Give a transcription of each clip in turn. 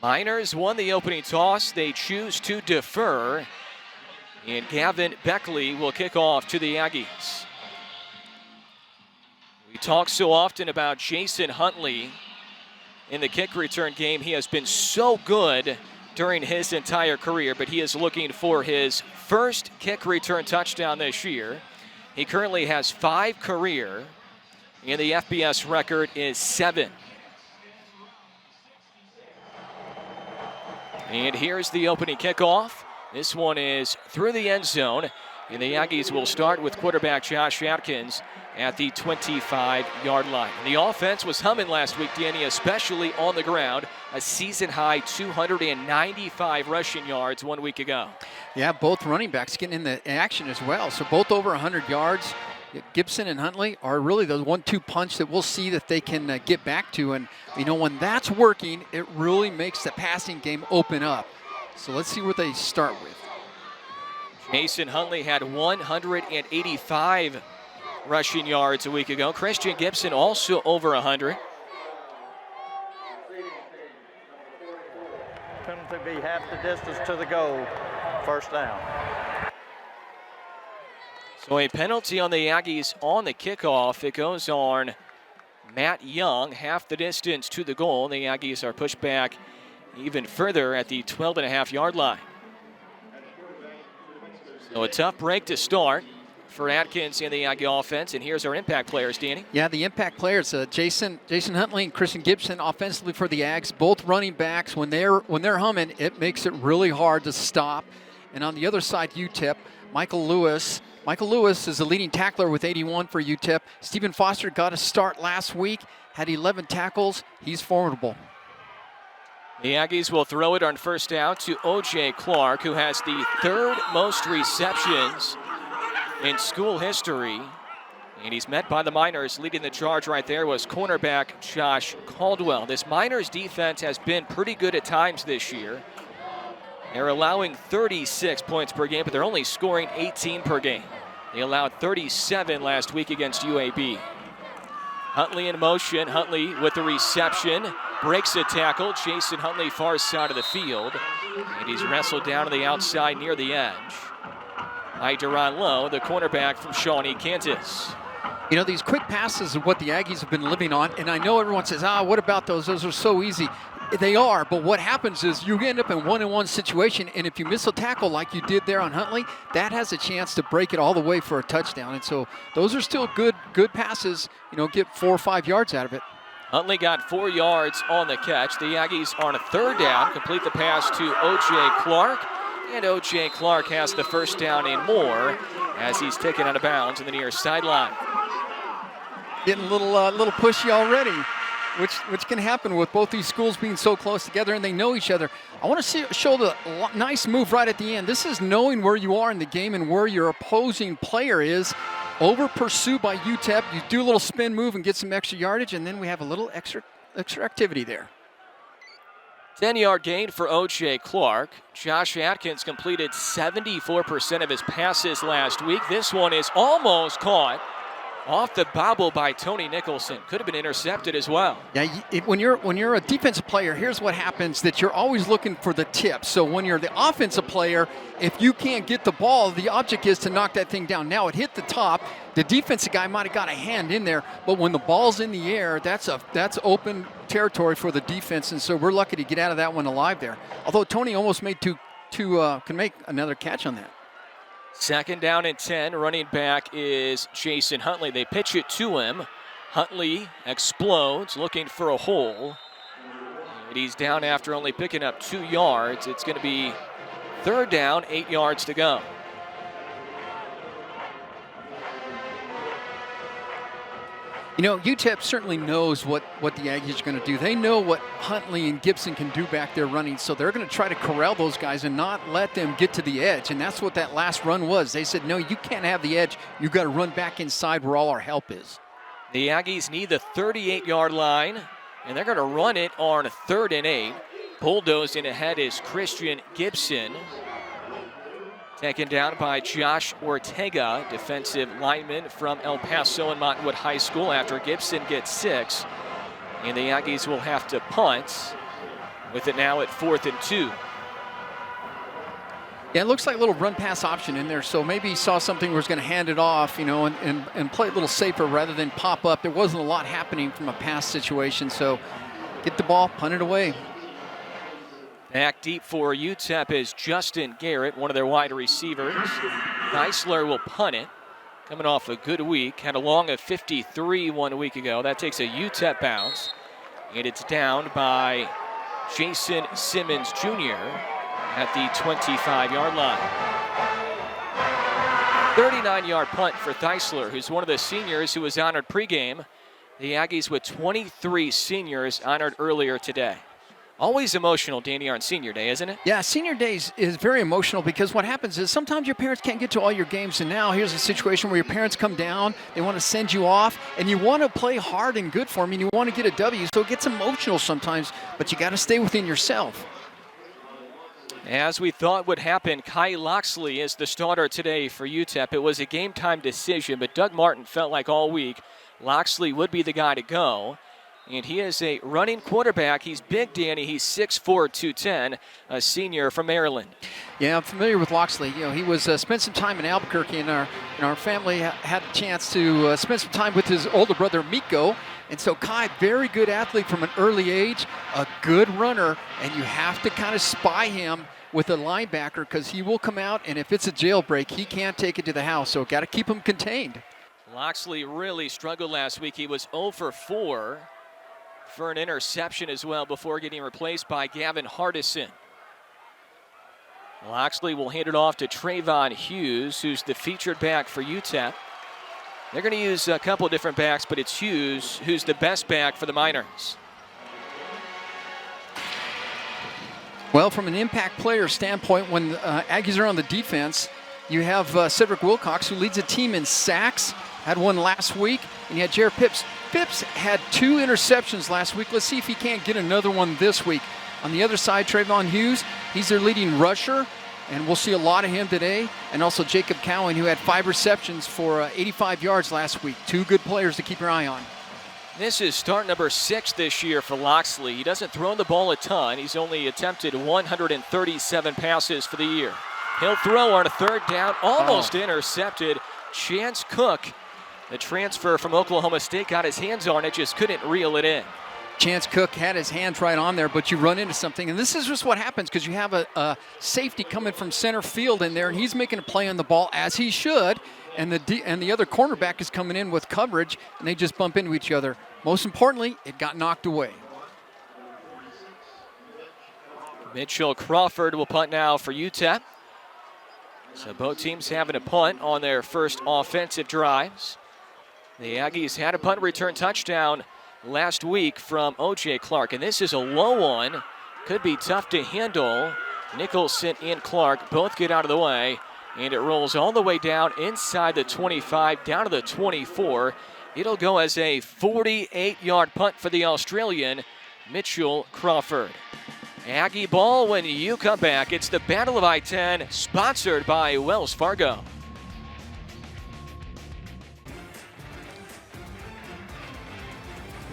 Miners won the opening toss. They choose to defer. And Gavin Beckley will kick off to the Aggies. We talk so often about Jason Huntley in the kick return game. He has been so good during his entire career, but he is looking for his first kick return touchdown this year. He currently has 5 career, and the FBS record is 7. And here's the opening kickoff. This one is through the end zone, and the Aggies will start with quarterback Josh Atkins at the 25-yard line. The offense was humming last week, Danny, especially on the ground. A season-high 295 rushing yards 1 week ago. Yeah, both running backs getting in the action as well. So both over 100 yards. Gibson and Huntley are really the 1-2 punch that we'll see that they can get back to. And, you know, when that's working, it really makes the passing game open up. So let's see what they start with. Jason Huntley had 185 rushing yards a week ago. Christian Gibson also over 100. Penalty be half the distance to the goal. First down. So a penalty on the Aggies on the kickoff. It goes on Matt Young, half the distance to the goal. The Aggies are pushed back even further at the 12.5-yard line. So a tough break to start for Atkins in the Aggie offense. And here's our impact players, Danny. Yeah, the impact players, Jason Huntley and Christian Gibson offensively for the Ags. Both running backs, when they're humming, it makes it really hard to stop. And on the other side, UTEP, Michael Lewis is the leading tackler with 81 for UTEP. Stephen Foster got a start last week, had 11 tackles. He's formidable. The Aggies will throw it on first down to O.J. Clark, who has the 3rd most receptions in school history. And he's met by the Miners. Leading the charge right there was cornerback Josh Caldwell. This Miners defense has been pretty good at times this year. They're allowing 36 points per game, but they're only scoring 18 per game. They allowed 37 last week against UAB. Huntley in motion. Huntley with the reception. Breaks a tackle. Jason Huntley far side of the field. And he's wrestled down to the outside near the edge by Duran Lowe, the cornerback from Shawnee, Kansas. You know, these quick passes are what the Aggies have been living on. And I know everyone says, what about those? Those are so easy. They are, but what happens is you end up in one-on-one situation, and if you miss a tackle like you did there on Huntley, that has a chance to break it all the way for a touchdown. And so those are still good passes. You know, get 4 or 5 yards out of it. Huntley got 4 yards on the catch. The Aggies on a 3rd down complete the pass to O.J. Clark, and O.J. Clark has the first down and more as he's taken out of bounds in the near sideline. Getting a little pushy already. Which can happen with both these schools being so close together and they know each other. I want to show the nice move right at the end. This is knowing where you are in the game and where your opposing player is. Over pursued by UTEP. You do a little spin move and get some extra yardage, and then we have a little extra activity there. 10-yard gain for O.J. Clark. Josh Atkins completed 74% of his passes last week. This one is almost caught. Off the bobble by Tony Nicholson. Could have been intercepted as well. Yeah, when you're a defensive player, here's what happens, that you're always looking for the tip. So when you're the offensive player, if you can't get the ball, the object is to knock that thing down. Now it hit the top. The defensive guy might have got a hand in there, but when the ball's in the air, that's open territory for the defense, and so we're lucky to get out of that one alive there. Although Tony almost made can make another catch on that. 2nd down and 10. Running back is Jason Huntley. They pitch it to him. Huntley explodes, looking for a hole. And he's down after only picking up 2 yards. It's going to be 3rd down, 8 yards to go. You know, UTEP certainly knows what the Aggies are going to do. They know what Huntley and Gibson can do back there running, so they're going to try to corral those guys and not let them get to the edge, and that's what that last run was. They said, no, you can't have the edge. You've got to run back inside where all our help is. The Aggies need the 38-yard line, and they're going to run it on 3rd and 8. Bulldozing ahead is Christian Gibson. Taken down by Josh Ortega, defensive lineman from El Paso and Mountainwood High School, after Gibson gets 6. And the Aggies will have to punt with it now at 4th and 2. Yeah, it looks like a little run pass option in there, so maybe he saw something where he's going to hand it off, you know, and play a little safer rather than pop up. There wasn't a lot happening from a pass situation, so get the ball, punt it away. Back deep for UTEP is Justin Garrett, one of their wide receivers. Geisler will punt it. Coming off a good week, had a long of 53 1 week ago. That takes a UTEP bounce, and it's down by Jason Simmons Jr. at the 25-yard line. 39-yard punt for Geisler, who's one of the seniors who was honored pregame. The Aggies with 23 seniors honored earlier today. Always emotional, Danny, on Senior Day, isn't it? Yeah, Senior Day is very emotional because what happens is sometimes your parents can't get to all your games, and now here's a situation where your parents come down, they want to send you off, and you want to play hard and good for them, and you want to get a W, so it gets emotional sometimes, but you got to stay within yourself. As we thought would happen, Kai Loxley is the starter today for UTEP. It was a game-time decision, but Doug Martin felt like all week Loxley would be the guy to go. And he is a running quarterback. He's big, Danny. He's 6'4", 210, a senior from Maryland. Yeah, I'm familiar with Loxley. You know, he was spent some time in Albuquerque, and our family had a chance to spend some time with his older brother, Miko. And so Kai, very good athlete from an early age, a good runner, and you have to kind of spy him with a linebacker because he will come out, and if it's a jailbreak, he can't take it to the house. So got to keep him contained. Loxley really struggled last week. He was 0 for 4 for an interception as well before getting replaced by Gavin Hardison. Loxley will hand it off to Trayvon Hughes, who's the featured back for UTEP. They're going to use a couple different backs, but it's Hughes who's the best back for the Miners. Well, from an impact player standpoint, when Aggies are on the defense, you have Cedric Wilcox, who leads the team in sacks, had one last week, and you had Jared Phipps. Phipps had 2 interceptions last week. Let's see if he can't get another one this week. On the other side, Trayvon Hughes, he's their leading rusher, and we'll see a lot of him today. And also Jacob Cowan, who had 5 receptions for 85 yards last week. 2 good players to keep your eye on. This is start number 6 this year for Loxley. He doesn't throw the ball a ton. He's only attempted 137 passes for the year. He'll throw on a 3rd down, almost intercepted. Chance Cook, the transfer from Oklahoma State, got his hands on it, just couldn't reel it in. Chance Cook had his hands right on there, but you run into something. And this is just what happens because you have a safety coming from center field in there, and he's making a play on the ball as he should. And the other cornerback is coming in with coverage, and they just bump into each other. Most importantly, it got knocked away. Mitchell Crawford will punt now for UTEP. So both teams having a punt on their first offensive drives. The Aggies had a punt return touchdown last week from O.J. Clark, and this is a low one. Could be tough to handle. Nicholson and Clark both get out of the way, and it rolls all the way down inside the 25, down to the 24. It'll go as a 48-yard punt for the Australian, Mitchell Crawford. Aggie ball when you come back. It's the Battle of I-10, sponsored by Wells Fargo.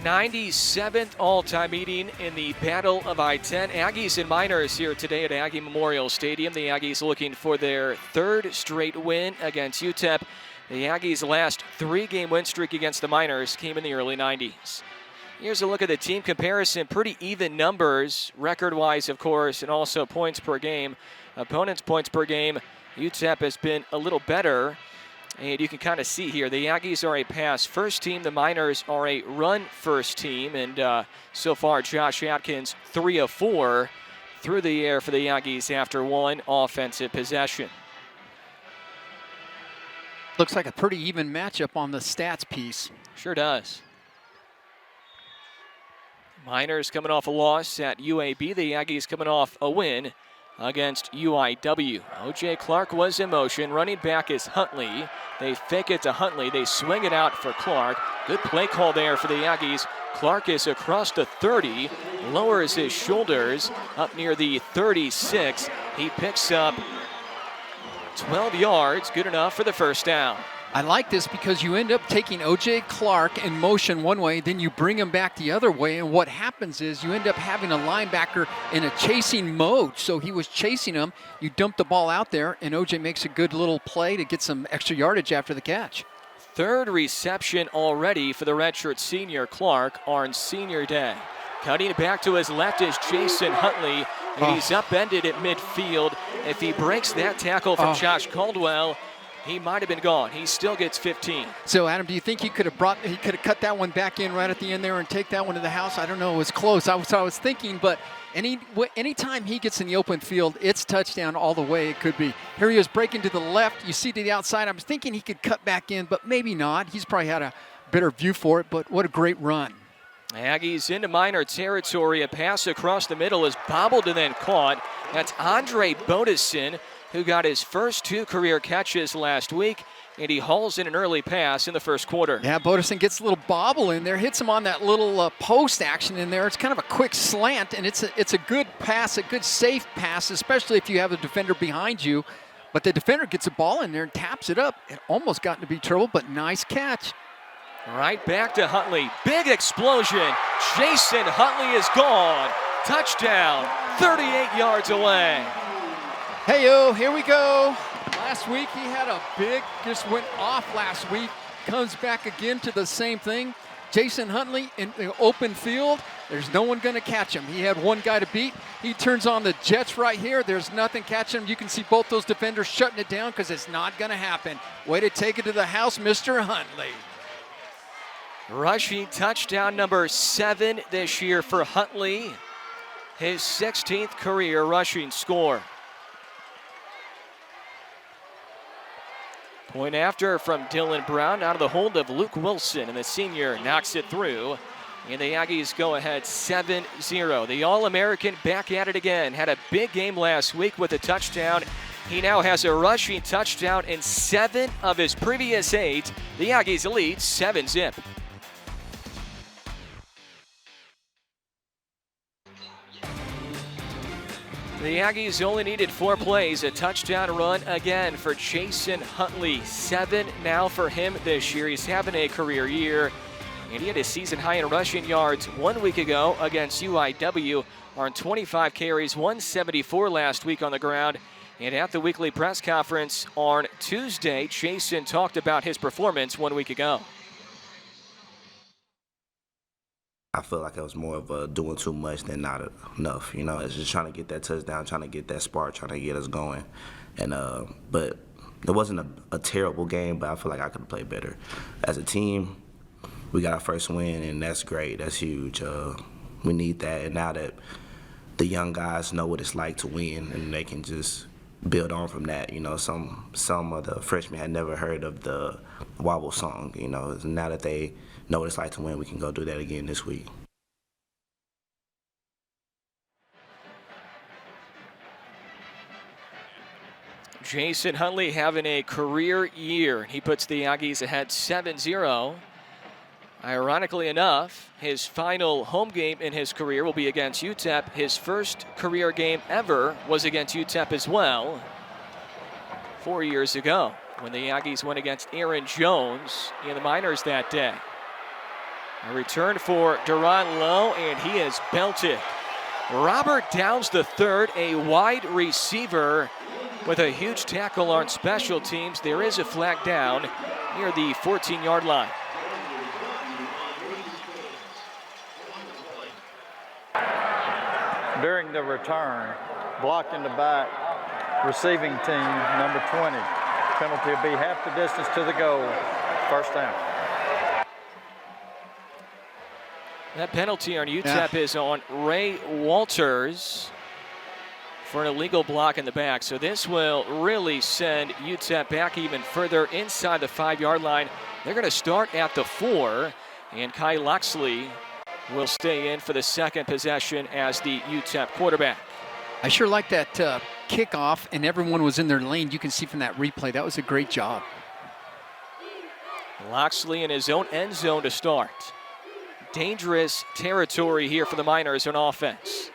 '97th all-time meeting in the Battle of I-10. Aggies and Miners here today at Aggie Memorial Stadium. The Aggies looking for their 3rd straight win against UTEP. The Aggies' last 3-game win streak against the Miners came in the early 90s. Here's a look at the team comparison. Pretty even numbers, record-wise, of course, and also points per game. Opponents' points per game, UTEP has been a little better. And you can kind of see here, the Aggies are a pass-first team. The Miners are a run-first team. And so far, Josh Atkins, 3 of 4 through the air for the Aggies after 1 offensive possession. Looks like a pretty even matchup on the stats piece. Sure does. Miners coming off a loss at UAB. The Aggies coming off a win against UIW. O.J. Clark was in motion. Running back is Huntley. They fake it to Huntley. They swing it out for Clark. Good play call there for the Aggies. Clark is across the 30, lowers his shoulders up near the 36. He picks up 12 yards, good enough for the first down. I like this because you end up taking O.J. Clark in motion one way, then you bring him back the other way, and what happens is you end up having a linebacker in a chasing mode. So he was chasing him, you dump the ball out there, and O.J. makes a good little play to get some extra yardage after the catch. Third reception already for the redshirt senior Clark on senior day. Cutting it back to his left is Jason Huntley, and he's upended at midfield. If he breaks that tackle from Josh Caldwell, he might have been gone. He still gets 15. So, Adam, do you think he could have cut that one back in right at the end there and take that one to the house? I don't know. It was close. I was thinking, but anytime he gets in the open field, it's touchdown all the way it could be. Here he is breaking to the left. You see to the outside. I was thinking he could cut back in, but maybe not. He's probably had a better view for it, but what a great run. Aggies into minor territory. A pass across the middle is bobbled and then caught. That's Andre Bodison, who got his first 2 career catches last week, and he hauls in an early pass in the first quarter. Yeah, Bodison gets a little bobble in there, hits him on that little post action in there. It's kind of a quick slant, and it's a good pass, a good safe pass, especially if you have a defender behind you. But the defender gets a ball in there and taps it up. It almost got into big trouble, but nice catch. Right back to Huntley. Big explosion. Jason Huntley is gone. Touchdown, 38 yards away. Hey-o, here we go. Last week he had a big, just went off last week. Comes back again to the same thing. Jason Huntley in the open field. There's no one going to catch him. He had one guy to beat. He turns on the jets right here. There's nothing catching him. You can see both those defenders shutting it down because it's not going to happen. Way to take it to the house, Mr. Huntley. Rushing touchdown number 7 this year for Huntley. His 16th career rushing score. Point after from Dylan Brown out of the hold of Luke Wilson, and the senior knocks it through. And the Aggies go ahead 7-0. The All-American back at it again. Had a big game last week with a touchdown. He now has a rushing touchdown in 7 of his previous 8. The Aggies lead 7-0. The Aggies only needed 4 plays, a touchdown run again for Jason Huntley. 7 now for him this year. He's having a career year, and he had a season high in rushing yards 1 week ago against UIW on 25 carries, 174 last week on the ground. And at the weekly press conference on Tuesday, Jason talked about his performance 1 week ago. I feel like I was more of a doing too much than not enough. You know, it's just trying to get that touchdown, trying to get that spark, trying to get us going. And but it wasn't a terrible game, but I feel like I could have played better. As a team, we got our first win, and that's great. That's huge. We need that. And now that the young guys know what it's like to win, and they can just build on from that. You know, some of the freshmen had never heard of the Wobble song. You know, now that they know what it's like to win, we can go do that again this week. Jason Huntley having a career year. He puts the Aggies ahead 7-0. Ironically enough, his final home game in his career will be against UTEP. His first career game ever was against UTEP as well 4 years ago when the Aggies went against Aaron Jones in the minors that day. A return for Duran Lowe, and he is belted. Robert Downs III, a wide receiver with a huge tackle on special teams. There is a flag down near the 14-yard line. During the return, blocking the back, receiving team, number 20. Penalty will be half the distance to the goal. First down. That penalty on UTEP is on Ray Walters for an illegal block in the back. So this will really send UTEP back even further inside the 5-yard line. They're going to start at the 4, and Kai Loxley will stay in for the second possession as the UTEP quarterback. I sure like that kickoff, and everyone was in their lane. You can see from that replay, that was a great job. Loxley in his own end zone to start. Dangerous territory here for the Miners on offense.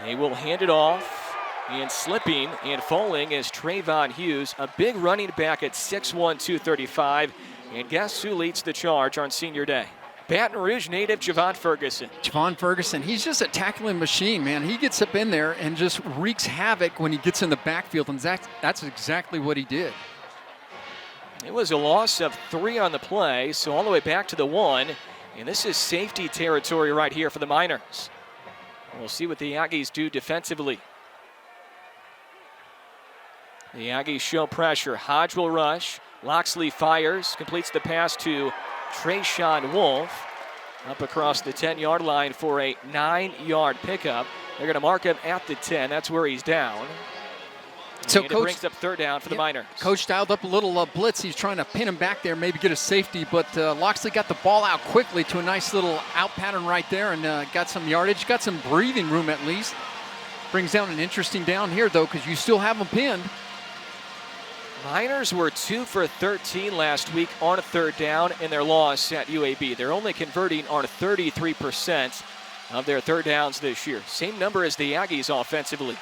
They will hand it off And slipping and falling is Trayvon Hughes, a big running back at 6'1", 235. And guess who leads the charge on senior day? Baton Rouge native Javon Ferguson. Javon Ferguson, he's just a tackling machine, man. He gets up in there and just wreaks havoc when he gets in the backfield, and that's exactly what he did. It was a loss of 3 on the play, so all the way back to the 1. And this is safety territory right here for the Miners. We'll see what the Aggies do defensively. The Aggies show pressure. Hodge will rush. Loxley fires, completes the pass to Trayshawn Wolf. Up across the 10-yard line for a 9-yard pickup. They're going to mark him at the 10. That's where he's down. So and Coach, it brings up third down for the Miners. Coach dialed up a little blitz. He's trying to pin him back there, maybe get a safety, but Loxley got the ball out quickly to a nice little out pattern right there and got some yardage, got some breathing room at least. Brings down an interesting down here, though, because you still have them pinned. Miners were 2 for 13 last week on a third down in their loss at UAB. They're only converting on 33% of their third downs this year. Same number as the Aggies offensively.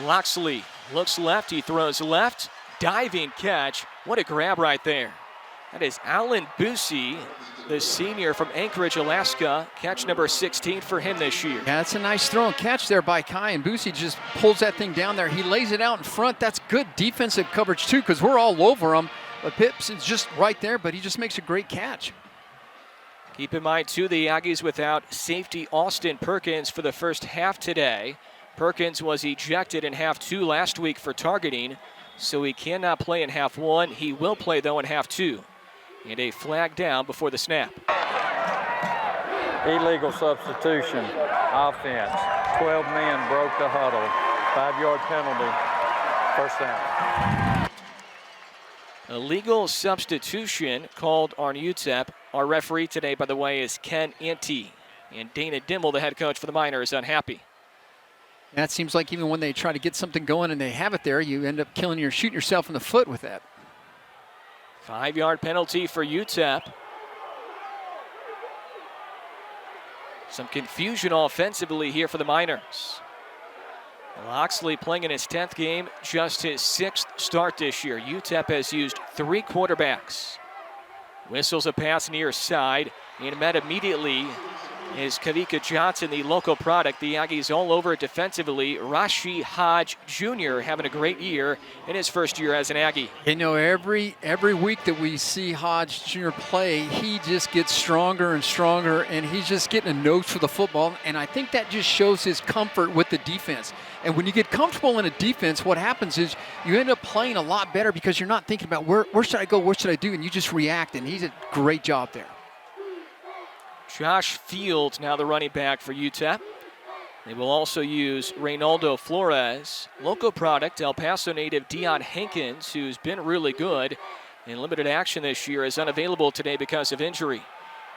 Loxley looks left, he throws left, diving catch. What a grab right there. That is Alan Busey, the senior from Anchorage, Alaska. Catch number 16 for him this year. Yeah, that's a nice throw and catch there by Kai, and Busey just pulls that thing down there. He lays it out in front. That's good defensive coverage too, because we're all over him. But Pips is just right there, but he just makes a great catch. Keep in mind too, the Aggies without safety Austin Perkins for the first half today. Perkins was ejected in half 2 last week for targeting, so he cannot play in half 1. He will play, though, in half 2. And a flag down before the snap. Illegal substitution, offense. 12 men broke the huddle. 5-yard penalty, first down. Illegal substitution called on UTEP. Our referee today, by the way, is Ken Ante. And Dana Dimmel, the head coach for the Miners, unhappy. That seems like even when they try to get something going and they have it there, you end up shooting yourself in the foot with that. 5-yard penalty for UTEP. Some confusion offensively here for the Miners. Loxley playing in his 10th game, just his 6th start this year. UTEP has used 3 quarterbacks. Whistles a pass near side, and met immediately is Kavika Johnson, the local product. The Aggies all over it defensively. Rashi Hodge Jr. having a great year in his first year as an Aggie. You know, every week that we see Hodge Jr. play, he just gets stronger and stronger, and he's just getting a nose for the football. And I think that just shows his comfort with the defense. And when you get comfortable in a defense, what happens is you end up playing a lot better because you're not thinking about where should I go, what should I do, and you just react, and he's a great job there. Josh Fields now the running back for UTEP. They will also use Reynaldo Flores. Local product, El Paso native Dion Hankins, who's been really good in limited action this year, is unavailable today because of injury.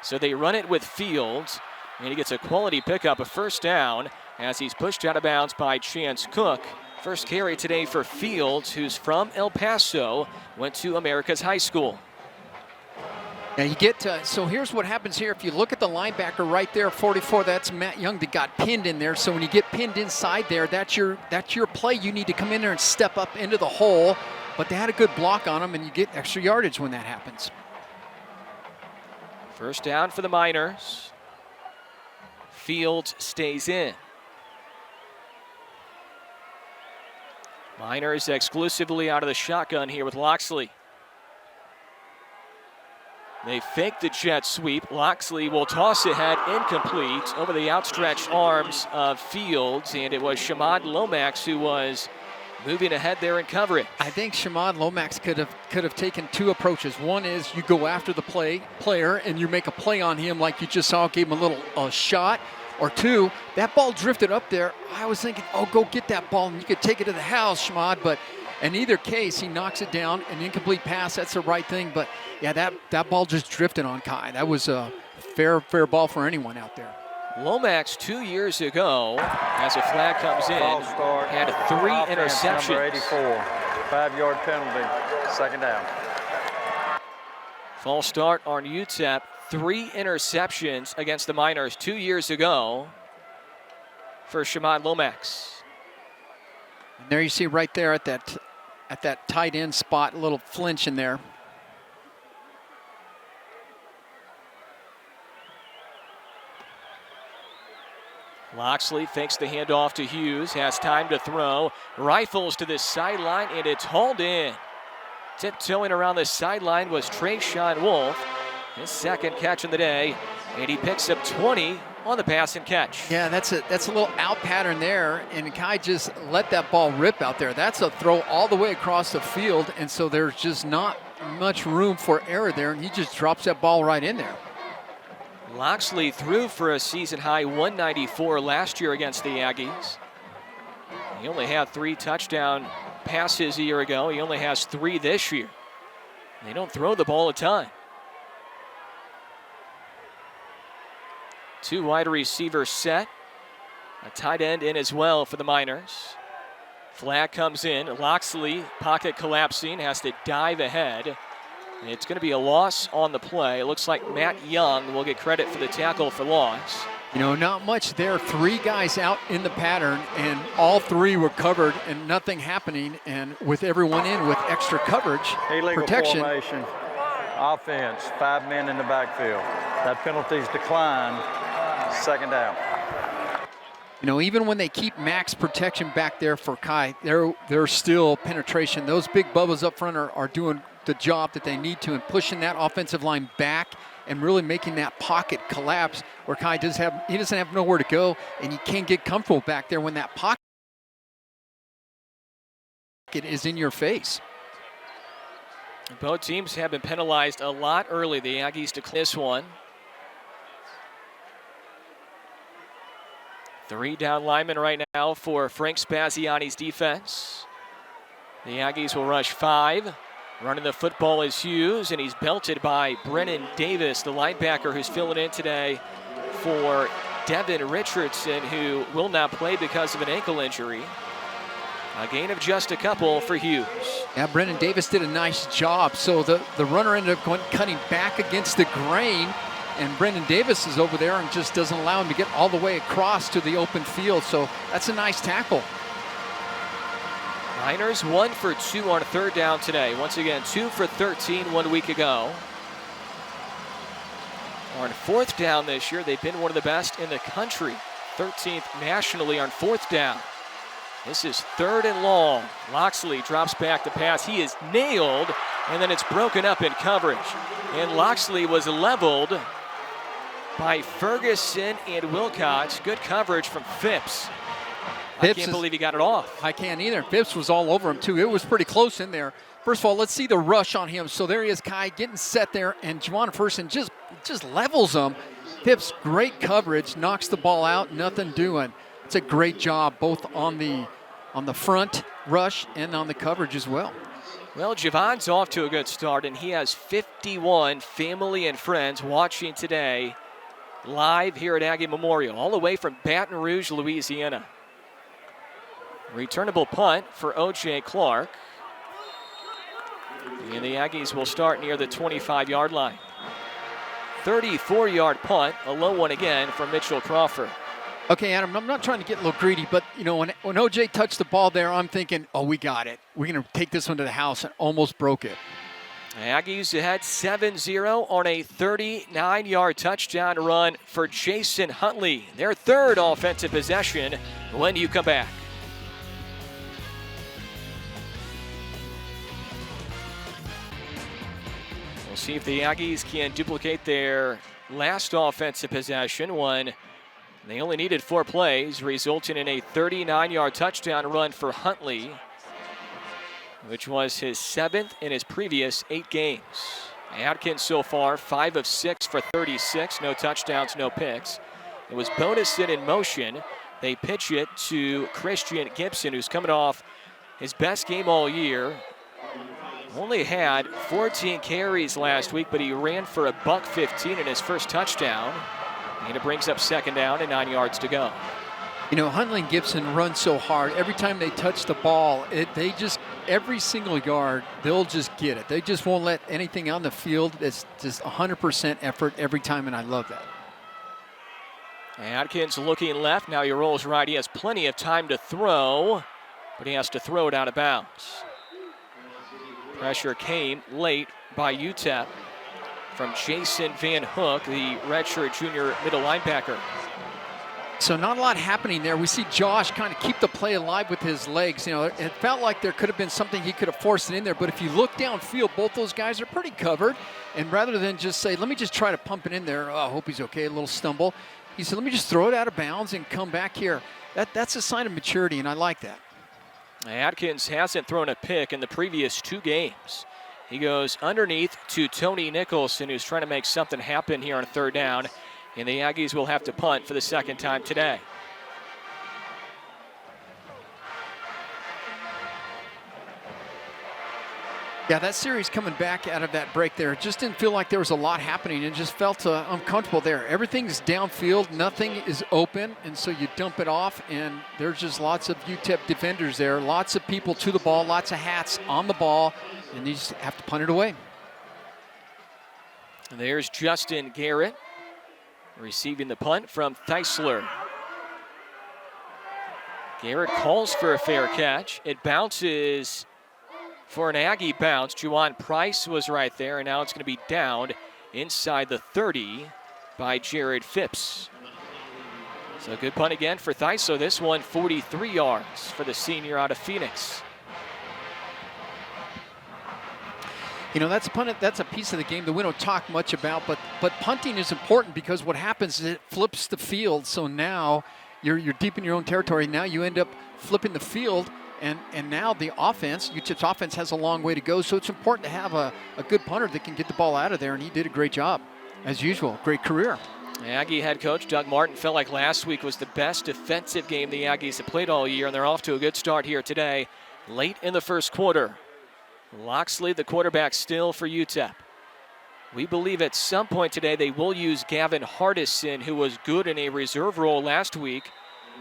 So they run it with Fields, and he gets a quality pickup, a first down, as he's pushed out of bounds by Chance Cook. First carry today for Fields, who's from El Paso, went to America's High School. Now you get so here's what happens here. If you look at the linebacker right there, 44, that's Matt Young that got pinned in there. So when you get pinned inside there, that's your play. You need to come in there and step up into the hole. But they had a good block on him, and you get extra yardage when that happens. First down for the Miners. Fields stays in. Miners exclusively out of the shotgun here with Loxley. They fake the jet sweep. Loxley will toss ahead, incomplete, over the outstretched arms of Fields, and it was Shamad Lomax who was moving ahead there in coverage. I think Shamad Lomax could have taken 2 approaches. One is you go after the player and you make a play on him like you just saw, gave him a little shot. Or 2, that ball drifted up there. I was thinking, oh, go get that ball and you could take it to the house, Shamad, but in either case, he knocks it down, an incomplete pass, that's the right thing. But, yeah, that ball just drifted on Kai. That was a fair ball for anyone out there. Lomax 2 years ago, as a flag comes in, had 3 interceptions. Number 84, 5-yard penalty, second down. False start on UTEP, 3 interceptions against the Miners 2 years ago. for Shimon Lomax. And there you see right there at that tight end spot, a little flinch in there. Loxley fakes the handoff to Hughes, has time to throw, rifles to the sideline, and it's hauled in. Tiptoeing around the sideline was Trayshawn Wolf, his second catch of the day, and he picks up 20 on the pass and catch. Yeah, that's a little out pattern there, and Kai just let that ball rip out there. That's a throw all the way across the field, and so there's just not much room for error there, and he just drops that ball right in there. Loxley threw for a season-high 194 last year against the Aggies. He only had 3 touchdown passes a year ago. He only has 3 this year. They don't throw the ball a ton. 2 wide receivers set. A tight end in as well for the Miners. Flag comes in. Loxley, pocket collapsing, has to dive ahead. It's going to be a loss on the play. It looks like Matt Young will get credit for the tackle for loss. You know, not much there. 3 guys out in the pattern, and all 3 were covered and nothing happening. And with everyone in with extra coverage, Illegal protection. formation, offense, 5 men in the backfield. That penalty's declined, second down. You know, even when they keep max protection back there for Kai, there's still penetration. Those big bubbas up front are doing the job that they need to and pushing that offensive line back and really making that pocket collapse where Kai doesn't have nowhere to go, and you can't get comfortable back there when that pocket is in your face. Both teams have been penalized a lot early. The Aggies declare this one. 3 down linemen right now for Frank Spaziani's defense. The Aggies will rush 5. Running the football is Hughes, and he's belted by Brennan Davis, the linebacker who's filling in today for Devin Richardson, who will not play because of an ankle injury. A gain of just a couple for Hughes. Yeah, Brennan Davis did a nice job. So the runner ended up cutting back against the grain, and Brennan Davis is over there and just doesn't allow him to get all the way across to the open field. So that's a nice tackle. Miners 1 for 2 on 3rd down today. Once again, 2 for 13 1 week ago. On 4th down this year, they've been one of the best in the country. 13th nationally on 4th down. This is 3rd and long. Loxley drops back to pass. He is nailed, and then it's broken up in coverage. And Loxley was leveled by Ferguson and Wilcox. Good coverage from Phipps. I can't believe he got it off. I can't either. Phipps was all over him, too. It was pretty close in there. First of all, let's see the rush on him. So there he is, Kai, getting set there, and Juwan Ferguson just levels him. Phipps, great coverage, knocks the ball out, nothing doing. It's a great job both on the front rush and on the coverage as well. Well, Javon's off to a good start, and he has 51 family and friends watching today live here at Aggie Memorial, all the way from Baton Rouge, Louisiana. Returnable punt for O.J. Clark. And the Aggies will start near the 25-yard line. 34-yard punt, a low one again for Mitchell Crawford. Okay, Adam, I'm not trying to get a little greedy, but you know, when O.J. touched the ball there, I'm thinking, oh, we got it. We're going to take this one to the house, and almost broke it. Aggies ahead 7-0 on a 39-yard touchdown run for Jason Huntley. Their 3rd offensive possession when you come back. We'll see if the Aggies can duplicate their last offensive possession when they only needed 4 plays, resulting in a 39-yard touchdown run for Huntley, which was his 7th in his previous 8 games. Adkins so far 5 of 6 for 36, no touchdowns, no picks. It was bonus in motion. They pitch it to Christian Gibson, who's coming off his best game all year. Only had 14 carries last week, but he ran for a $115 in his first touchdown. And it brings up 2nd down and 9 yards to go. You know, Huntley and Gibson run so hard. Every time they touch the ball, every single yard, they'll just get it. They just won't let anything on the field. It's just 100% effort every time, and I love that. Atkins looking left. Now he rolls right. He has plenty of time to throw, but he has to throw it out of bounds. Pressure came late by UTEP from Jason Van Hook, the redshirt junior middle linebacker. So not a lot happening there. We see Josh kind of keep the play alive with his legs. You know, it felt like there could have been something he could have forced it in there, but if you look downfield, both those guys are pretty covered. And rather than just say, let me just try to pump it in there, oh, I hope he's okay, a little stumble. He said, let me just throw it out of bounds and come back here. That's a sign of maturity, and I like that. Atkins hasn't thrown a pick in the previous 2 games. He goes underneath to Tony Nicholson, who's trying to make something happen here on 3rd down. And the Aggies will have to punt for the 2nd time today. Yeah, that series coming back out of that break there, it just didn't feel like there was a lot happening. It just felt uncomfortable there. Everything's downfield, nothing is open, and so you dump it off, and there's just lots of UTEP defenders there, lots of people to the ball, lots of hats on the ball, and you just have to punt it away. And there's Justin Garrett receiving the punt from Theisler. Garrett calls for a fair catch. It bounces for an Aggie bounce. Juwan Price was right there, and now it's going to be downed inside the 30 by Jared Phipps. So good punt again for Theisler. This one 43 yards for the senior out of Phoenix. You know, that's a piece of the game that we don't talk much about, but punting is important because what happens is it flips the field. So now you're deep in your own territory. Now you end up flipping the field, and now the offense, UTEP's offense, has a long way to go. So it's important to have a good punter that can get the ball out of there, and he did a great job, as usual. Great career. Aggie head coach Doug Martin felt like last week was the best defensive game the Aggies have played all year, and they're off to a good start here today, late in the 1st quarter. Loxley, the quarterback, still for UTEP. We believe at some point today they will use Gavin Hardison, who was good in a reserve role last week,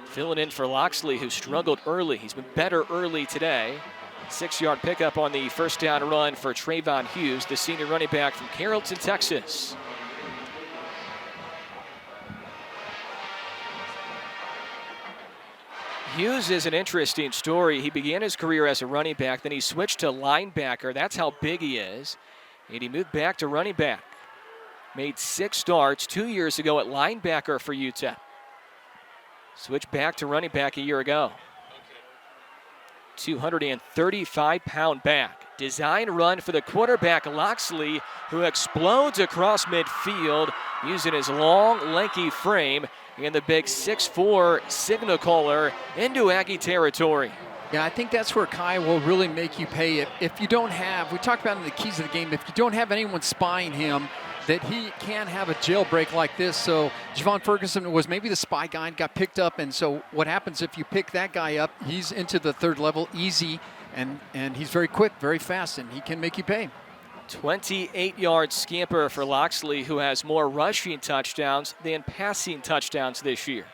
filling in for Loxley, who struggled early. He's been better early today. 6-yard pickup on the 1st down run for Trayvon Hughes, the senior running back from Carrollton, Texas. Hughes is an interesting story. He began his career as a running back, then he switched to linebacker. That's how big he is. And he moved back to running back. Made 6 starts 2 years ago at linebacker for UTEP. Switched back to running back a year ago. 235-pound back. Design run for the quarterback, Loxley, who explodes across midfield using his long, lanky frame and the big 6'4" signal caller into Aggie territory. Yeah, I think that's where Kai will really make you pay it. If you don't have, we talked about in the keys of the game, if you don't have anyone spying him, that he can have a jailbreak like this. So Javon Ferguson was maybe the spy guy and got picked up. And so what happens if you pick that guy up, he's into the 3rd level easy, and he's very quick, very fast, and he can make you pay. 28-yard scamper for Loxley, who has more rushing touchdowns than passing touchdowns this year.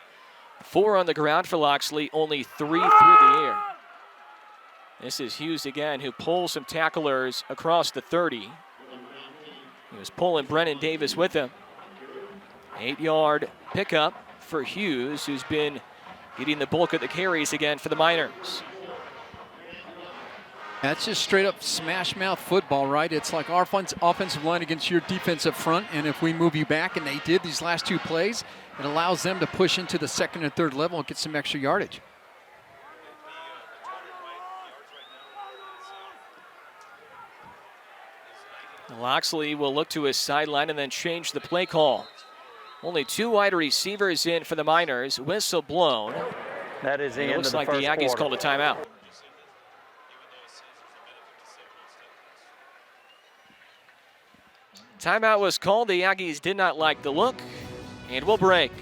4 on the ground for Loxley, only 3 through the air. This is Hughes again, who pulls some tacklers across the 30. He was pulling Brennan Davis with him. 8-yard pickup for Hughes, who's been getting the bulk of the carries again for the Miners. That's just straight up smash mouth football, right? It's like our offensive line against your defensive front, and if we move you back, and they did these last 2 plays, it allows them to push into the 2nd and 3rd level and get some extra yardage. Loxley will look to his sideline and then change the play call. Only 2 wide receivers in for the Miners. Whistle blown. That is the end of the looks like the first Aggies quarter. called a timeout. Timeout was called. The Aggies did not like the look, and we'll break.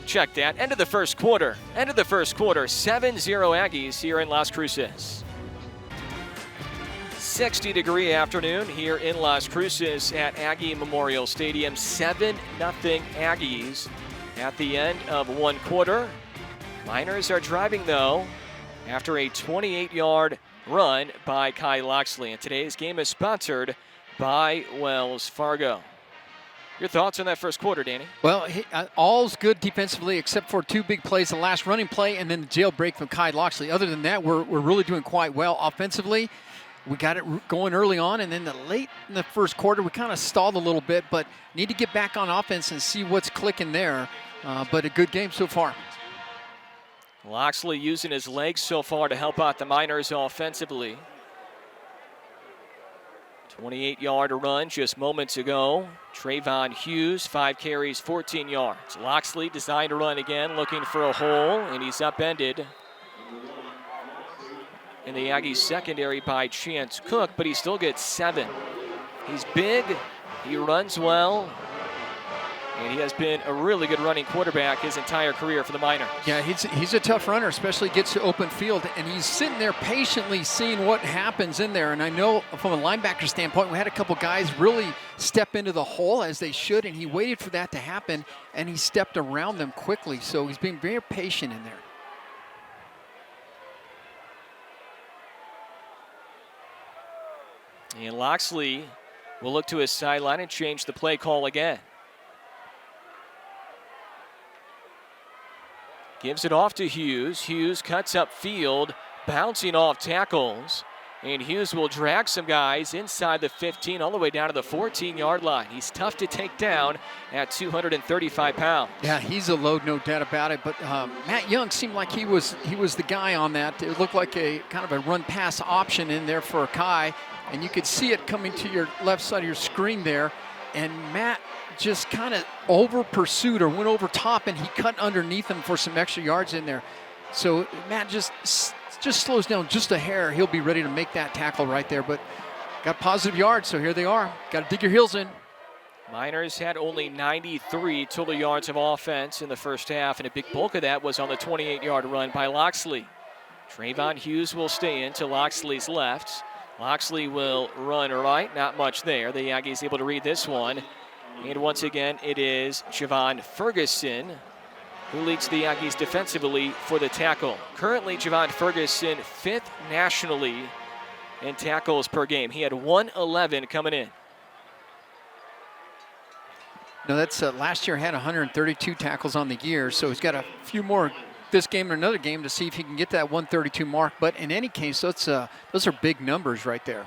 Check that. End of the 1st quarter. End of the 1st quarter. 7-0 Aggies here in Las Cruces. 60-degree afternoon here in Las Cruces at Aggie Memorial Stadium. 7-0 Aggies at the end of 1 quarter. Miners are driving, though, after a 28-yard run by Kai Loxley. And today's game is sponsored by Wells Fargo. Your thoughts on that first quarter, Danny? Well, all's good defensively except for 2 big plays, the last running play and then the jailbreak from Kai Loxley. Other than that, we're really doing quite well offensively. We got it going early on, and then late in the first quarter, we kind of stalled a little bit, but need to get back on offense and see what's clicking there. But a good game so far. Loxley using his legs so far to help out the Miners offensively. 28-yard run just moments ago. Trayvon Hughes, 5 carries, 14 yards. Loxley designed to run again, looking for a hole, and he's upended in the Aggies secondary by Chance Cook, but he still gets 7. He's big, he runs well, and he has been a really good running quarterback his entire career for the Miners. Yeah, he's a tough runner, especially gets to open field, and he's sitting there patiently seeing what happens in there. And I know from a linebacker standpoint, we had a couple guys really step into the hole as they should, and he waited for that to happen, and he stepped around them quickly. So he's being very patient in there. And Loxley will look to his sideline and change the play call again. Gives it off to Hughes. Hughes cuts up field, bouncing off tackles. And Hughes will drag some guys inside the 15 all the way down to the 14-yard line. He's tough to take down at 235 pounds. Yeah, he's a load, no doubt about it. But Matt Young seemed like he was the guy on that. It looked like a kind of a run-pass option in there for Kai. And you could see it coming to your left side of your screen there. And Matt just kind of over-pursued or went over top, and he cut underneath him for some extra yards in there. So Matt just slows down just a hair. He'll be ready to make that tackle right there, but got positive yards, so here they are. Got to dig your heels in. Miners had only 93 total yards of offense in the first half, and a big bulk of that was on the 28-yard run by Loxley. Trayvon Hughes will stay in to Loxley's left. Loxley will run right, not much there. The Aggies able to read this one. And once again, it is Javon Ferguson who leads the Aggies defensively for the tackle. Currently, Javon Ferguson 5th nationally in tackles per game. He had 111 coming in. No, that's last year had 132 tackles on the year, so he's got a few more this game and another game to see if he can get that 132 mark. But in any case, those are big numbers right there.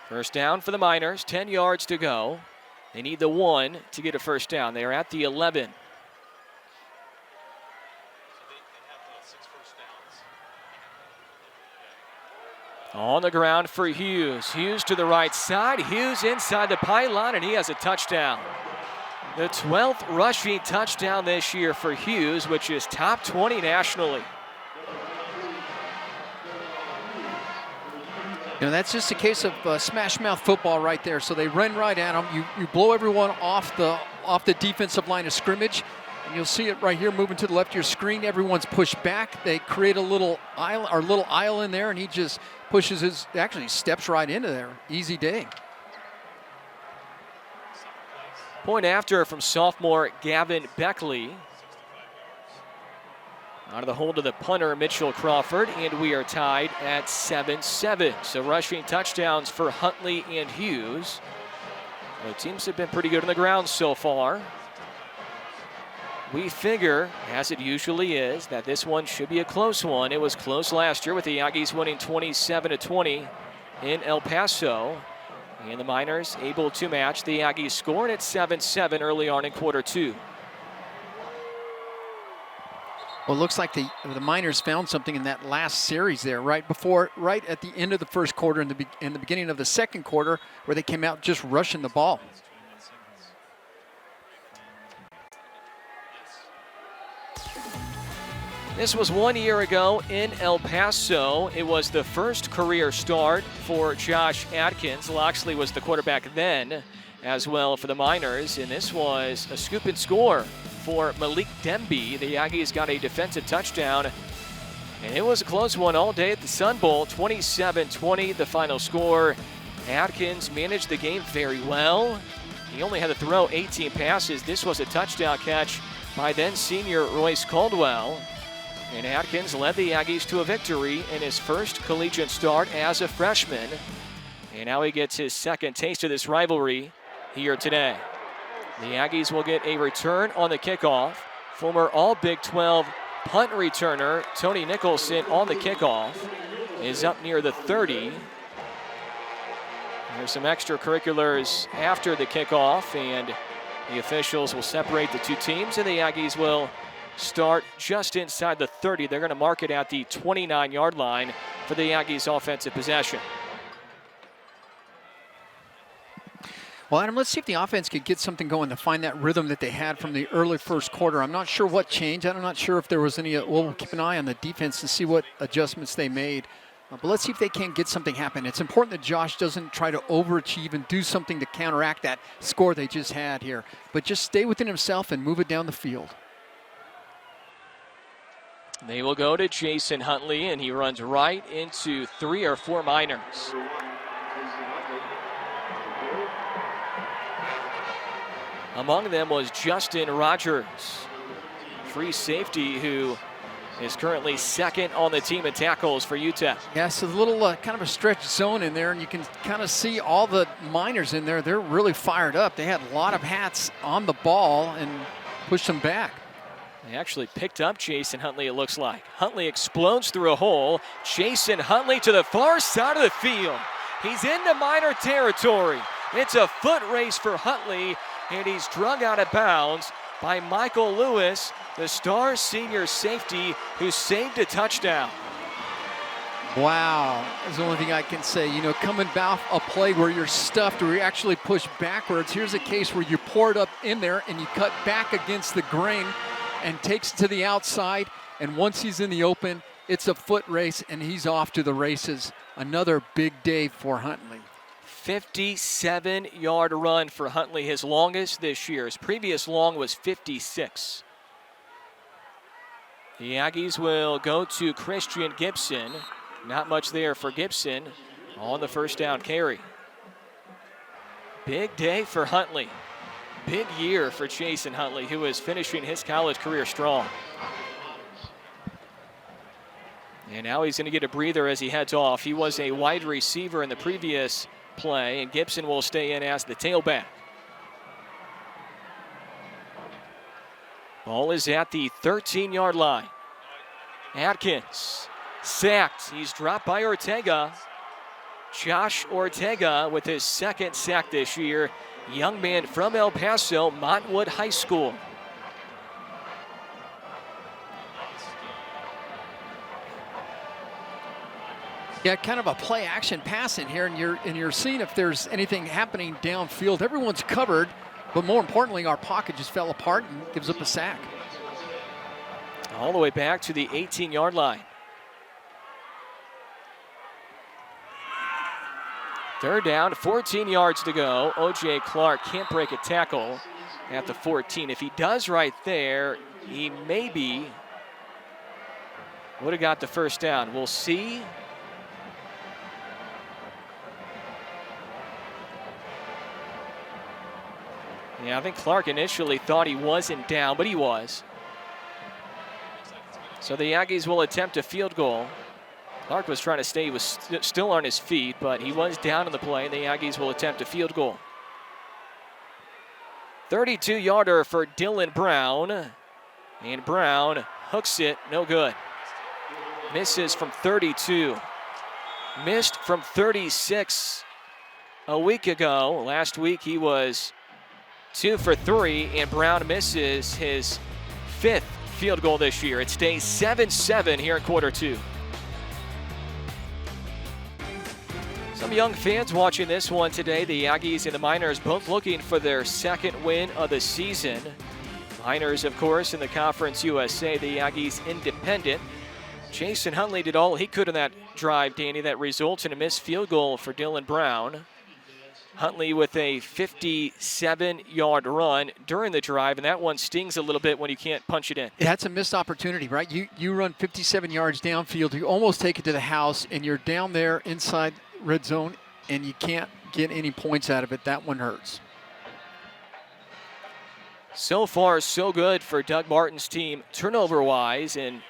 First down for the Miners, 10 yards to go. They need the 1 to get a first down. They are at the 11. On the ground for Hughes. Hughes to the right side. Hughes inside the pylon, and he has a touchdown. The 12th rushing touchdown this year for Hughes, which is top 20 nationally. You know, that's just a case of smash mouth football right there. So they run right at him. You blow everyone off the defensive line of scrimmage, and you'll see it right here moving to the left of your screen. Everyone's pushed back. They create a little aisle in there, and he just pushes actually steps right into there. Easy day. Point after from sophomore Gavin Beckley. Out of the hold of the punter, Mitchell Crawford, and we are tied at 7-7. So rushing touchdowns for Huntley and Hughes. The teams have been pretty good on the ground so far. We figure, as it usually is, that this one should be a close one. It was close last year with the Aggies winning 27-20 in El Paso. And the Miners able to match the Aggies scoring at 7-7 early on in quarter 2. Well, it looks like the Miners found something in that last series there, right at the end of the first quarter and in the beginning of the second quarter, where they came out just rushing the ball. This was 1 year ago in El Paso. It was the first career start for Josh Adkins. Loxley was the quarterback then as well for the Miners, and this was a scoop and score for Malik Demby. The Aggies got a defensive touchdown, and it was a close one all day at the Sun Bowl. 27-20 the final score. Adkins managed the game very well. He only had to throw 18 passes. This was a touchdown catch by then senior Royce Caldwell. And Adkins led the Aggies to a victory in his first collegiate start as a freshman. And now he gets his second taste of this rivalry here today. The Aggies will get a return on the kickoff. Former All-Big 12 punt returner Tony Nicholson on the kickoff is up near the 30. There's some extracurriculars after the kickoff, and the officials will separate the two teams, and the Aggies will start just inside the 30. They're going to mark it at the 29-yard line for the Aggies' offensive possession. Well, Adam, let's see if the offense could get something going to find that rhythm that they had from the early first quarter. I'm not sure what changed. I'm not sure if there was any. We'll keep an eye on the defense and see what adjustments they made. But let's see if they can get something happen. It's important that Josh doesn't try to overachieve and do something to counteract that score they just had here, but just stay within himself and move it down the field. They will go to Jason Huntley, and he runs right into 3 or 4 Miners. Among them was Justin Rogers, free safety, who is currently second on the team in tackles for UTEP. Yeah, so a little kind of a stretch zone in there, and you can kind of see all the Miners in there. They're really fired up. They had a lot of hats on the ball and pushed them back. They actually picked up Jason Huntley, it looks like. Huntley explodes through a hole. Jason Huntley to the far side of the field. He's into Miner territory. It's a foot race for Huntley, and he's drug out of bounds by Michael Lewis, the star senior safety who saved a touchdown. Wow, that's the only thing I can say. You know, coming off a play where you're stuffed or you actually push backwards, here's a case where you pour it up in there and you cut back against the grain and takes it to the outside, and once he's in the open, it's a foot race and he's off to the races. Another big day for Huntley. 57-yard run for Huntley, his longest this year. His previous long was 56. The Aggies will go to Christian Gibson. Not much there for Gibson on the first down carry. Big day for Huntley. Big year for Jason Huntley, who is finishing his college career strong. And now he's going to get a breather as he heads off. He was a wide receiver in the previous play, and Gibson will stay in as the tailback. Ball is at the 13-yard line. Atkins sacked. He's dropped by Ortega. Josh Ortega with his second sack this year. Young man from El Paso, Montwood High School. Yeah, kind of a play action pass in here, and you're seeing if there's anything happening downfield. Everyone's covered, but more importantly, our pocket just fell apart and gives up a sack. All the way back to the 18-yard line. Third down, 14 yards to go. O.J. Clark can't break a tackle at the 14. If he does right there, he maybe would have got the first down. We'll see. Yeah, I think Clark initially thought he wasn't down, but he was. So the Aggies will attempt a field goal. Clark was trying to stay, he was still on his feet, but he was down in the play, and the Aggies will attempt a field goal. 32-yarder for Dylan Brown, and Brown hooks it, no good. Misses from 32. Missed from 36 a week ago. Last week he was 2 for 3, and Brown misses his 5th field goal this year. It stays 7-7 here in quarter 2. Some young fans watching this one today. The Aggies and the Miners both looking for their second win of the season. Miners, of course, in the Conference USA. The Aggies independent. Jason Huntley did all he could in that drive, Danny, that results in a missed field goal for Dylan Brown. Huntley with a 57-yard run during the drive, and that one stings a little bit when you can't punch it in. That's a missed opportunity, right? You run 57 yards downfield, you almost take it to the house, and you're down there inside red zone, and you can't get any points out of it. That one hurts. So far, so good for Doug Martin's team turnover-wise, and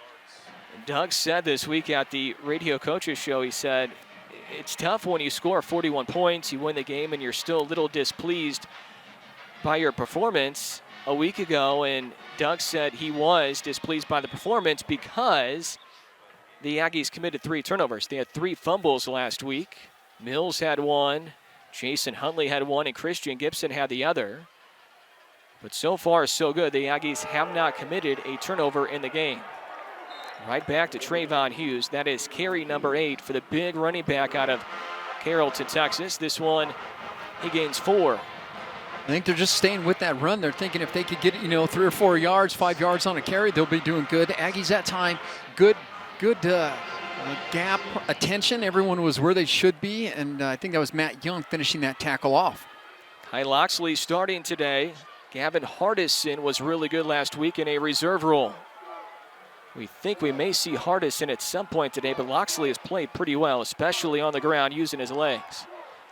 Doug said this week at the radio coaches show, he said, it's tough when you score 41 points, you win the game, and you're still a little displeased by your performance a week ago. And Doug said he was displeased by the performance because the Aggies committed 3 turnovers. They had 3 fumbles last week. Mills had 1, Jason Huntley had 1, and Christian Gibson had the other. But so far, so good. The Aggies have not committed a turnover in the game. Right back to Trayvon Hughes. That is carry number 8 for the big running back out of Carrollton, Texas. This one, he gains 4. I think they're just staying with that run. They're thinking if they could get, 3 or 4 yards, 5 yards on a carry, they'll be doing good. Aggies that time, good gap attention. Everyone was where they should be, and I think that was Matt Young finishing that tackle off. Kai Loxley starting today. Gavin Hardison was really good last week in a reserve role. We think we may see Hardison at some point today, but Loxley has played pretty well, especially on the ground using his legs.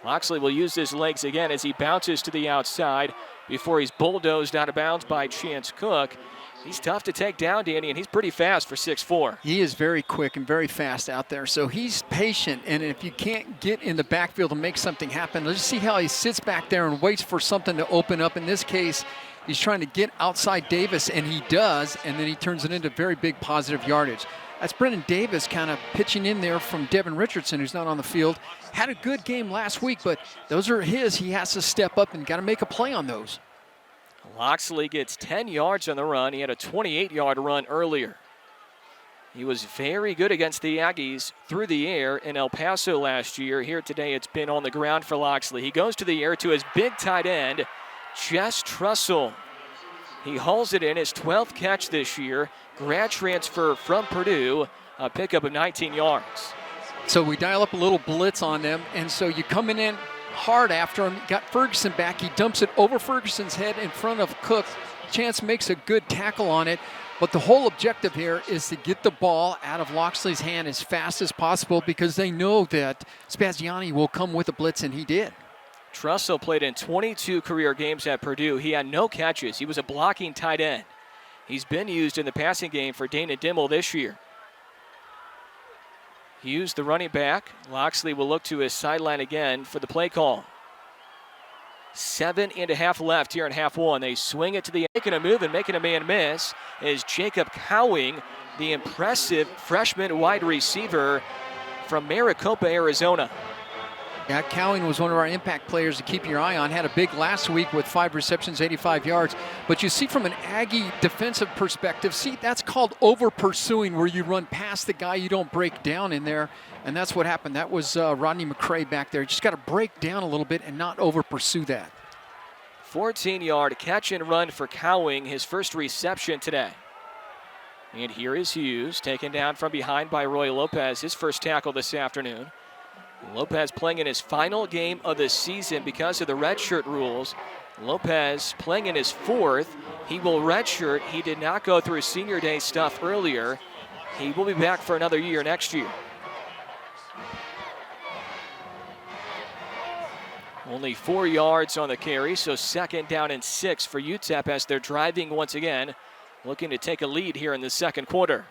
Loxley will use his legs again as he bounces to the outside before he's bulldozed out of bounds by Chance Cook. He's tough to take down, Danny, and he's pretty fast for 6'4". He is very quick and very fast out there, so he's patient, and if you can't get in the backfield and make something happen, let's see how he sits back there and waits for something to open up. In this case, he's trying to get outside Davis, and he does, and then he turns it into very big positive yardage. That's Brendan Davis kind of pitching in there from Devin Richardson, who's not on the field. Had a good game last week, but those are his. He has to step up and got to make a play on those. Loxley gets 10 yards on the run. He had a 28-yard run earlier. He was very good against the Aggies through the air in El Paso last year. Here today, it's been on the ground for Loxley. He goes to the air to his big tight end, Jess Trussell. He hauls it in, his 12th catch this year. Grad transfer from Purdue, a pickup of 19 yards. So we dial up a little blitz on them, and so you coming in hard after him. Got Ferguson back. He dumps it over Ferguson's head in front of Cook. Chance makes a good tackle on it. But the whole objective here is to get the ball out of Loxley's hand as fast as possible because they know that Spaziani will come with a blitz, and he did. Trussell played in 22 career games at Purdue. He had no catches. He was a blocking tight end. He's been used in the passing game for Dana Dimmel this year. Hughes, the running back. Loxley will look to his sideline again for the play call. 7.5 left here in half one. They swing it to the making a move and making a man miss is Jacob Cowing, the impressive freshman wide receiver from Maricopa, Arizona. Yeah, Cowing was one of our impact players to keep your eye on. Had a big last week with 5 receptions, 85 yards. But you see from an Aggie defensive perspective, that's called over-pursuing, where you run past the guy, you don't break down in there. And that's what happened. That was Rodney McCray back there. You just got to break down a little bit and not over-pursue that. 14-yard catch and run for Cowing, his first reception today. And here is Hughes, taken down from behind by Roy Lopez, his first tackle this afternoon. Lopez playing in his final game of the season because of the redshirt rules. Lopez playing in his 4th. He will redshirt. He did not go through senior day stuff earlier. He will be back for another year next year. Only 4 yards on the carry, so 2nd down and 6 for UTEP as they're driving once again, looking to take a lead here in the second quarter.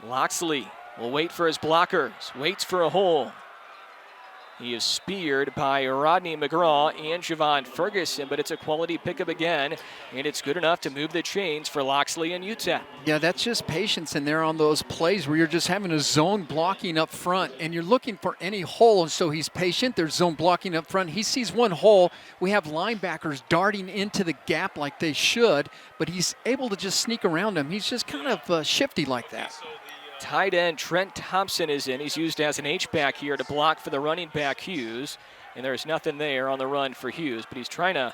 Loxley will wait for his blockers, waits for a hole. He is speared by Rodney McGraw and Javon Ferguson, but it's a quality pickup again, and it's good enough to move the chains for Loxley and UTEP. Yeah, that's just patience in there on those plays where you're just having a zone blocking up front, and you're looking for any hole, and so he's patient. There's zone blocking up front. He sees one hole. We have linebackers darting into the gap like they should, but he's able to just sneak around them. He's just kind of shifty like that. Tight end Trent Thompson is in. He's used as an H-back here to block for the running back Hughes. And there's nothing there on the run for Hughes, but he's trying to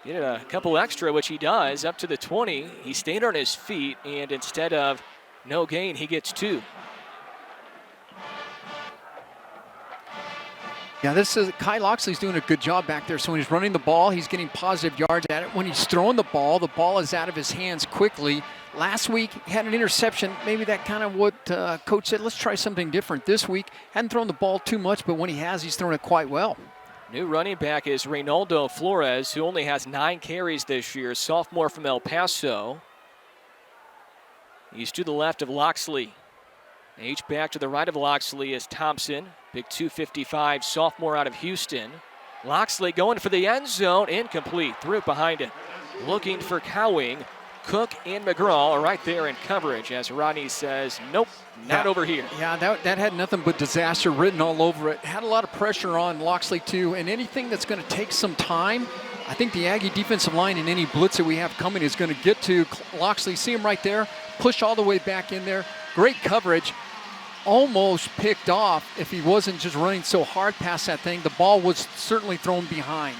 get a couple extra, which he does, up to the 20. He stayed on his feet, and instead of no gain, he gets 2. Yeah, Kai Loxley's doing a good job back there. So when he's running the ball, he's getting positive yards at it. When he's throwing the ball is out of his hands quickly. Last week, he had an interception. Maybe that kind of what Coach said, let's try something different. This week, hadn't thrown the ball too much, but when he has, he's thrown it quite well. New running back is Reynaldo Flores, who only has 9 carries this year, sophomore from El Paso. He's to the left of Loxley. H-back to the right of Loxley is Thompson. Big 255 sophomore out of Houston. Loxley going for the end zone. Incomplete. Threw it behind him. Looking for Cowing. Cook and McGraw are right there in coverage as Rodney says, nope, not over here. Yeah, that had nothing but disaster written all over it. Had a lot of pressure on Loxley too, and anything that's going to take some time, I think the Aggie defensive line and any blitz that we have coming is going to get to Loxley. See him right there, push all the way back in there. Great coverage. Almost picked off if he wasn't just running so hard past that thing. The ball was certainly thrown behind.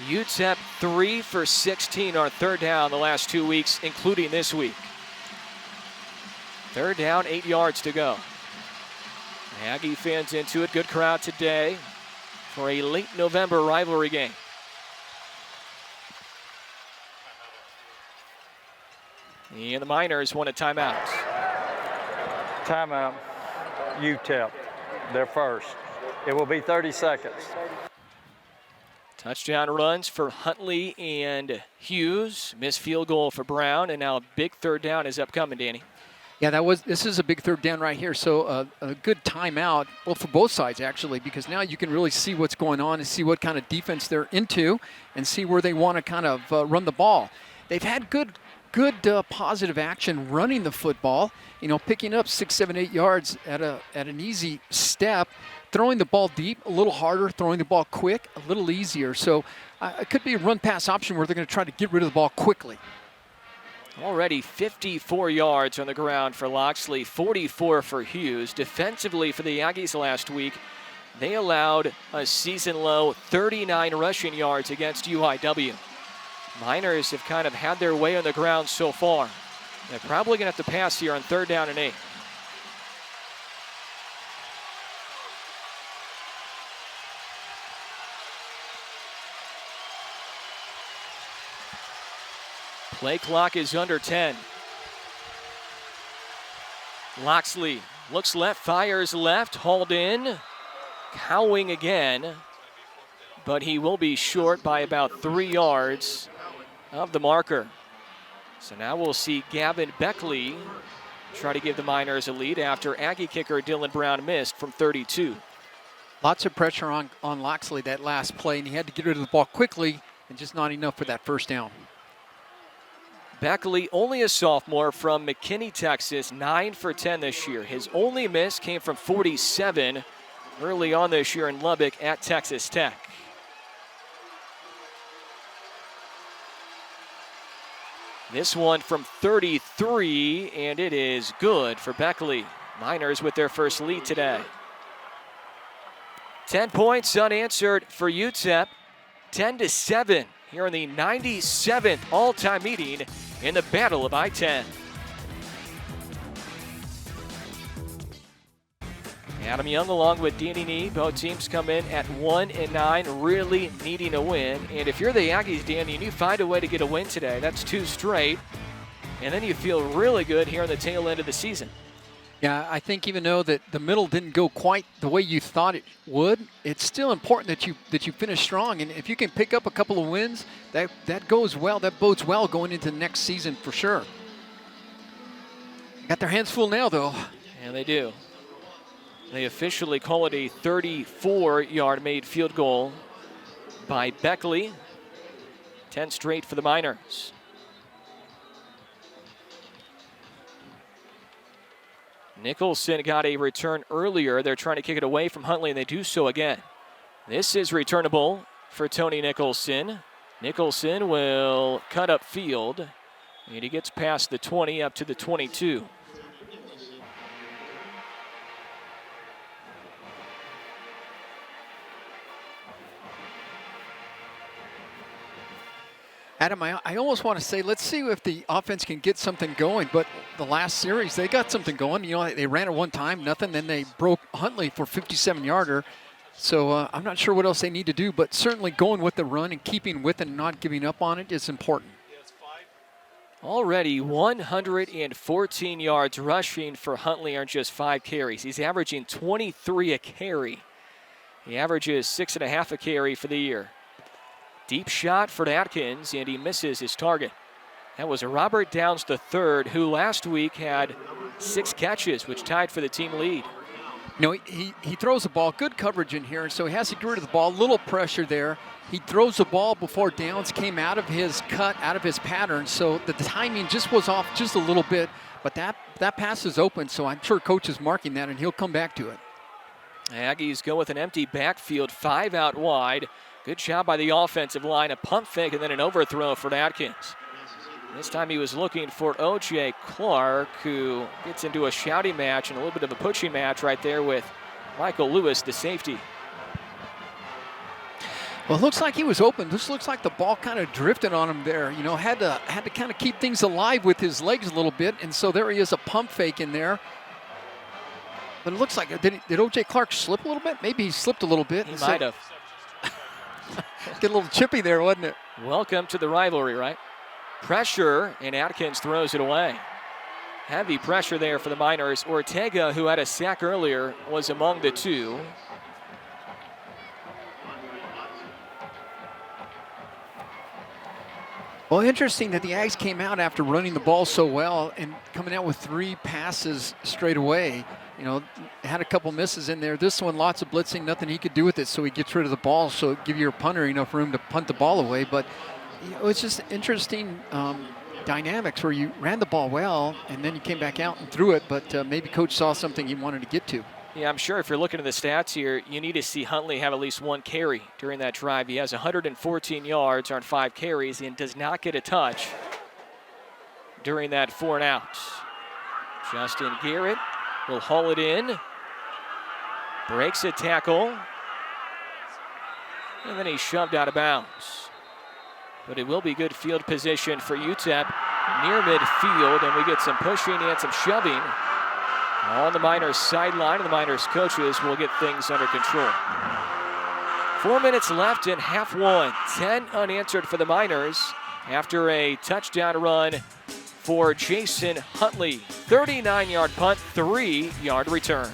UTEP 3 for 16 on third down the last 2 weeks, including this week. Third down, 8 yards to go. Aggie fans into it. Good crowd today for a late November rivalry game. And the Miners want a timeout. Timeout. UTEP, their first. It will be 30 seconds. Touchdown runs for Huntley and Hughes. Missed field goal for Brown, and now a big third down is upcoming, Danny. Yeah, this is a big third down right here. So a good timeout, well, for both sides actually, because now you can really see what's going on and see what kind of defense they're into and see where they want to kind of run the ball. They've had good positive action running the football, you know, picking up 6, 7, 8 yards at an easy step, throwing the ball deep, a little harder, throwing the ball quick, a little easier. So it could be a run-pass option where they're going to try to get rid of the ball quickly. Already 54 yards on the ground for Loxley, 44 for Hughes. Defensively for the Aggies last week, they allowed a season-low 39 rushing yards against UIW. Miners have kind of had their way on the ground so far. They're probably going to have to pass here on third down and 8. Play clock is under 10. Loxley looks left, fires left, hauled in. Cowing again, but he will be short by about 3 yards of the marker. So now we'll see Gavin Beckley try to give the Miners a lead after Aggie kicker Dylan Brown missed from 32. Lots of pressure on Loxley that last play, and he had to get rid of the ball quickly, and just not enough for that first down. Beckley, only a sophomore from McKinney, Texas, 9 for 10 this year. His only miss came from 47 early on this year in Lubbock at Texas Tech. This one from 33, and it is good for Beckley. Miners with their first lead today. 10 points unanswered for UTEP, 10-7 here in the 97th all-time meeting in the Battle of I-10. Adam Young along with Danny Nee. Both teams come in at 1-9, really needing a win. And if you're the Aggies, Danny, and you find a way to get a win today, that's 2 straight. And then you feel really good here on the tail end of the season. Yeah, I think even though that the middle didn't go quite the way you thought it would, it's still important that you finish strong. And if you can pick up a couple of wins, that goes well. That bodes well going into the next season for sure. Got their hands full now, though. And they do. They officially call it a 34-yard made field goal by Beckley. 10 straight for the Miners. Nicholson got a return earlier. They're trying to kick it away from Huntley, and they do so again. This is returnable for Tony Nicholson. Nicholson will cut up field, and he gets past the 20 up to the 22. Adam, I almost want to say, let's see if the offense can get something going. But the last series, they got something going. You know, they ran it one time, nothing. Then they broke Huntley for 57-yarder. So I'm not sure what else they need to do. But certainly going with the run and keeping with it and not giving up on it is important. Already 114 yards rushing for Huntley on just 5 carries. He's averaging 23 a carry. He averages 6.5 a carry for the year. Deep shot for Atkins, and he misses his target. That was Robert Downs III, who last week had 6 catches, which tied for the team lead. You know, he throws the ball, good coverage in here, so he has to get rid of the ball, little pressure there. He throws the ball before Downs came out of his cut, out of his pattern, so the timing just was off just a little bit, but that pass is open, so I'm sure coach is marking that, and he'll come back to it. Aggies go with an empty backfield, 5 out wide. Good job by the offensive line, a pump fake and then an overthrow for Atkins. This time he was looking for O.J. Clark, who gets into a shouting match and a little bit of a pushing match right there with Michael Lewis, the safety. Well, it looks like he was open. This looks like the ball kind of drifted on him there. You know, had to kind of keep things alive with his legs a little bit, and so there he is, a pump fake in there. But it looks like, did O.J. Clark slip a little bit? Maybe he slipped a little bit. He might have. Get a little chippy there, wasn't it? Welcome to the rivalry, right? Pressure, and Atkins throws it away. Heavy pressure there for the Miners. Ortega, who had a sack earlier, was among the 2. Well, interesting that the Ags came out after running the ball so well and coming out with 3 passes straight away. You know, had a couple misses in there. This one, lots of blitzing, nothing he could do with it, so he gets rid of the ball, so give your punter enough room to punt the ball away. But you know, it's just interesting dynamics where you ran the ball well and then you came back out and threw it, but maybe coach saw something he wanted to get to. Yeah, I'm sure if you're looking at the stats here, you need to see Huntley have at least 1 carry during that drive. He has 114 yards on 5 carries and does not get a touch during that 4 and out. Justin Garrett will haul it in, breaks a tackle, and then he's shoved out of bounds. But it will be good field position for UTEP near midfield, and we get some pushing and some shoving on the Miners sideline, and the Miners coaches will get things under control. 4 minutes left in half 1. 10 unanswered for the Miners after a touchdown run for Jason Huntley. 39-yard punt, 3-yard return.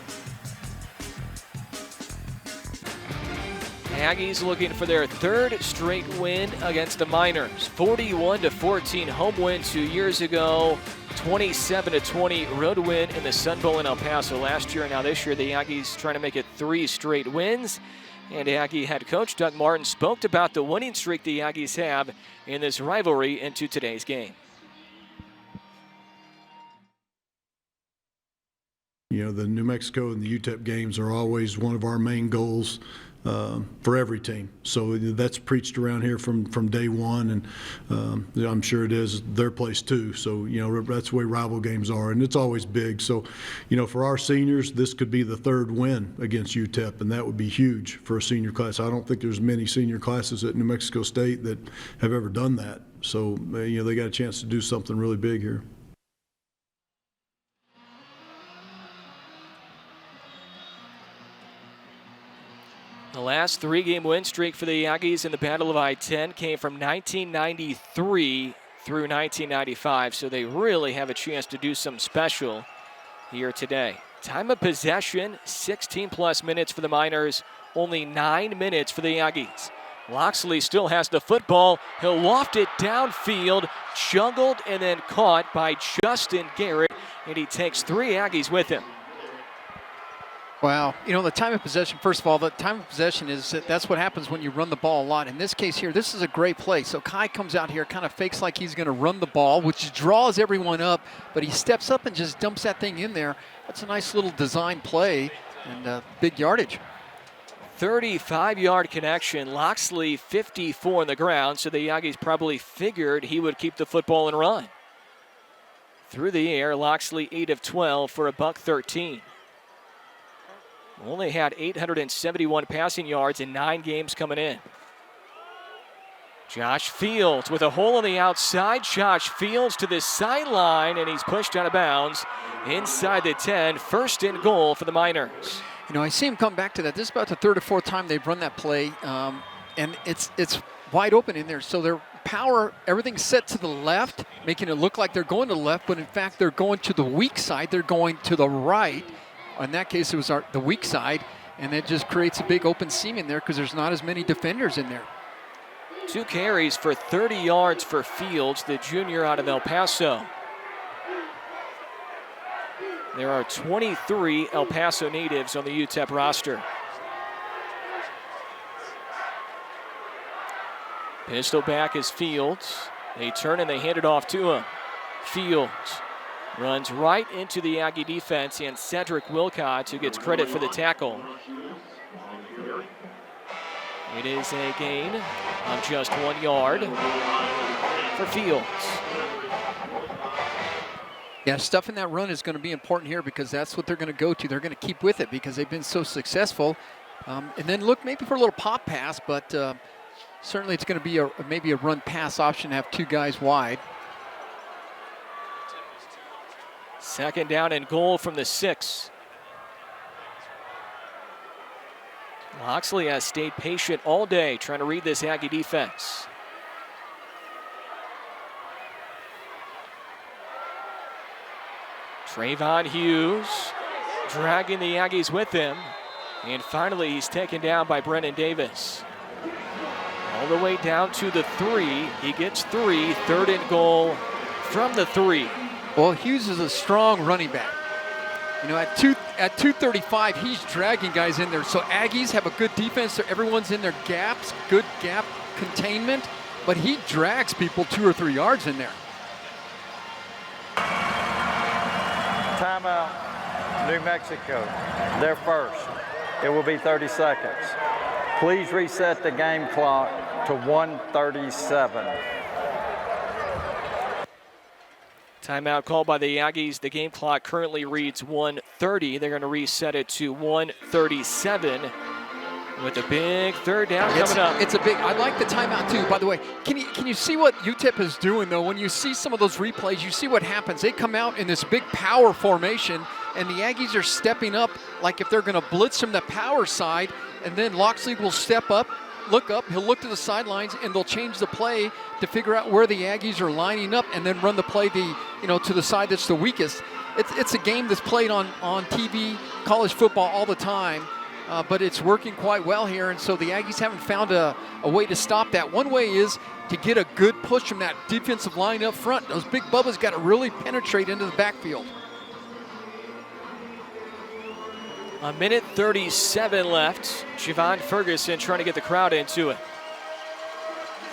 Aggies looking for their 3rd straight win against the Miners. 41-14 home win 2 years ago. 27-20 road win in the Sun Bowl in El Paso last year. Now this year, the Aggies trying to make it 3 straight wins. And Aggie head coach Doug Martin spoke about the winning streak the Aggies have in this rivalry into today's game. You know, the New Mexico and the UTEP games are always one of our main goals for every team. So that's preached around here from day one, and I'm sure it is their place too. So, you know, that's the way rival games are, and it's always big. So, you know, for our seniors, this could be the 3rd win against UTEP, and that would be huge for a senior class. I don't think there's many senior classes at New Mexico State that have ever done that. So, you know, they got a chance to do something really big here. The last 3-game win streak for the Aggies in the Battle of I-10 came from 1993 through 1995, so they really have a chance to do something special here today. Time of possession, 16-plus minutes for the Miners, only 9 minutes for the Aggies. Loxley still has the football. He'll loft it downfield, juggled and then caught by Justin Garrett, and he takes 3 Aggies with him. Wow. You know, the time of possession, first of all, the time of possession is that's what happens when you run the ball a lot. In this case here, this is a great play. So Kai comes out here, kind of fakes like he's going to run the ball, which draws everyone up, but he steps up and just dumps that thing in there. That's a nice little design play and big yardage. 35-yard connection. Loxley 54 on the ground, so the Aggies probably figured he would keep the football and run. Through the air, Loxley 8 of 12 for a $113. Only had 871 passing yards in 9 games coming in. Josh Fields with a hole on the outside. Josh Fields to the sideline, and he's pushed out of bounds inside the 10. 1st and goal for the Miners. You know, I see him come back to that. This is about the 3rd or 4th time they've run that play, and it's wide open in there. So their power, everything's set to the left, making it look like they're going to the left, but in fact they're going to the weak side. They're going to the right. In that case, it was the weak side, and it just creates a big open seam in there because there's not as many defenders in there. 2 carries for 30 yards for Fields, the junior out of El Paso. There are 23 El Paso natives on the UTEP roster. Pistol back is Fields. They turn and they hand it off to him. Fields runs right into the Aggie defense, and Cedric Wilcott, who gets credit for the tackle. It is a gain of just 1 yard for Fields. Yeah, stuff in that run is going to be important here because that's what they're going to go to. They're going to keep with it because they've been so successful. And then look maybe for a little pop pass, but certainly it's going to be maybe a run pass option to have 2 guys wide. 2nd down and goal from the 6. Loxley has stayed patient all day trying to read this Aggie defense. Trayvon Hughes dragging the Aggies with him. And finally he's taken down by Brennan Davis. All the way down to the 3. He gets 3, 3rd and goal from the 3. Well, Hughes is a strong running back. You know, at 235, he's dragging guys in there. So Aggies have a good defense. So everyone's in their gaps, good gap containment. But he drags people 2 or 3 yards in there. Timeout, New Mexico, their first. It will be 30 seconds. Please reset the game clock to 1:37. Timeout called by the Aggies. The game clock currently reads 1:30. They're going to reset it to 1:37 with a big 3rd down coming up. It's a big, I like the timeout too, by the way. Can you see what UTEP is doing though? When you see some of those replays, you see what happens. They come out in this big power formation and the Aggies are stepping up like if they're going to blitz from the power side, and then Loxley will step up, look up, he'll look to the sidelines, and they'll change the play to figure out where the Aggies are lining up and then run the play to the side that's the weakest. It's a game that's played on TV, college football all the time, but it's working quite well here, and so the Aggies haven't found a way to stop that. One way is to get a good push from that defensive line up front. Those big bubbas got to really penetrate into the backfield. 1:37 left. Javon Ferguson trying to get the crowd into it.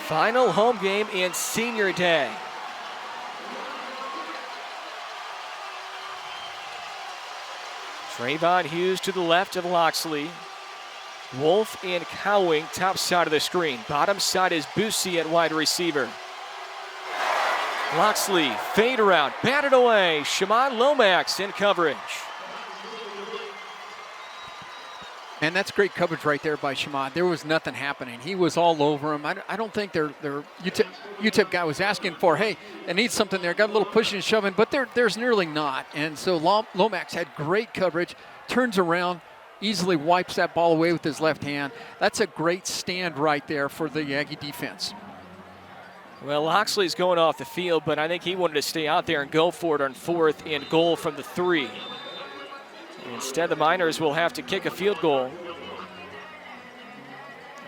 Final home game in senior day. Trayvon Hughes to the left of Loxley. Wolf and Cowing top side of the screen. Bottom side is Busey at wide receiver. Loxley fade around, batted away. Shimon Lomax in coverage. And that's great coverage right there by Shimon. There was nothing happening. He was all over him. I don't think their UTEP guy was asking for, hey, I need something there. Got a little pushing and shoving, but there's nearly not. And so Lomax had great coverage, turns around, easily wipes that ball away with his left hand. That's a great stand right there for the Aggie defense. Well, Loxley's going off the field, but I think he wanted to stay out there and go for it on 4th and goal from the 3. Instead, the Miners will have to kick a field goal.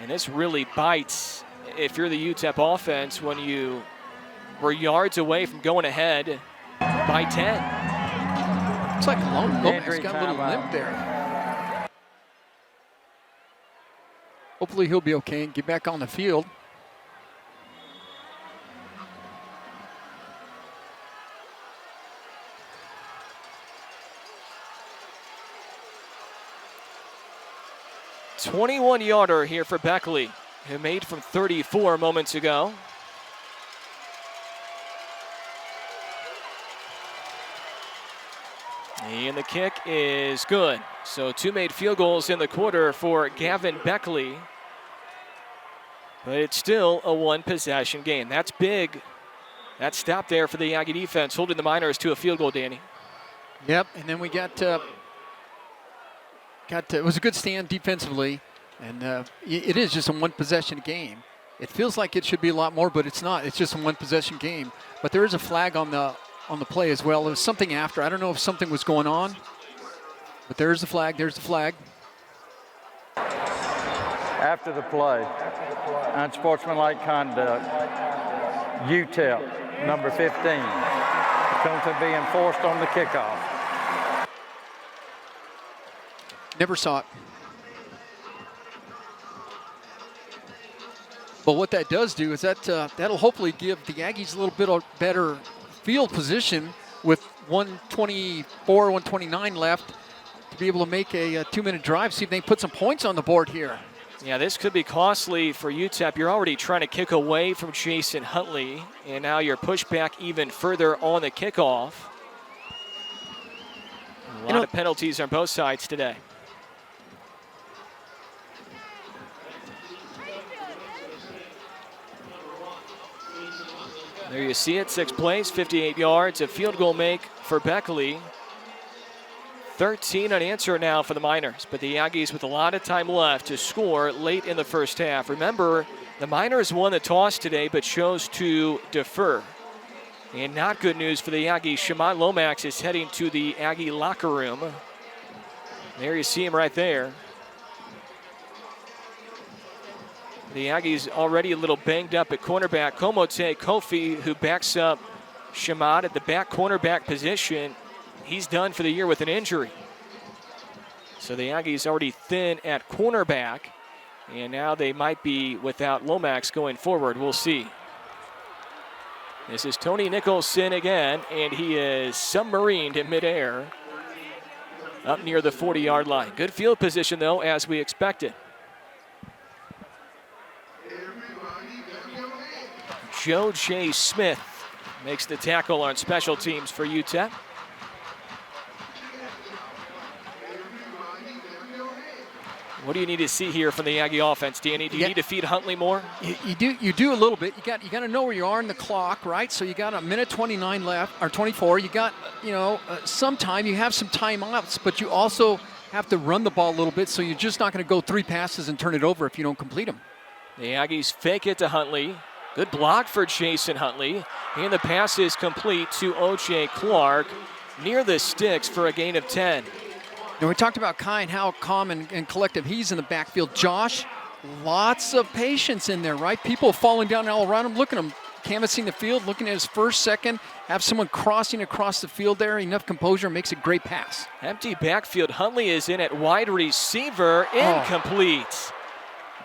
And this really bites if you're the UTEP offense when you were yards away from going ahead by 10. Looks like Lomax got a little limp there. Hopefully he'll be okay and get back on the field. $21-yarder here for Beckley, who made from 34 moments ago. And the kick is good. So 2 made field goals in the quarter for Gavin Beckley. But it's still a 1-possession game. That's big. That stop there for the Aggie defense, holding the Miners to a field goal, Danny. Yep, and then we got it was a good stand defensively, and it is just a 1-possession game. It feels like it should be a lot more, but it's not. It's just a 1-possession game. But there is a flag on the play as well. There was something after. I don't know if something was going on, but there's the flag. There's the flag. After the play, unsportsmanlike conduct, UTEP, number 15. The penalty be enforced on the kickoff. Never saw it. But what that does do is that'll hopefully give the Aggies a little bit of better field position with 124, 129 left to be able to make a 2-minute drive, see if they can put some points on the board here. Yeah, this could be costly for UTEP. You're already trying to kick away from Jason Huntley, and now you're pushed back even further on the kickoff. A lot of penalties on both sides today. There you see it, 6 plays, 58 yards, a field goal make for Beckley. 13 unanswered now for the Miners, but the Aggies with a lot of time left to score late in the first half. Remember, the Miners won the toss today, but chose to defer. And not good news for the Aggies. Shamon Lomax is heading to the Aggie locker room. There you see him right there. The Aggies already a little banged up at cornerback. Komote Kofi, who backs up Shamad at the back cornerback position, he's done for the year with an injury. So the Aggies already thin at cornerback, and now they might be without Lomax going forward. We'll see. This is Tony Nicholson again, and he is submarined in midair up near the 40-yard line. Good field position, though, as we expected. Joe J. Smith makes the tackle on special teams for UTEP. What do you need to see here from the Aggie offense, Danny? Do you need to feed Huntley more? You do a little bit. You got to know where you are in the clock, right? So you got a minute 29 left, or 24. You got, some time. You have some timeouts, but you also have to run the ball a little bit, so you're just not going to go 3 passes and turn it over if you don't complete them. The Aggies fake it to Huntley. Good block for Jason Huntley. And the pass is complete to O.J. Clark near the sticks for a gain of 10. Now, we talked about Kai and how calm and collective he's in the backfield. Josh, lots of patience in there, right? People falling down all around him. Look at him canvassing the field, looking at his first, second, have someone crossing across the field there. Enough composure, makes a great pass. Empty backfield. Huntley is in at wide receiver. Incomplete.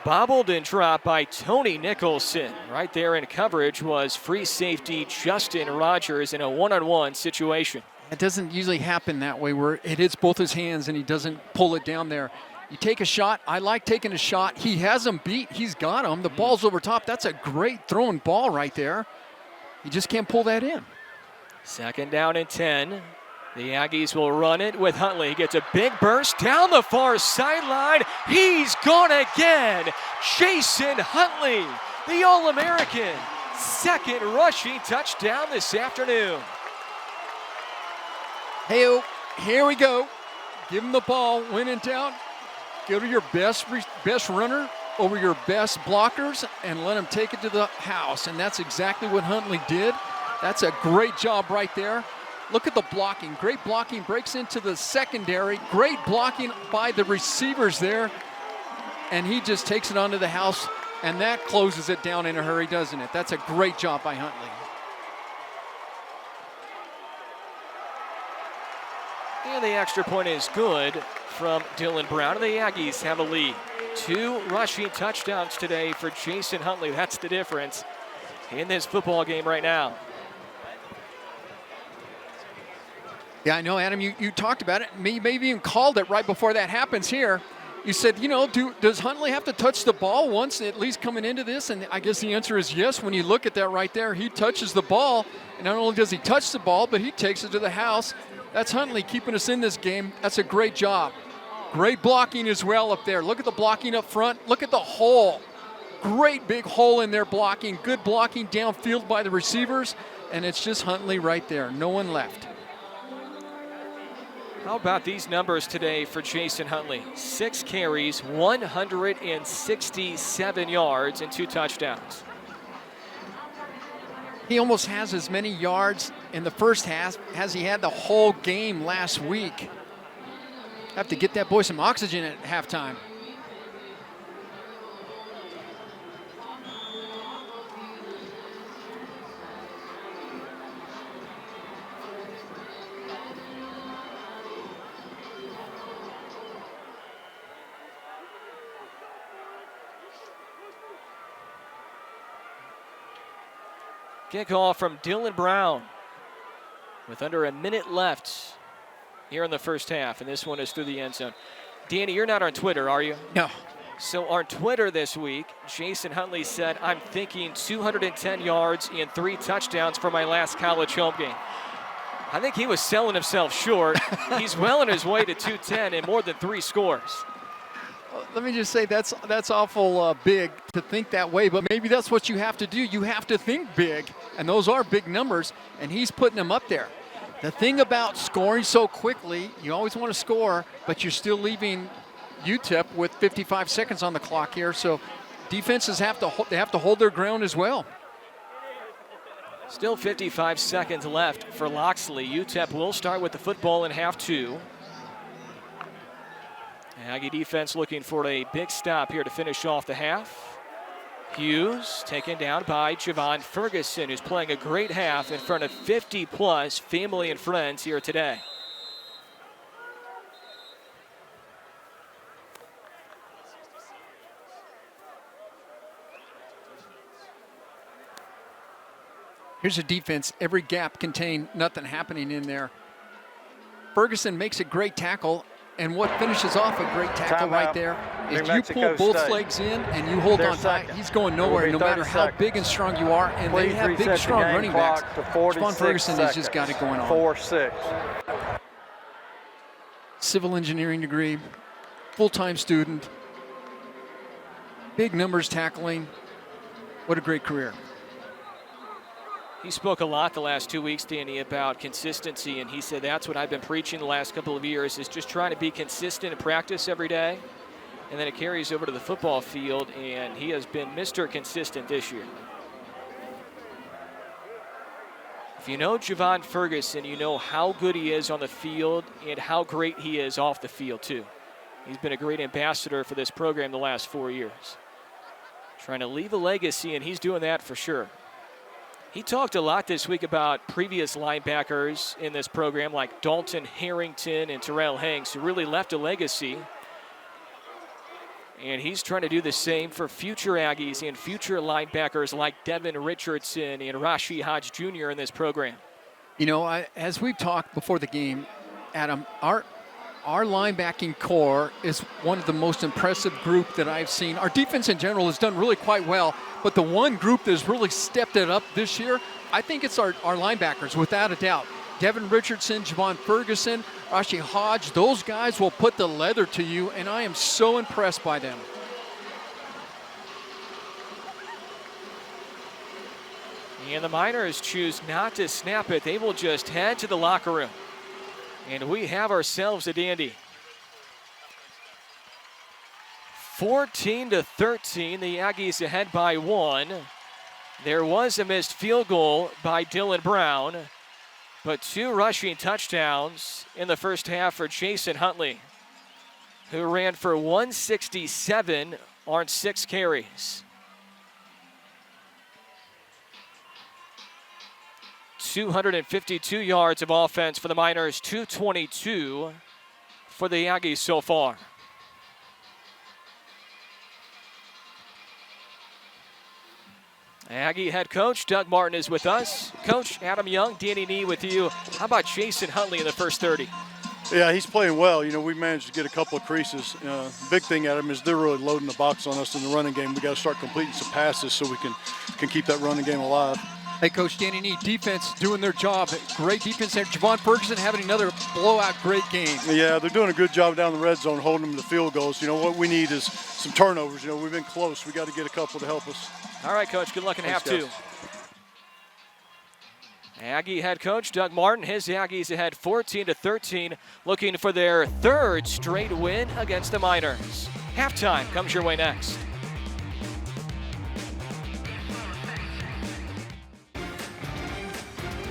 Bobbled and dropped by Tony Nicholson. Right there in coverage was free safety Justin Rogers in a one-on-one situation. It doesn't usually happen that way where it hits both his hands and he doesn't pull it down there. You take a shot. I like taking a shot. He has him beat. He's got him. The ball's over top. That's a great throwing ball right there. He just can't pull that in. 2nd down and 10. The Aggies will run it with Huntley. He gets a big burst down the far sideline. He's gone again. Jason Huntley, the All-American. 2nd rushing touchdown this afternoon. Hey, here we go. Give him the ball. When in doubt, go to your best runner over your best blockers and let him take it to the house. And that's exactly what Huntley did. That's a great job right there. Look at the blocking. Great blocking. Breaks into the secondary. Great blocking by the receivers there. And he just takes it onto the house. And that closes it down in a hurry, doesn't it? That's a great job by Huntley. And the extra point is good from Dylan Brown. And the Aggies have a lead. 2 rushing touchdowns today for Jason Huntley. That's the difference in this football game right now. Yeah, I know, Adam, you talked about it. Maybe even called it right before that happens here. You said, does Huntley have to touch the ball once at least coming into this? And I guess the answer is yes. When you look at that right there, he touches the ball. And not only does he touch the ball, but he takes it to the house. That's Huntley keeping us in this game. That's a great job. Great blocking as well up there. Look at the blocking up front. Look at the hole. Great big hole in there blocking. Good blocking downfield by the receivers. And it's just Huntley right there. No one left. How about these numbers today for Jason Huntley? 6 carries, 167 yards, and 2 touchdowns. He almost has as many yards in the first half as he had the whole game last week. Have to get that boy some oxygen at halftime. Kickoff from Dylan Brown with under a minute left here in the first half, and this one is through the end zone. Danny, you're not on Twitter, are you? No. So on Twitter this week, Jason Huntley said, I'm thinking 210 yards and 3 touchdowns for my last college home game. I think he was selling himself short. He's well on his way to 210 and more than 3 scores. Let me just say that's awful big to think that way, but maybe that's what you have to do. You have to think big, and those are big numbers, and he's putting them up there. The thing about scoring so quickly, you always want to score, but you're still leaving UTEP with 55 seconds on the clock here, so defenses have to hold their ground as well. Still 55 seconds left for Loxley. UTEP will start with the football in half 2. Aggie defense looking for a big stop here to finish off the half. Hughes taken down by Javon Ferguson, who's playing a great half in front of 50-plus family and friends here today. Here's a defense, every gap contained, nothing happening in there. Ferguson makes a great tackle, and what finishes off a great tackle right there is you pull both legs in and you hold on tight. He's going nowhere no matter how big and strong you are, and they have big, strong running backs. Javon Ferguson has just got it going on. 4-6. Civil engineering degree, full-time student, big numbers tackling. What a great career. He spoke a lot the last 2 weeks, Danny, about consistency, and he said that's what I've been preaching the last couple of years, is just trying to be consistent in practice every day, and then it carries over to the football field, and he has been Mr. Consistent this year. If you know Javon Ferguson, you know how good he is on the field and how great he is off the field, too. He's been a great ambassador for this program the last 4 years. Trying to leave a legacy, and he's doing that for sure. He talked a lot this week about previous linebackers in this program like Dalton Harrington and Terrell Hanks, who really left a legacy. And he's trying to do the same for future Aggies and future linebackers like Devin Richardson and Rashi Hodge Jr. in this program. You know, as we've talked before the game, Adam, our linebacking core is one of the most impressive group that I've seen. Our defense in general has done really quite well, but the one group that has really stepped it up this year, I think it's our linebackers, without a doubt. Devin Richardson, Javon Ferguson, Rashi Hodge, those guys will put the leather to you, and I am so impressed by them. And the Miners choose not to snap it. They will just head to the locker room. And we have ourselves a dandy. 14-13, the Aggies ahead by 1. There was a missed field goal by Dylan Brown, but 2 rushing touchdowns in the first half for Jason Huntley, who ran for 167 on 6 carries. 252 yards of offense for the Miners, 222 for the Aggies so far. Aggie head coach Doug Martin is with us. Coach Adam Young, Danny Nee with you. How about Jason Huntley in the first 30? Yeah, he's playing well. You know, we managed to get a couple of creases. Big thing, Adam, is they're really loading the box on us in the running game. We got to start completing some passes so we can keep that running game alive. Hey, Coach Danny Nee, defense doing their job. Great defense there. Javon Ferguson having another blowout great game. Yeah, they're doing a good job down the red zone, holding them to field goals. You know, what we need is some turnovers. You know, we've been close. We got to get a couple to help us. All right, Coach, good luck in half 2. Guys. Aggie head coach Doug Martin, his Aggies ahead 14-13, looking for their 3rd straight win against the Miners. Halftime comes your way next.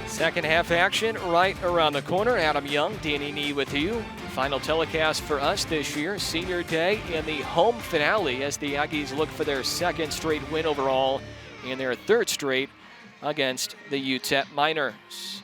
Second half action right around the corner. Adam Young, Danny Nee with you. Final telecast for us this year, Senior Day and the home finale as the Aggies look for their 2nd straight win overall and their 3rd straight against the UTEP Miners.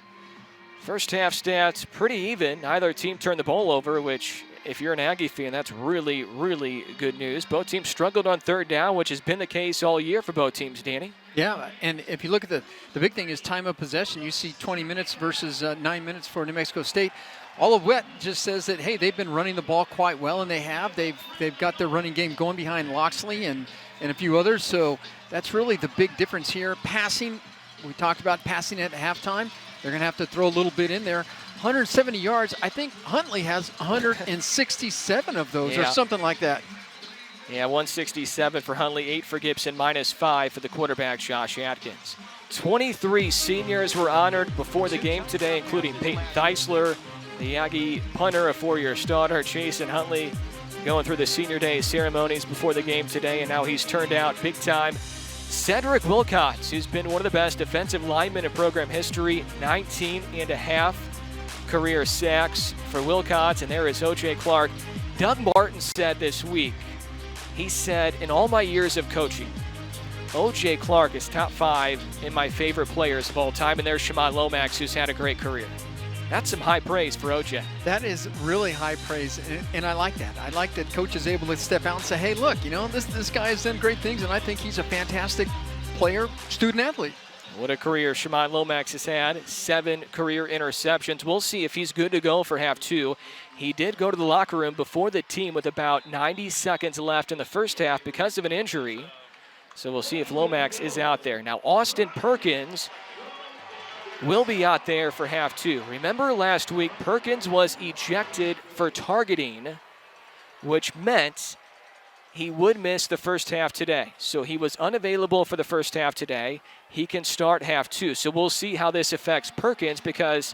First half stats pretty even. Neither team turned the ball over, which if you're an Aggie fan, that's really, really good news. Both teams struggled on third down, which has been the case all year for both teams, Danny. Yeah, and if you look at the big thing is time of possession. You see 20 minutes versus 9 minutes for New Mexico State. All of Wet just says that, hey, they've been running the ball quite well, and they have. They've got their running game going behind Loxley and a few others. So that's really the big difference here. Passing, we talked about passing at halftime. They're going to have to throw a little bit in there. 170 yards. I think Huntley has 167 of those or something like that. Yeah, 167 for Huntley, 8 for Gibson, -5 for the quarterback, Josh Atkins. 23 seniors were honored before the game today, including Peyton Theisler, the Aggie punter, a 4-year starter, Jason Huntley, going through the senior day ceremonies before the game today, and now he's turned out big time. Cedric Wilcox, who's been one of the best defensive linemen in program history, 19.5 career sacks for Wilcox, and there is O.J. Clark. Doug Martin said this week, he said, in all my years of coaching, O.J. Clark is top 5 in my favorite players of all time, and there's Shamad Lomax, who's had a great career. That's some high praise for O.J. That is really high praise, and I like that. I like that coach is able to step out and say, hey, look, you know, this guy has done great things, and I think he's a fantastic player, student athlete. What a career Shamad Lomax has had. 7 career interceptions. We'll see if he's good to go for half 2. He did go to the locker room before the team with about 90 seconds left in the first half because of an injury. So we'll see if Lomax is out there. Now, Austin Perkins will be out there for half 2. Remember last week, Perkins was ejected for targeting, which meant he would miss the first half today. So he was unavailable for the first half today. He can start half 2. So we'll see how this affects Perkins because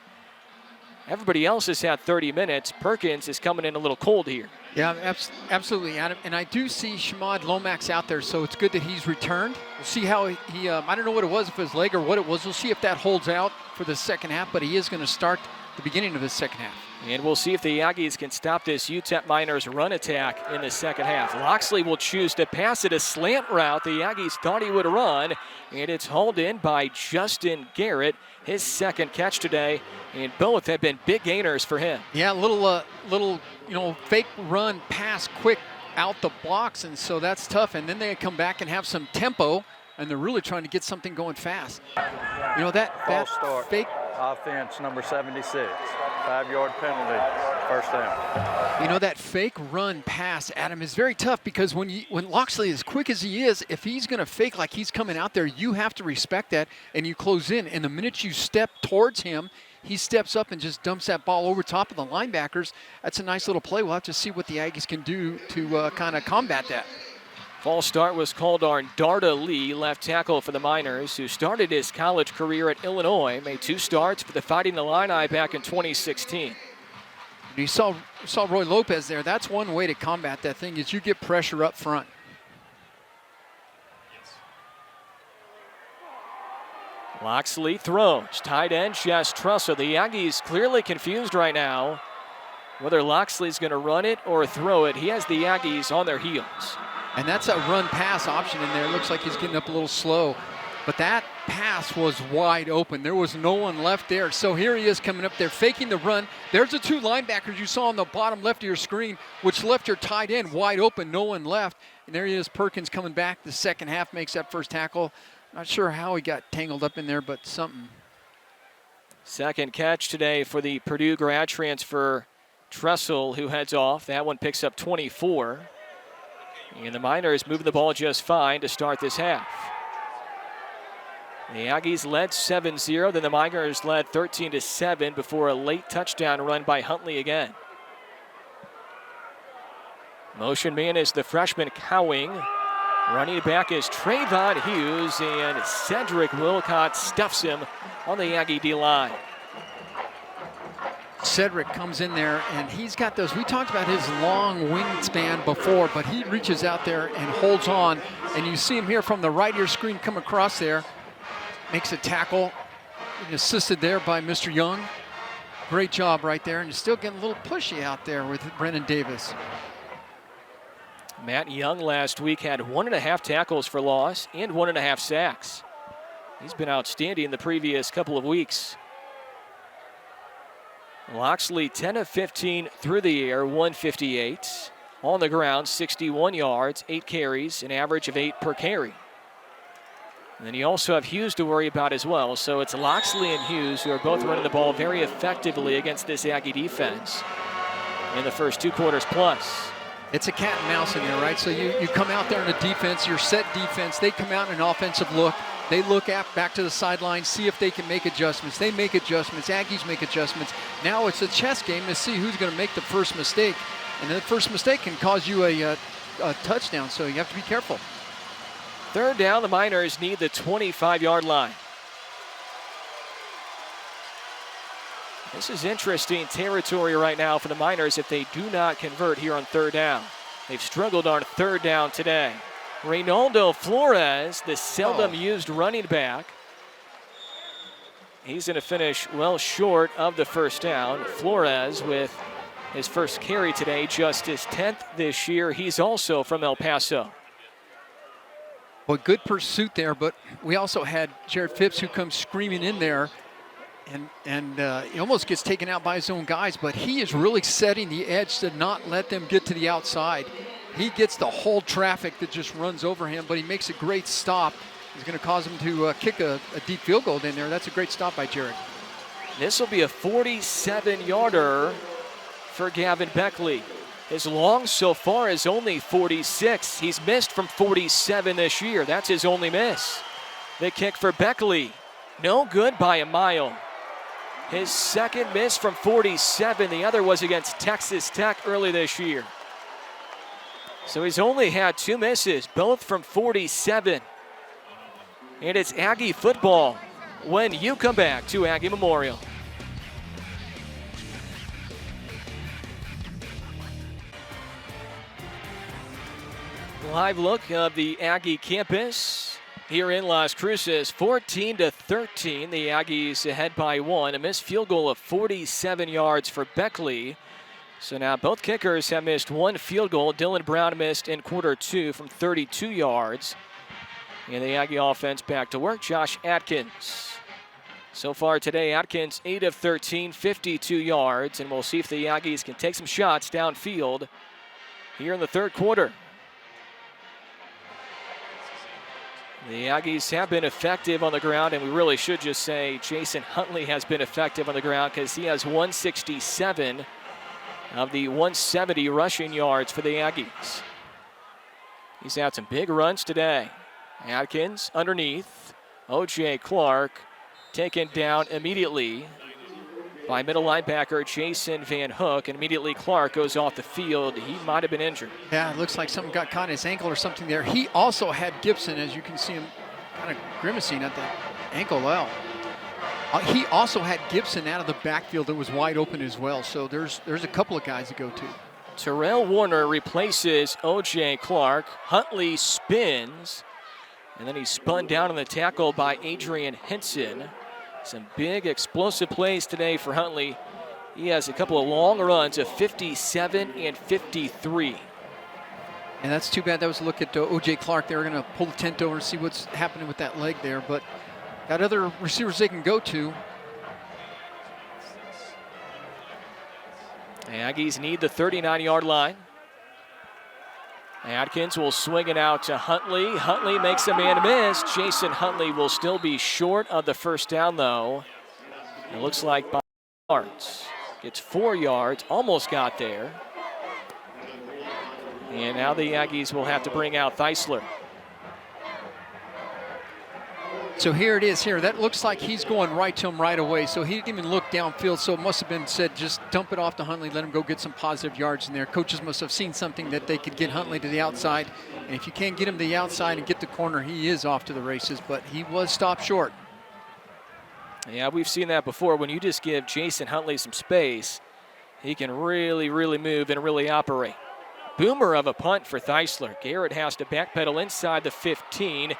everybody else has had 30 minutes. Perkins is coming in a little cold here. Yeah, absolutely, Adam. And I do see Shamad Lomax out there, so it's good that he's returned. We'll see how he I don't know what it was, if it was leg or what it was. We'll see if that holds out for the second half, but he is going to start the beginning of the second half. And we'll see if the Aggies can stop this UTEP Miners run attack in the second half. Loxley will choose to pass it a slant route. The Aggies thought he would run, and it's hauled in by Justin Garrett, his second catch today, and both have been big gainers for him. Yeah, little fake run pass quick out the blocks, and so that's tough. And then they come back and have some tempo, and they're really trying to get something going fast. You know, that fake offense, number 76, 5-yard penalty, first down. You know, that fake run pass, Adam, is very tough because when Loxley, as quick as he is, if he's going to fake like he's coming out there, you have to respect that, and you close in. And the minute you step towards him, he steps up and just dumps that ball over top of the linebackers. That's a nice little play. We'll have to see what the Aggies can do to kind of combat that. False start was called on Darda Lee, left tackle for the Miners, who started his college career at Illinois, made 2 starts for the Fighting Illini back in 2016. You saw Roy Lopez there. That's one way to combat that thing is you get pressure up front. Loxley throws, tight end Jess Trussell. The Aggies clearly confused right now whether Loxley's going to run it or throw it. He has the Aggies on their heels. And that's a run-pass option in there. It looks like he's getting up a little slow. But that pass was wide open. There was no one left there. So here he is coming up there, faking the run. There's the 2 linebackers you saw on the bottom left of your screen, which left your tight end wide open, no one left. And there he is, Perkins coming back. The second half makes that first tackle. Not sure how he got tangled up in there, but something. Second catch today for the Purdue grad transfer, Trussell, who heads off. That one picks up 24. And the Miners moving the ball just fine to start this half. The Aggies led 7-0, then the Miners led 13-7 before a late touchdown run by Huntley again. Motion man is the freshman Cowing. Running back is Trayvon Hughes, and Cedric Wilcox stuffs him on the Aggie D-line. Cedric comes in there, and he's got those. We talked about his long wingspan before, but he reaches out there and holds on. And you see him here from the right of your screen come across there. Makes a tackle, assisted there by Mr. Young. Great job right there, and you're still getting a little pushy out there with Brennan Davis. Matt Young last week had 1.5 tackles for loss and 1.5 sacks. He's been outstanding the previous couple of weeks. Loxley 10 of 15 through the air, 158. On the ground, 61 yards, 8 carries, an average of 8 per carry. And then you also have Hughes to worry about as well. So it's Loxley and Hughes who are both running the ball very effectively against this Aggie defense in the first 2 quarters plus. It's a cat and mouse in there, right? So you come out there in a defense, your set defense, they come out in an offensive look. They look back to the sideline, see if they can make adjustments. They make adjustments. Aggies make adjustments. Now it's a chess game to see who's going to make the first mistake. And the first mistake can cause you a touchdown, so you have to be careful. 3rd down, the Miners need the 25-yard line. This is interesting territory right now for the Miners if they do not convert here on 3rd down. They've struggled on 3rd down today. Reynaldo Flores, the seldom used running back. He's going to finish well short of the 1st down. Flores with his first carry today, just his 10th this year. He's also from El Paso. Well, good pursuit there, but we also had Jared Phipps who comes screaming in there, and he almost gets taken out by his own guys, but he is really setting the edge to not let them get to the outside. He gets the whole traffic that just runs over him, but he makes a great stop. He's going to cause him to kick a deep field goal in there. That's a great stop by Jared. This will be a 47-yarder for Gavin Beckley. His long so far is only 46. He's missed from 47 this year. That's his only miss. The kick for Beckley, no good by a mile. His second miss from 47. The other was against Texas Tech early this year. So he's only had 2 misses, both from 47. And it's Aggie football when you come back to Aggie Memorial. Live look of the Aggie campus here in Las Cruces. 14-13, the Aggies ahead by 1. A missed field goal of 47 yards for Beckley. So now both kickers have missed 1 field goal. Dylan Brown missed in quarter 2 from 32 yards. And the Aggie offense back to work. Josh Atkins. So far today, Atkins 8 of 13, 52 yards. And we'll see if the Aggies can take some shots downfield here in the 3rd quarter. The Aggies have been effective on the ground, and we really should just say Jason Huntley has been effective on the ground because he has 167 of the 170 rushing yards for the Aggies. He's had some big runs today. Atkins underneath. O.J. Clark taken down immediately by middle linebacker Jason Van Hook, and immediately Clark goes off the field. He might have been injured. Yeah, it looks like something got caught in his ankle or something there. He also had Gibson, as you can see him kind of grimacing at the ankle out. He also had Gibson out of the backfield that was wide open as well. So there's a couple of guys to go to. Terrell Warner replaces O.J. Clark. Huntley spins, and then he's spun down on the tackle by Adrian Henson. Some big explosive plays today for Huntley. He has a couple of long runs of 57 and 53. And that's too bad. That was a look at O.J. Clark. They were going to pull the tent over and see what's happening with that leg there. But got other receivers they can go to. The Aggies need the 39-yard line. Atkins will swing it out to Huntley. Huntley makes a man miss. Jason Huntley will still be short of the 1st down, though. It looks like by yards. Gets 4 yards, almost got there. And now the Aggies will have to bring out Theisler. So here it is here. That looks like he's going right to him right away. So he didn't even look downfield. So it must have been said, just dump it off to Huntley, let him go get some positive yards in there. Coaches must have seen something that they could get Huntley to the outside. And if you can't get him to the outside and get the corner, he is off to the races. But he was stopped short. Yeah, we've seen that before. When you just give Jason Huntley some space, he can really, really move and really operate. Boomer of a punt for Theisler. Garrett has to backpedal inside the 15.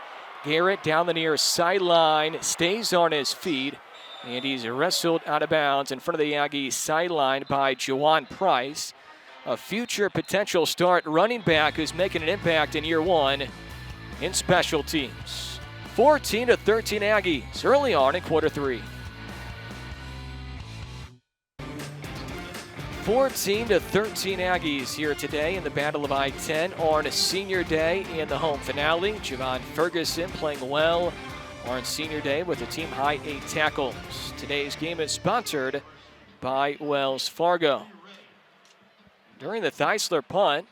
Garrett down the near sideline, stays on his feet, and he's wrestled out of bounds in front of the Aggies sideline by Jawan Price, a future potential start running back who's making an impact in year 1 in special teams. 14-13 Aggies early on in quarter 3. 14-13 Aggies here today in the Battle of I-10 on a senior day in the home finale. Javon Ferguson playing well on senior day with a team-high 8 tackles. Today's game is sponsored by Wells Fargo. During the Theisler punt,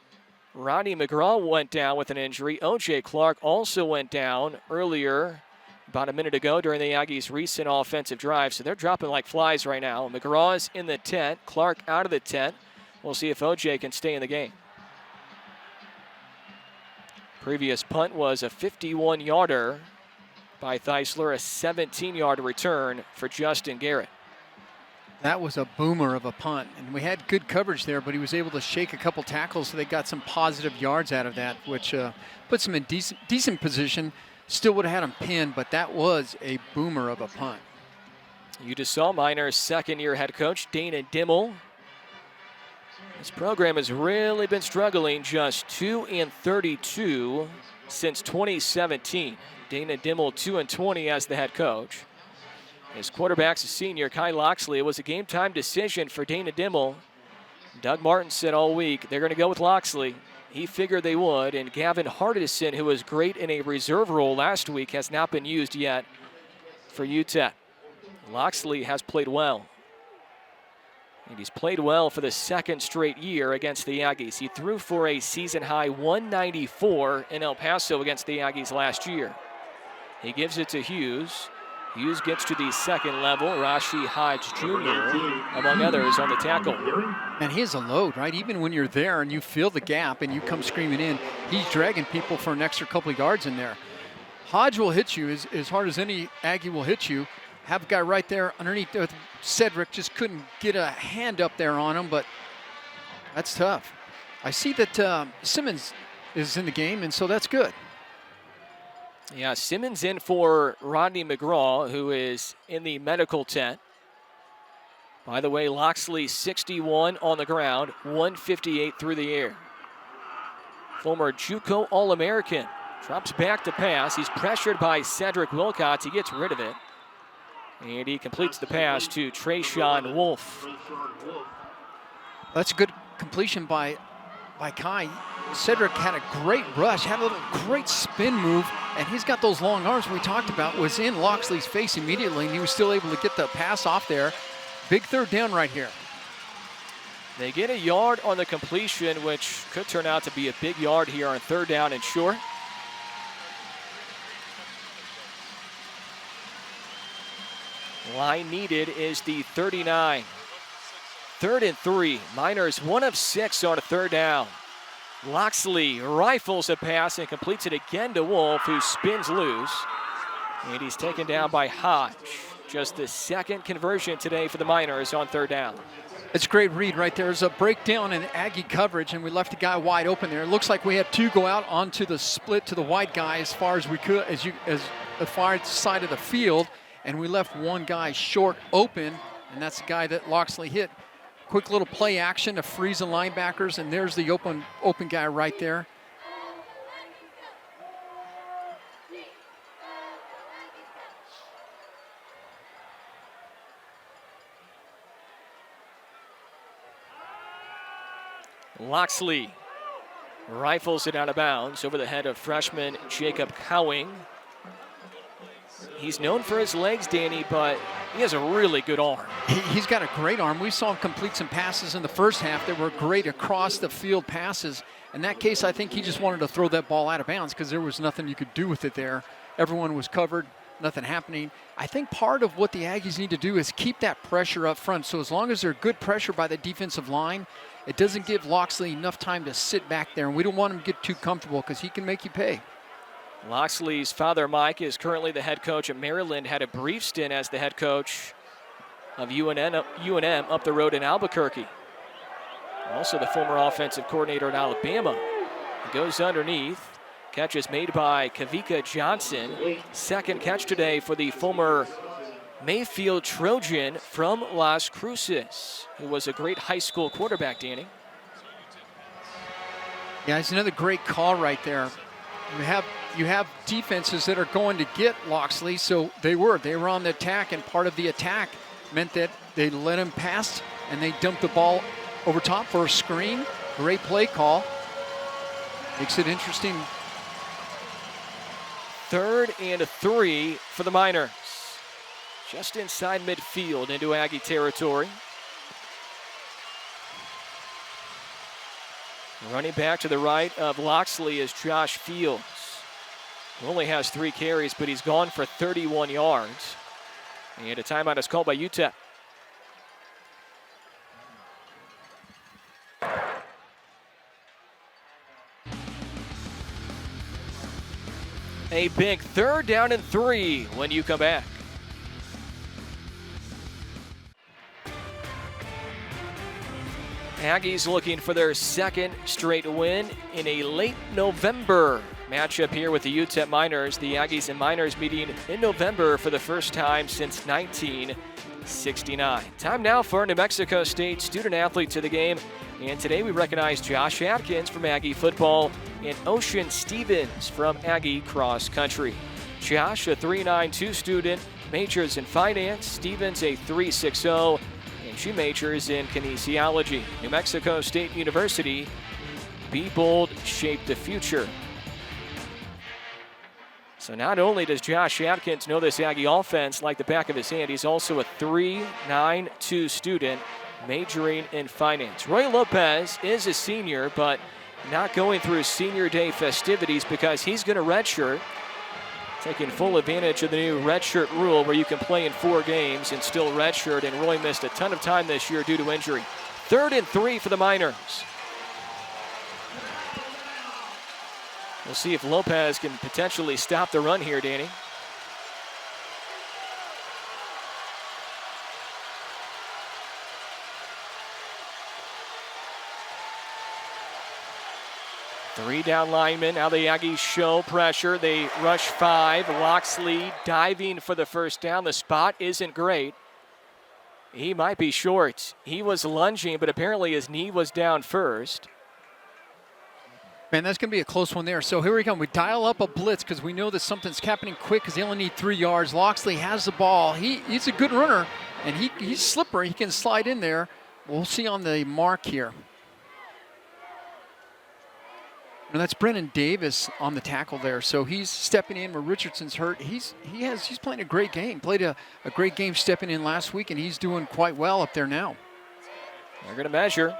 Rodney McGraw went down with an injury. O.J. Clark also went down earlier, about a minute ago, during the Aggies' recent offensive drive. So they're dropping like flies right now. McGraw is in the tent, Clark out of the tent. We'll see if O.J. can stay in the game. Previous punt was a 51-yarder by Theisler, a 17-yard return for Justin Garrett. That was a boomer of a punt, and we had good coverage there, but he was able to shake a couple tackles, so they got some positive yards out of that, which puts him in decent position. Still would have had him pinned, but that was a boomer of a punt. You just saw Miners' second-year head coach, Dana Dimmel. This program has really been struggling, just 2-32 since 2017. Dana Dimmel 2-20 as the head coach. His quarterback's a senior, Kai Loxley. It was a game-time decision for Dana Dimmel. Doug Martin said all week they're going to go with Loxley. He figured they would, and Gavin Hardison, who was great in a reserve role last week, has not been used yet for UTEP. Loxley has played well. And he's played well for the second straight year against the Aggies. He threw for a season-high 194 in El Paso against the Aggies last year. He gives it to Hughes. Hughes gets to the second level. Rashi Hodge Jr., among others, on the tackle. And he's a load, right? Even when you're there and you feel the gap and you come screaming in, he's dragging people for an extra couple of yards in there. Hodge will hit you as hard as any Aggie will hit you. Have a guy right there underneath. Cedric just couldn't get a hand up there on him, but that's tough. I see that Simmons is in the game, and so that's good. Yeah, Simmons in for Rodney McGraw, who is in the medical tent. By the way, Loxley 61 on the ground, 158 through the air. Former JUCO All-American drops back to pass. He's pressured by Cedric Wilcox. He gets rid of it. And he completes the pass to Trayshawn Wolf. That's a good completion by Kai. Cedric had a great rush, had a little great spin move, and he's got those long arms we talked about, was in Loxley's face immediately, and he was still able to get the pass off there. Big third down right here. They get a yard on the completion, which could turn out to be a big yard here on third down and short. Line needed is the 39. 3rd and 3. Miners 1 of 6 on a third down. Loxley rifles a pass and completes it again to Wolf, who spins loose. And he's taken down by Hodge. Just the second conversion today for the Miners on third down. It's a great read right there. There's a breakdown in Aggie coverage, and we left a guy wide open there. It looks like we had 2 go out onto the split to the wide guy as far as we could, as the far side of the field, and we left 1 guy short open, and that's the guy that Loxley hit. Quick little play action to freeze the linebackers, and there's the open guy right there. Loxley rifles it out of bounds over the head of freshman Jacob Cowing. He's known for his legs, Danny, but he has a really good arm. He's got a great arm. We saw him complete some passes in the first half that were great across the field passes. In that case, I think he just wanted to throw that ball out of bounds because there was nothing you could do with it there. Everyone was covered, nothing happening. I think part of what the Aggies need to do is keep that pressure up front. So as long as there's good pressure by the defensive line, it doesn't give Loxley enough time to sit back there. And we don't want him to get too comfortable because he can make you pay. Loxley's father, Mike, is currently the head coach at Maryland, had a brief stint as the head coach of UNM up the road in Albuquerque. Also the former offensive coordinator at Alabama. He goes underneath. Catch is made by Kavika Johnson. Second catch today for the former Mayfield Trojan from Las Cruces, who was a great high school quarterback, Danny. Yeah, it's another great call right there. You have defenses that are going to get Loxley, so they were on the attack, and part of the attack meant that they let him pass and they dumped the ball over top for a screen. Great play call. Makes it interesting. 3rd and 3 for the Miners. Just inside midfield into Aggie territory. Running back to the right of Loxley is Josh Fields, who only has 3 carries, but he's gone for 31 yards. And a timeout is called by UTEP. A big 3rd down and 3 when you come back. Aggies looking for their 2nd straight win in a late November matchup here with the UTEP Miners. The Aggies and Miners meeting in November for the first time since 1969. Time now for New Mexico State student athlete to the game. And today we recognize Josh Atkins from Aggie football and Ocean Stevens from Aggie cross country. Josh, a 392 student, majors in finance. Stevens, a 360. She majors in kinesiology. New Mexico State University. Be bold, shape the future. So not only does Josh Atkins know this Aggie offense like the back of his hand, he's also a 392 student majoring in finance. Roy Lopez is a senior, but not going through senior day festivities because he's going to redshirt, taking full advantage of the new redshirt rule where you can play in 4 games and still redshirt, and Roy missed a ton of time this year due to injury. 3rd and 3 for the Miners. We'll see if Lopez can potentially stop the run here, Danny. Three down linemen. Now the Aggies show pressure. They rush 5. Loxley diving for the first down. The spot isn't great. He might be short. He was lunging, but apparently his knee was down first. Man, that's going to be a close one there. So here we go. We dial up a blitz because we know that something's happening quick because they only need 3 yards. Loxley has the ball. He's a good runner, and he's slippery. He can slide in there. We'll see on the mark here. And that's Brennan Davis on the tackle there. So he's stepping in where Richardson's hurt. He's playing a great game. Played a great game stepping in last week, and he's doing quite well up there now. They're going to measure.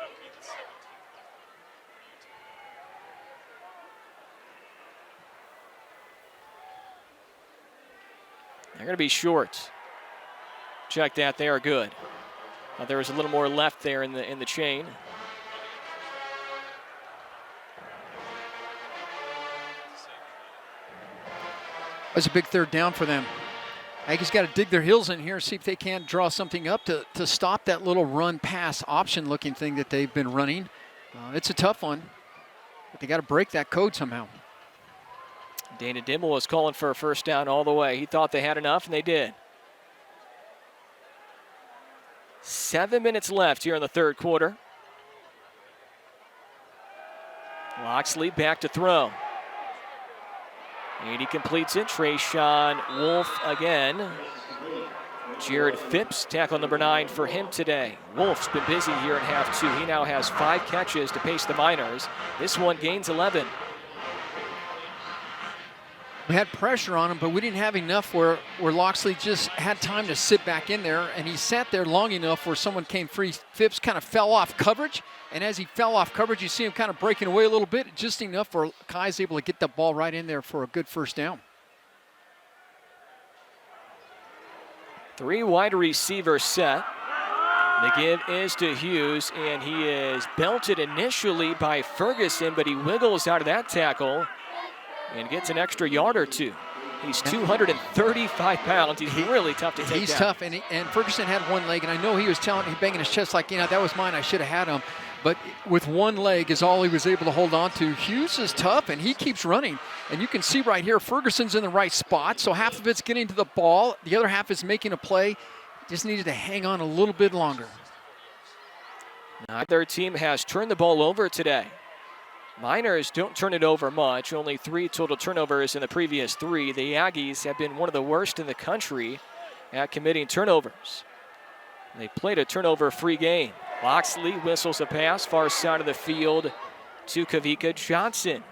They're going to be short. Check that. They are good. There was a little more left there in the chain. That's a big 3rd down for them. Aggies got to dig their heels in here, see if they can't draw something up to stop that little run-pass option-looking thing that they've been running. It's a tough one, but they got to break that code somehow. Dana Dimmel was calling for a first down all the way. He thought they had enough, and they did. 7 minutes left here in the 3rd quarter. Loxley back to throw. And he completes it. Trayshawn Wolf again. Jared Phipps, tackle number 9 for him today. Wolf's been busy here in half 2. He now has 5 catches to pace the Miners. This one gains 11. We had pressure on him, but we didn't have enough where Loxley just had time to sit back in there, and he sat there long enough where someone came free. Phipps kind of fell off coverage, and as he fell off coverage, you see him kind of breaking away a little bit, just enough where Kai's able to get the ball right in there for a good first down. 3 wide receiver set. The give is to Hughes, and he is belted initially by Ferguson, but he wiggles out of that tackle and gets an extra yard or 2. He's 235 pounds. He's really tough to take down. He's tough, and Ferguson had 1 leg, and I know he was banging his chest like, that was mine. I should have had him. But with 1 leg is all he was able to hold on to. Hughes is tough, and he keeps running. And you can see right here, Ferguson's in the right spot, so half of it's getting to the ball. The other half is making a play. Just needed to hang on a little bit longer. Neither team has turned the ball over today. Miners don't turn it over much, only 3 total turnovers in the previous 3. The Aggies have been one of the worst in the country at committing turnovers. They played a turnover-free game. Loxley whistles a pass, far side of the field to Kavika Johnson,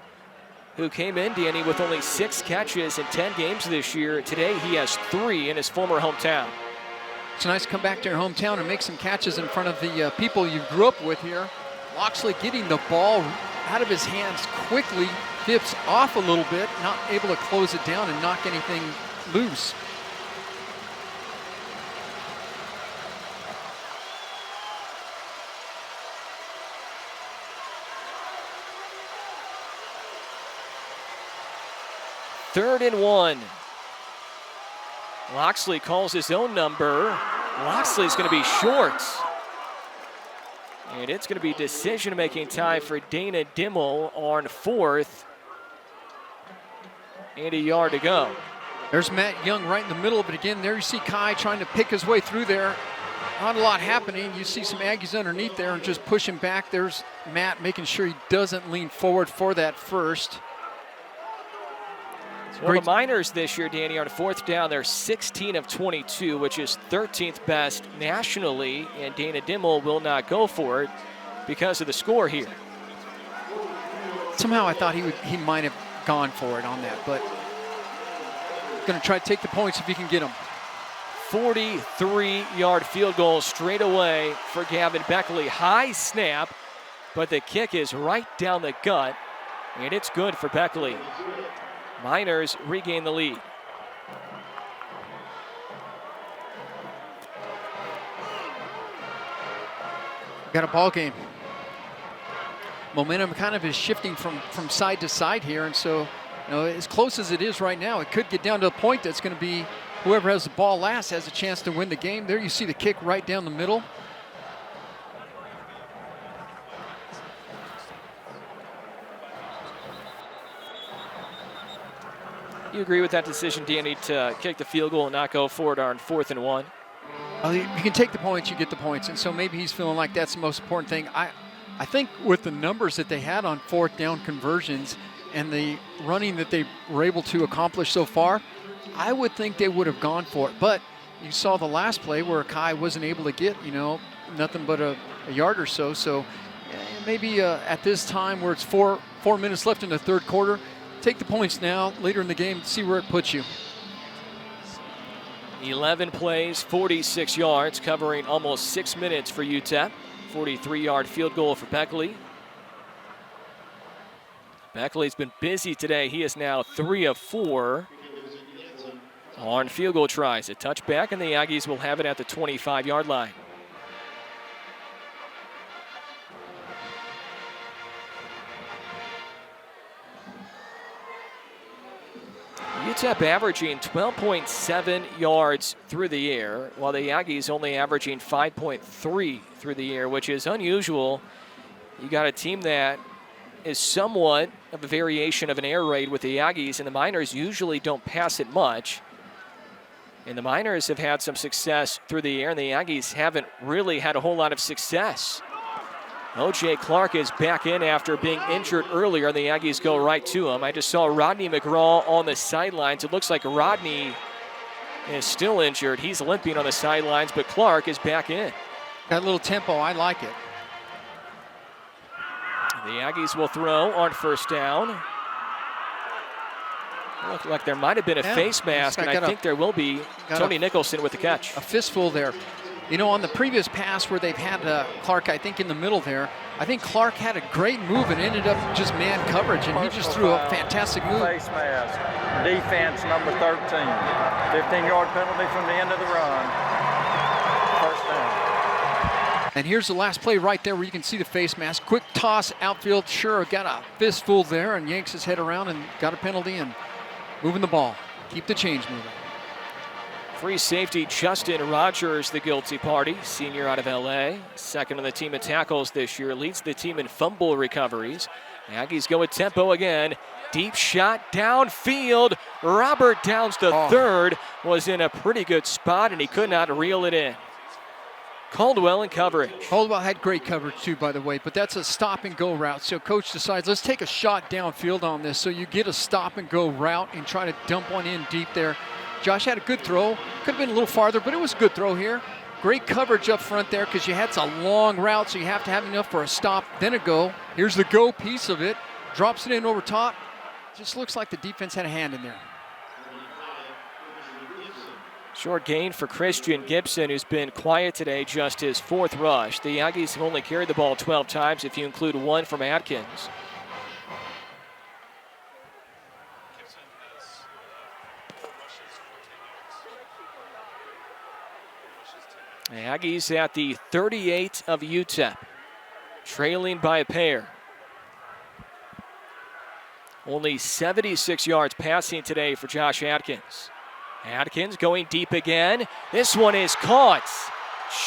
who came in, Danny, with only 6 catches in 10 games this year. Today he has 3 in his former hometown. It's nice to come back to your hometown and make some catches in front of the people you grew up with here. Loxley getting the ball out of his hands quickly, dips off a little bit, not able to close it down and knock anything loose. Third and 1. Loxley calls his own number. Loxley's going to be short. And it's going to be decision-making time for Dana Dimmel on 4th. And a yard to go. There's Matt Young right in the middle of it again. There you see Kai trying to pick his way through there. Not a lot happening. You see some Aggies underneath there and just push him back. There's Matt making sure he doesn't lean forward for that first. Well, the Miners this year, Danny, on 4th down, they're 16 of 22, which is 13th best nationally, and Dana Dimmel will not go for it because of the score here. Somehow I thought he might have gone for it on that, but going to try to take the points if he can get them. 43-yard field goal straight away for Gavin Beckley. High snap, but the kick is right down the gut, and it's good for Beckley. Miners regain the lead. Got a ball game. Momentum kind of is shifting from side to side here, and so, you know, as close as it is right now, it could get down to a point that's going to be whoever has the ball last has a chance to win the game. There you see the kick right down the middle. You agree with that decision, Danny, to kick the field goal and not go for it on 4th and 1? Well, you can take the points, you get the points, and so maybe he's feeling like that's the most important thing. I think with the numbers that they had on 4th down conversions and the running that they were able to accomplish so far, I would think they would have gone for it. But you saw the last play where Kai wasn't able to get, you know, nothing but a yard or so. So maybe at this time where it's four minutes left in the third quarter, take the points now, later in the game, see where it puts you. 11 plays, 46 yards, covering almost 6 minutes for UTEP. 43-yard field goal for Beckley. Beckley's been busy today. He is now 3 of 4 on field goal tries. A touchback, and the Aggies will have it at the 25-yard line. UTEP averaging 12.7 yards through the air, while the Aggies only averaging 5.3 through the air, which is unusual. You got a team that is somewhat of a variation of an air raid with the Aggies, and the Miners usually don't pass it much. And the Miners have had some success through the air, and the Aggies haven't really had a whole lot of success. O.J. Clark is back in after being injured earlier, and the Aggies go right to him. I just saw Rodney McGraw on the sidelines. It looks like Rodney is still injured. He's limping on the sidelines, but Clark is back in. Got a little tempo, I like it. The Aggies will throw on 1st down. It looked like there might have been a face mask, and I think there will be. Tony Nicholson with the catch. A fistful there. You know, on the previous pass where they've had Clark, I think, in the middll there, I think Clark had a great move and ended up just man coverage, and he just threw a fantastic move. Face mask, defense number 13. 15-yard penalty from the end of the run. 1st down. And here's the last play right there where you can see the face mask. Quick toss outfield, sure, got a fistful there and yanks his head around and got a penalty and moving the ball. Keep the chains moving. Free safety Justin Rogers, the guilty party, senior out of LA. Second on the team in tackles this year, leads the team in fumble recoveries. Aggies go with tempo again. Deep shot downfield. Robert Downs, the third, was in a pretty good spot, and he could not reel it in. Caldwell in coverage. Caldwell had great coverage too, by the way, but that's a stop and go route. So coach decides, let's take a shot downfield on this. So you get a stop and go route and try to dump one in deep there. Josh had a good throw. Could have been a little farther, but it was a good throw here. Great coverage up front there because you had a long route, so you have to have enough for a stop, then a go. Here's the go piece of it. Drops it in over top. Just looks like the defense had a hand in there. Short gain for Christian Gibson, who's been quiet today, just his 4th rush. The Aggies have only carried the ball 12 times if you include 1 from Atkins. The Aggies at the 38 of UTEP, trailing by a pair. Only 76 yards passing today for Josh Atkins. Atkins going deep again. This one is caught.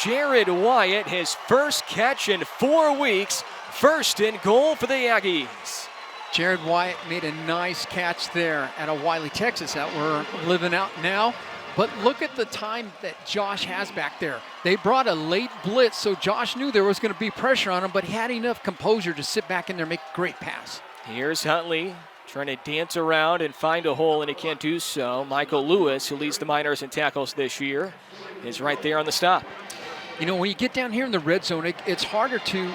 Jared Wyatt, his first catch in 4 weeks. First and goal for the Aggies. Jared Wyatt made a nice catch there out of Wiley, Texas, that we're living out now. But look at the time that Josh has back there. They brought a late blitz, so Josh knew there was going to be pressure on him, but he had enough composure to sit back in there and make a great pass. Here's Huntley trying to dance around and find a hole, and he can't do so. Michael Lewis, who leads the Miners in tackles this year, is right there on the stop. You know, when you get down here in the red zone, it's harder to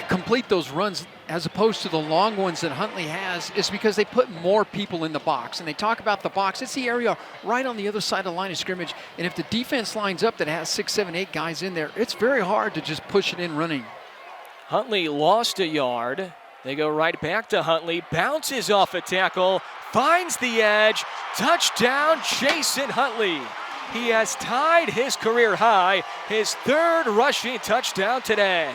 complete those runs as opposed to the long ones that Huntley has, is because they put more people in the box. And they talk about the box. It's the area right on the other side of the line of scrimmage. And if the defense lines up that has 6, 7, 8 guys in there, it's very hard to just push it in running. Huntley lost a yard. They go right back to Huntley. Bounces off a tackle. Finds the edge. Touchdown, Jason Huntley. He has tied his career high, his 3rd rushing touchdown today.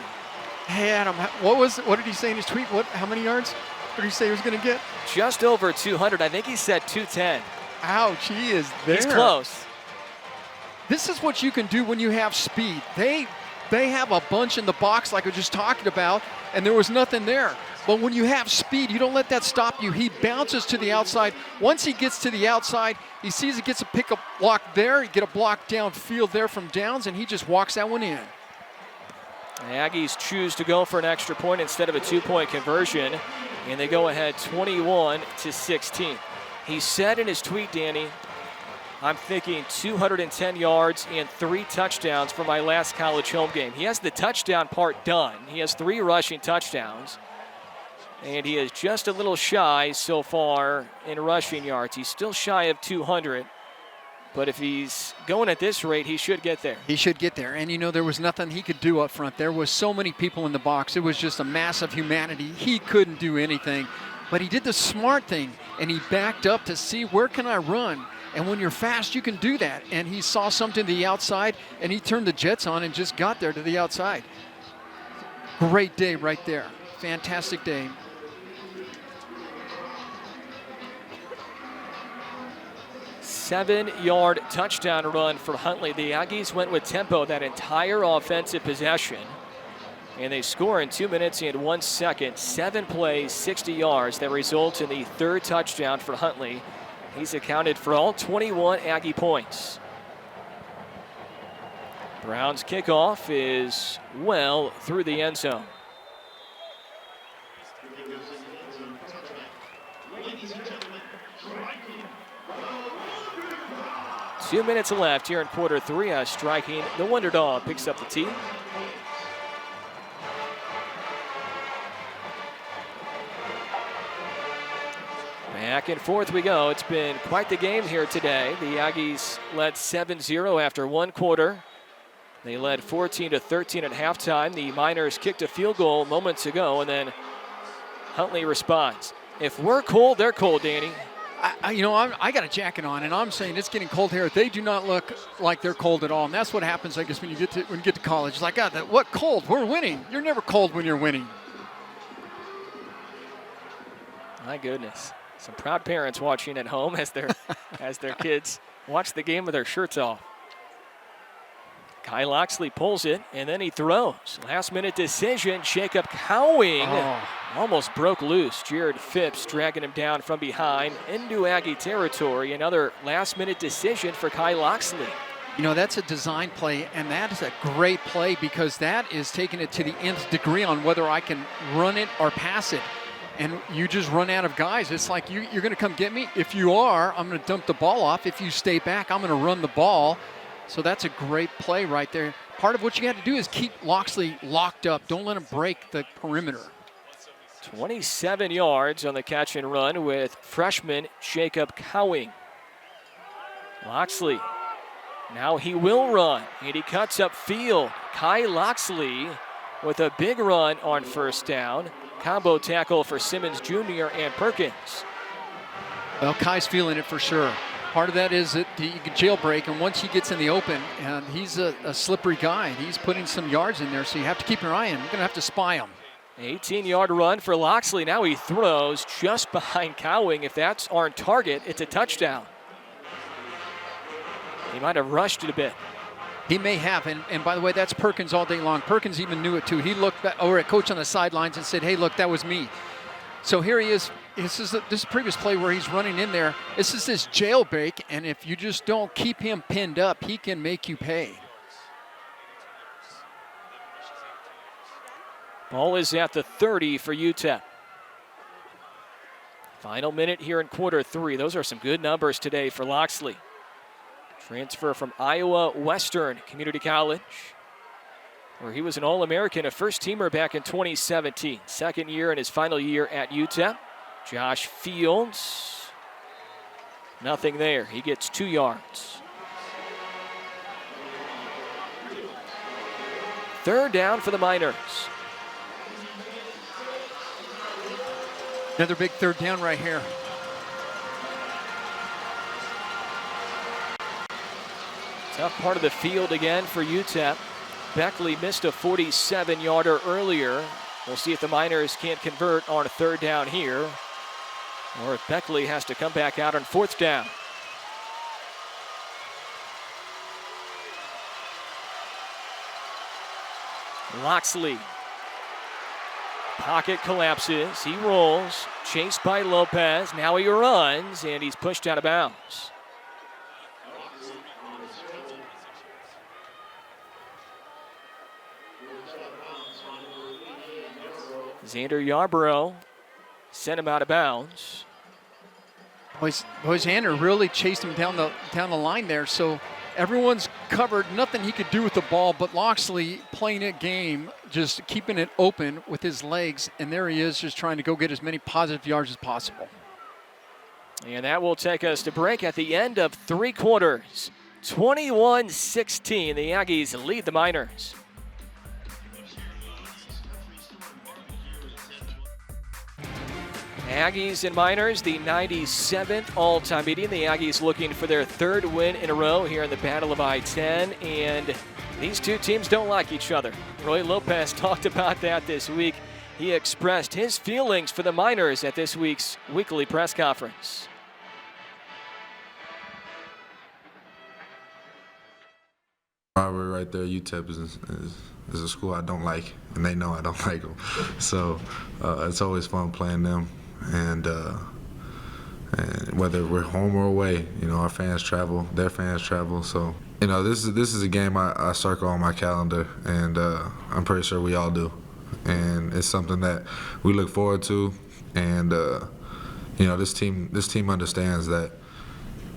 Hey, Adam, what did he say in his tweet? How many yards did he say he was going to get? Just over 200. I think he said 210. Ouch, he is there. He's close. This is what you can do when you have speed. They have a bunch in the box like I was just talking about, and there was nothing there. But when you have speed, you don't let that stop you. He bounces to the outside. Once he gets to the outside, he sees he gets a pick-up block there. He get a block downfield there from Downs, and he just walks that one in. The Aggies choose to go for an extra point instead of a 2-point conversion, and they go ahead 21-16. He said in his tweet, Danny, I'm thinking 210 yards and 3 touchdowns for my last college home game. He has the touchdown part done. He has 3 rushing touchdowns, and he is just a little shy so far in rushing yards. He's still shy of 200. But if he's going at this rate, he should get there. He should get there. And, you know, there was nothing he could do up front. There was so many people in the box. It was just a mass of humanity. He couldn't do anything. But he did the smart thing, and he backed up to see where can I run. And when you're fast, you can do that. And he saw something to the outside, and he turned the jets on and just got there to the outside. Great day right there. Fantastic day. Seven-yard touchdown run for Huntley. The Aggies went with tempo that entire offensive possession, and they score in 2 minutes and 1 second. 7 plays, 60 yards. That results in the 3rd touchdown for Huntley. He's accounted for all 21 Aggie points. Brown's kickoff is well through the end zone. Two minutes left here in quarter 3. Striking the Wonder Dog picks up the tee. Back and forth we go. It's been quite the game here today. The Aggies led 7-0 after 1 quarter. They led 14-13 at halftime. The Miners kicked a field goal moments ago, and then Huntley responds. If we're cold, they're cold, Danny. I got a jacket on, and I'm saying it's getting cold here. They do not look like they're cold at all, and that's what happens, I guess, when you get to college. It's like, God, what cold? We're winning. You're never cold when you're winning. My goodness, some proud parents watching at home as their kids watch the game with their shirts off. Kai Loxley pulls it, and then he throws. Last-minute decision, Jacob Cowing almost broke loose. Jared Phipps dragging him down from behind into Aggie territory. Another last-minute decision for Kai Loxley. You know, that's a design play, and that is a great play because that is taking it to the nth degree on whether I can run it or pass it. And you just run out of guys. It's like you're going to come get me. If you are, I'm going to dump the ball off. If you stay back, I'm going to run the ball. So that's a great play right there. part of what you got to do is keep Loxley locked up. Don't let him break the perimeter. 27 yards on the catch and run with freshman Jacob Cowing. Loxley, now he will run, and he cuts up field. Kai Loxley with a big run on first down. Combo tackle for Simmons Jr. and Perkins. Well, Kai's feeling it for sure. Part of that is that he can jailbreak, and once he gets in the open, and he's a slippery guy. He's putting some yards in there, so you have to keep your eye on him. You're going to have to spy him. 18-yard run for Loxley. Now he throws just behind Cowing. If that's on target, it's a touchdown. He might have rushed it a bit. He may have, and by the way, that's Perkins all day long. Perkins even knew it too. He looked back over at coach on the sidelines and said, hey, look, that was me. So here he is. This is a previous play where he's running in there. This is this jailbreak, and if you just don't keep him pinned up, he can make you pay. Ball is at the 30 for UTEP. Final minute here in quarter three. Those are some good numbers today for Loxley. Transfer from Iowa Western Community College, where he was an All-American, a first-teamer back in 2017. Second year in his final year at UTEP. Josh Fields, nothing there. He gets 2 yards. Third down for the Miners. Another big third down right here. Tough part of the field again for UTEP. Beckley missed a 47-yarder earlier. We'll see if the Miners can't convert on a third down here, or if Beckley has to come back out on fourth down. Loxley. Pocket collapses. He rolls. Chased by Lopez. Now he runs, and he's pushed out of bounds. Xander Yarborough sent him out of bounds. Boy, Xander really chased him down the line there, so everyone's covered. Nothing he could do with the ball, but Loxley playing a game, just keeping it open with his legs, and there he is just trying to go get as many positive yards as possible. And that will take us to break at the end of 3 quarters. 21-16, the Aggies lead the Miners. Aggies and Miners, the 97th all-time meeting. The Aggies looking for their 3rd win in a row here in the Battle of I-10, and these two teams don't like each other. Roy Lopez talked about that this week. He expressed his feelings for the Miners at this week's weekly press conference. Rivalry right there. UTEP is a school I don't like, and they know I don't like them. So it's always fun playing them. And whether we're home or away, you know, our fans travel, their fans travel. So, you know, this is a game I circle on my calendar, and I'm pretty sure we all do. And it's something that we look forward to. And you know, this team understands that,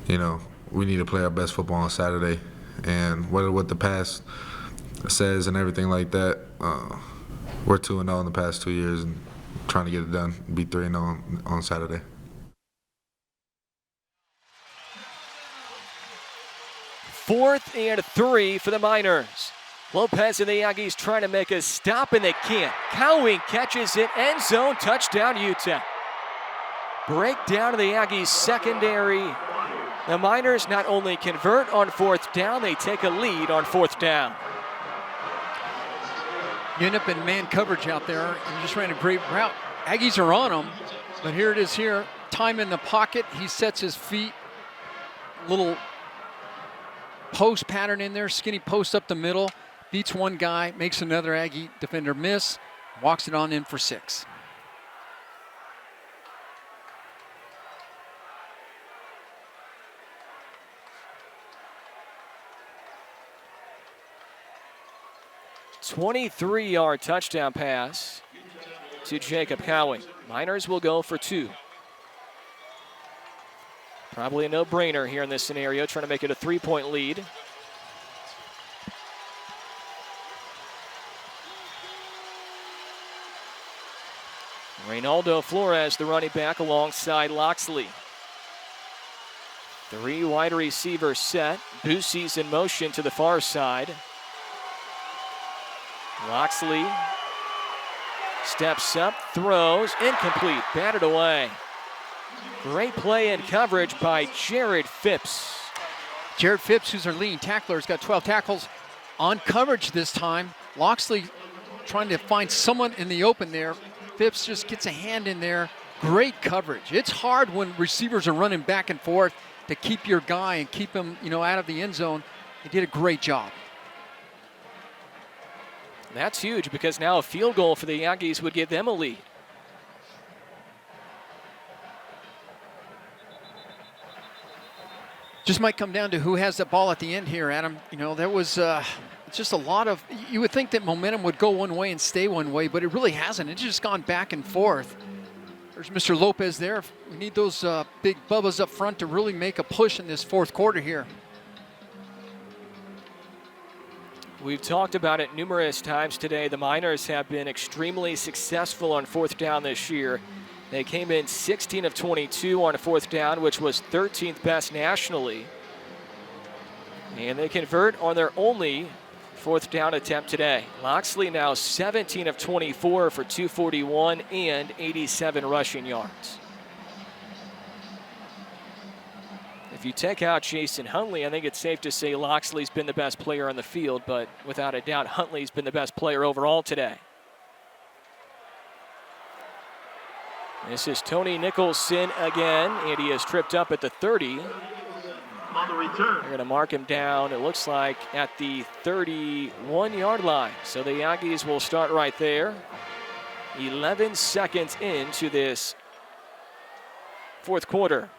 you know, we need to play our best football on Saturday. And what the past says and everything like that, we're 2-0 in the past 2 years, and trying to get it done, be 3-0 on Saturday. Fourth and 3 for the Miners. Lopez and the Aggies trying to make a stop, and they can't. Cowing catches it, end zone, touchdown UTEP. Breakdown of the Aggies secondary. The Miners not only convert on fourth down, they take a lead on fourth down. You end up in man coverage out there and just ran a great route. Aggies are on him, but here it is here. Time in the pocket. He sets his feet. Little post pattern in there, skinny post up the middle. Beats one guy, makes another Aggie defender miss, walks it on in for 6. A 23-yard touchdown pass to Jacob Cowing. Miners will go for 2. Probably a no-brainer here in this scenario, trying to make it a 3-point lead. Reynaldo Flores, the running back, alongside Loxley. 3 wide receivers set. Busey's in motion to the far side. Loxley steps up, throws, incomplete, batted away. Great play and coverage by Jared Phipps. Jared Phipps, who's our leading tackler, has got 12 tackles on coverage this time. Loxley trying to find someone in the open there. Phipps just gets a hand in there. Great coverage. It's hard when receivers are running back and forth to keep your guy and keep him, out of the end zone. He did a great job. That's huge because now a field goal for the Aggies would give them a lead. Just might come down to who has the ball at the end here, Adam. There was just a lot of, you would think that momentum would go one way and stay one way, but it really hasn't. It's just gone back and forth. There's Mr. Lopez there. We need those big bubbas up front to really make a push in this fourth quarter here. We've talked about it numerous times today. The Miners have been extremely successful on fourth down this year. They came in 16 of 22 on fourth down, which was 13th best nationally. And they convert on their only fourth down attempt today. Loxley now 17 of 24 for 241 and 87 rushing yards. If you take out Jason Huntley, I think it's safe to say Loxley's been the best player on the field, but without a doubt, Huntley's been the best player overall today. This is Tony Nicholson again, and he is tripped up at the 30. On the return. They're going to mark him down, it looks like, at the 31-yard line. So the Aggies will start right there. 11 seconds into this fourth quarter.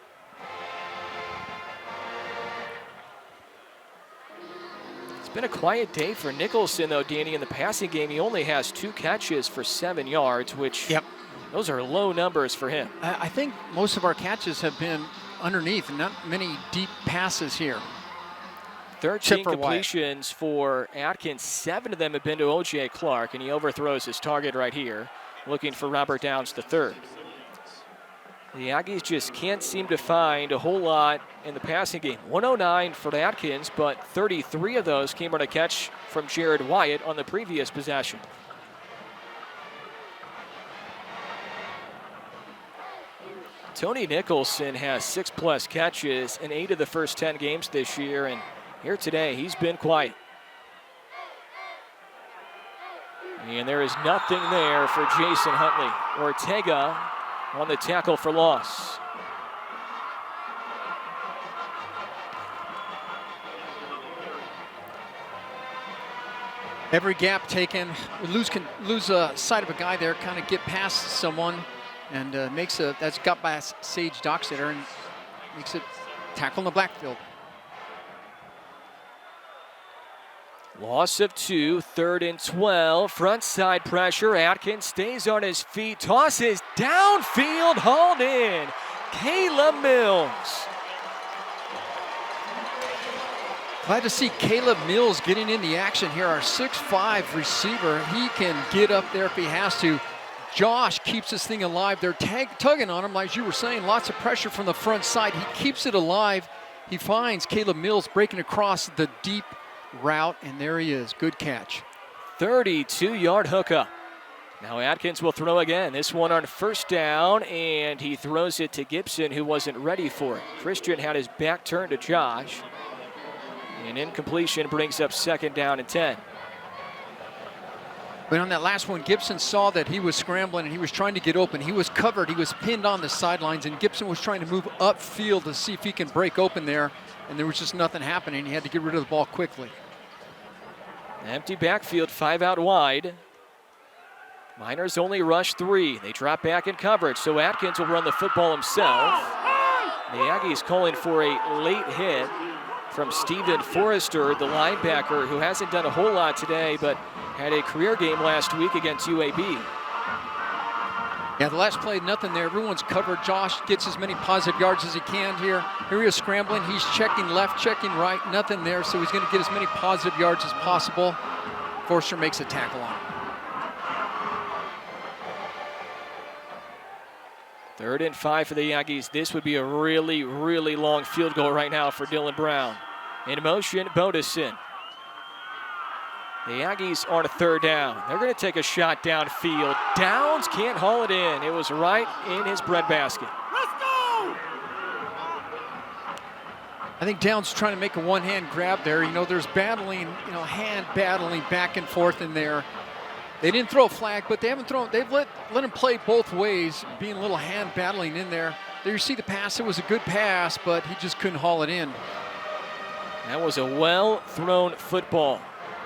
It's been a quiet day for Nicholson, though, Danny. In the passing game, he only has 2 catches for 7 yards, which those are low numbers for him. I think most of our catches have been underneath, and not many deep passes here. 13 completions for Atkins. 7 of them have been to O.J. Clark, and he overthrows his target right here, looking for Robert Downs III. The Aggies just can't seem to find a whole lot in the passing game. 109 for Atkins, but 33 of those came on a catch from Jared Wyatt on the previous possession. Tony Nicholson has 6+ catches in 8 of the first 10 games this year, and here today he's been quiet. And there is nothing there for Jason Huntley. Ortega on the tackle for loss. Every gap taken, we lose a sight of a guy there, kind of get past someone, and that's got by Sage Dockstader and makes it tackle in the backfield. Loss of 2, 3rd and 12, front side pressure. Atkins stays on his feet, tosses downfield, hauled in. Caleb Mills. Glad to see Caleb Mills getting in the action here. Our 6'5" receiver, he can get up there if he has to. Josh keeps this thing alive. They're tugging on him, as you were saying, lots of pressure from the front side. He keeps it alive. He finds Caleb Mills breaking across the deep route, and there he is. Good catch. 32-yard hookup. Now Atkins will throw again. This one on first down, and he throws it to Gibson, who wasn't ready for it. Christian had his back turned to Josh. An incompletion brings up 2nd down and 10. But on that last one, Gibson saw that he was scrambling and he was trying to get open. He was covered, he was pinned on the sidelines, and Gibson was trying to move upfield to see if he can break open there, and there was just nothing happening. He had to get rid of the ball quickly. Empty backfield, 5 out wide. Miners only rush 3. They drop back in coverage, so Atkins will run the football himself. The Aggies calling for a late hit from Stephen Forrester, the linebacker, who hasn't done a whole lot today, but had a career game last week against UAB. Yeah, the last play, nothing there. Everyone's covered. Josh gets as many positive yards as he can here. Here he is scrambling. He's checking left, checking right. Nothing there, so he's going to get as many positive yards as possible. Forster makes a tackle on him. 3rd and 5 for the Aggies. This would be a really, really long field goal right now for Dylan Brown. In motion, Bodison. The Aggies on a 3rd down. They're going to take a shot downfield. Downs can't haul it in. It was right in his breadbasket. I think Downs trying to make a one-hand grab there. You know, there's battling, hand battling back and forth in there. They didn't throw a flag, but they've let him play both ways, being a little hand battling in there. There you see the pass. It was a good pass, but he just couldn't haul it in. That was a well-thrown football.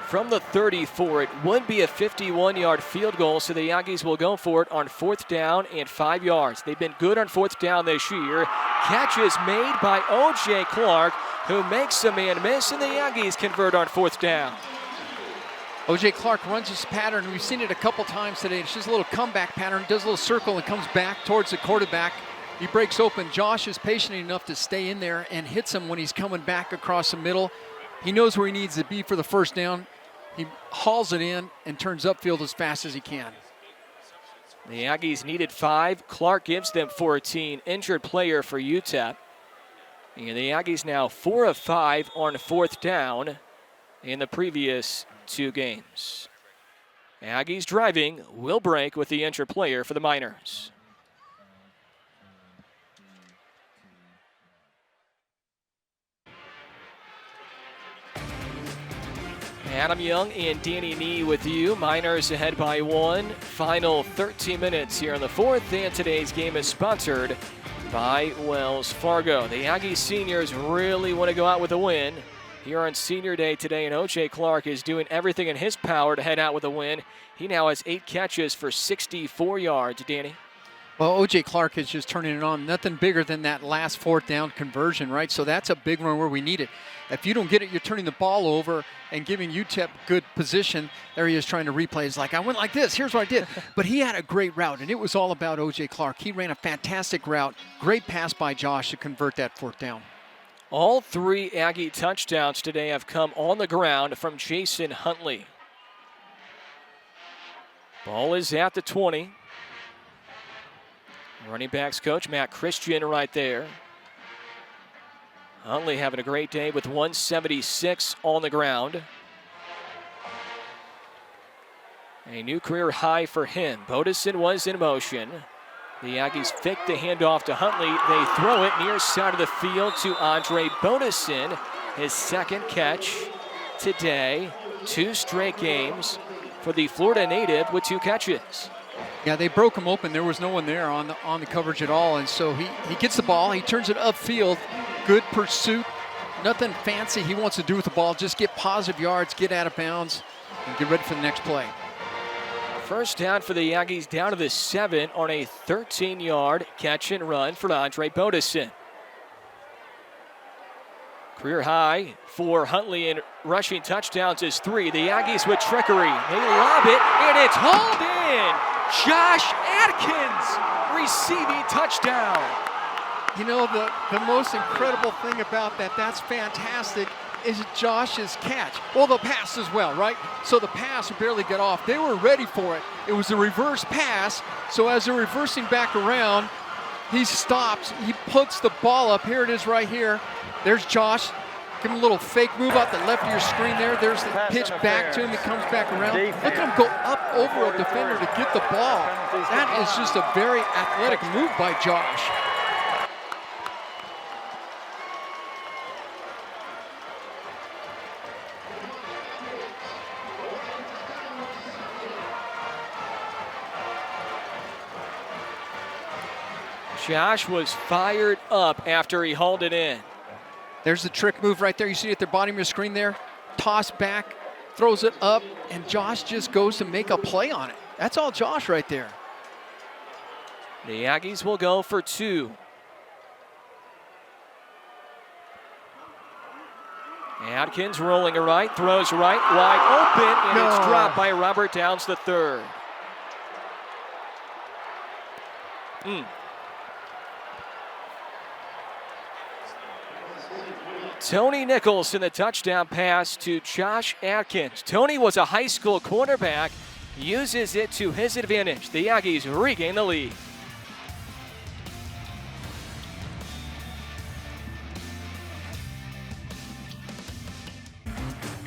From the 34, it would be a 51-yard field goal, so the Aggies will go for it on 4th down and 5 yards. They've been good on 4th down this year. Catches made by O.J. Clark, who makes a man miss, and the Aggies convert on 4th down. O.J. Clark runs this pattern. We've seen it a couple times today. It's just a little comeback pattern. Does a little circle and comes back towards the quarterback. He breaks open. Josh is patient enough to stay in there and hits him when he's coming back across the middle. He knows where he needs to be for the 1st down. He hauls it in and turns upfield as fast as he can. The Aggies needed 5. Clark gives them 14. Injured player for UTEP. And the Aggies now 4 of 5 on 4th down in the previous 2 games. Aggies driving, will break with the injured player for the Miners. Adam Young and Danny Nee with you. Miners ahead by 1. Final 13 minutes here in the 4th, and today's game is sponsored by Wells Fargo. The Aggies seniors really want to go out with a win here on Senior Day today, and O.J. Clark is doing everything in his power to head out with a win. He now has 8 catches for 64 yards. Danny? Well, O.J. Clark is just turning it on. Nothing bigger than that last 4th down conversion, right? So that's a big one where we need it. If you don't get it, you're turning the ball over and giving UTEP good position. There he is trying to replay. He's like, I went like this. Here's what I did. But he had a great route, and it was all about O.J. Clark. He ran a fantastic route. Great pass by Josh to convert that 4th down. All 3 Aggie touchdowns today have come on the ground from Jason Huntley. Ball is at the 20. Running backs coach Matt Christian right there. Huntley having a great day with 176 on the ground. A new career high for him. Bodison was in motion. The Aggies fake the handoff to Huntley. They throw it near side of the field to Andre Bodison. His 2nd catch today. 2 straight games for the Florida native with 2 catches. Yeah, they broke him open. There was no one there on the coverage at all. And so he gets the ball. He turns it upfield. Good pursuit. Nothing fancy he wants to do with the ball. Just get positive yards, get out of bounds, and get ready for the next play. 1st down for the Aggies down to the 7 on a 13-yard catch and run for Andre Bodison. Career high for Huntley in rushing touchdowns is 3. The Aggies with trickery. They lob it, and it's hauled in. Josh Atkins receiving touchdown. You know, the most incredible thing about that's fantastic, is Josh's catch. Well, the pass as well, right? So the pass barely got off. They were ready for it. It was a reverse pass. So as they're reversing back around, he stops. He puts the ball up. Here it is right here. There's Josh. Give him a little fake move out the left of your screen there. There's the pitch back to him. He comes back around. Look at him go up over a defender to get the ball. That is just a very athletic move by Josh. Josh was fired up after he hauled it in. There's the trick move right there. You see it at the bottom of your screen there. Toss back, throws it up, and Josh just goes to make a play on it. That's all Josh right there. The Aggies will go for 2. Atkins rolling to right, throws right, wide open, and it's dropped by Robert Downs III. Tony Nichols in the touchdown pass to Josh Atkins. Tony was a high school quarterback, uses it to his advantage. The Aggies regain the lead.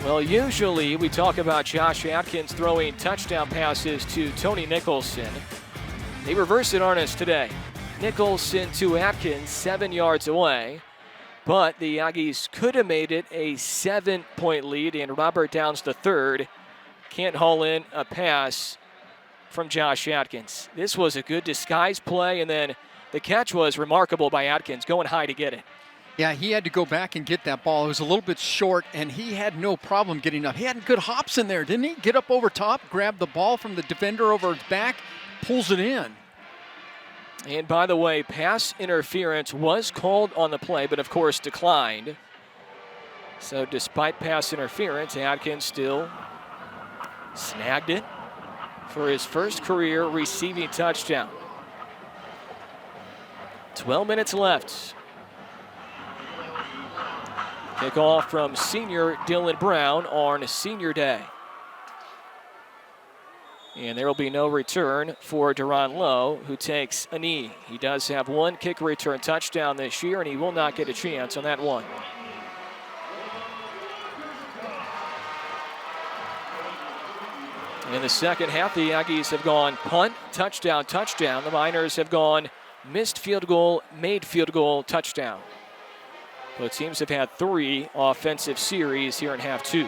Well, usually we talk about Josh Atkins throwing touchdown passes to Tony Nicholson. They reverse it on us today. Nicholson to Atkins, 7 yards away. But the Aggies could have made it a 7-point lead, and Robert Downs III can't haul in a pass from Josh Atkins. This was a good disguise play, and then the catch was remarkable by Atkins, going high to get it. Yeah, he had to go back and get that ball. It was a little bit short, and he had no problem getting up. He had good hops in there, didn't he? Get up over top, grab the ball from the defender over his back, pulls it in. And by the way, pass interference was called on the play, but of course declined. So despite pass interference, Atkins still snagged it for his first career receiving touchdown. 12 minutes left. Kickoff from senior Dylan Brown on senior day. And there will be no return for Deron Lowe, who takes a knee. He does have one kick return touchdown this year, and he will not get a chance on that one. In the second half, the Aggies have gone punt, touchdown, touchdown. The Miners have gone missed field goal, made field goal, touchdown. Both teams have had 3 offensive series here in half 2.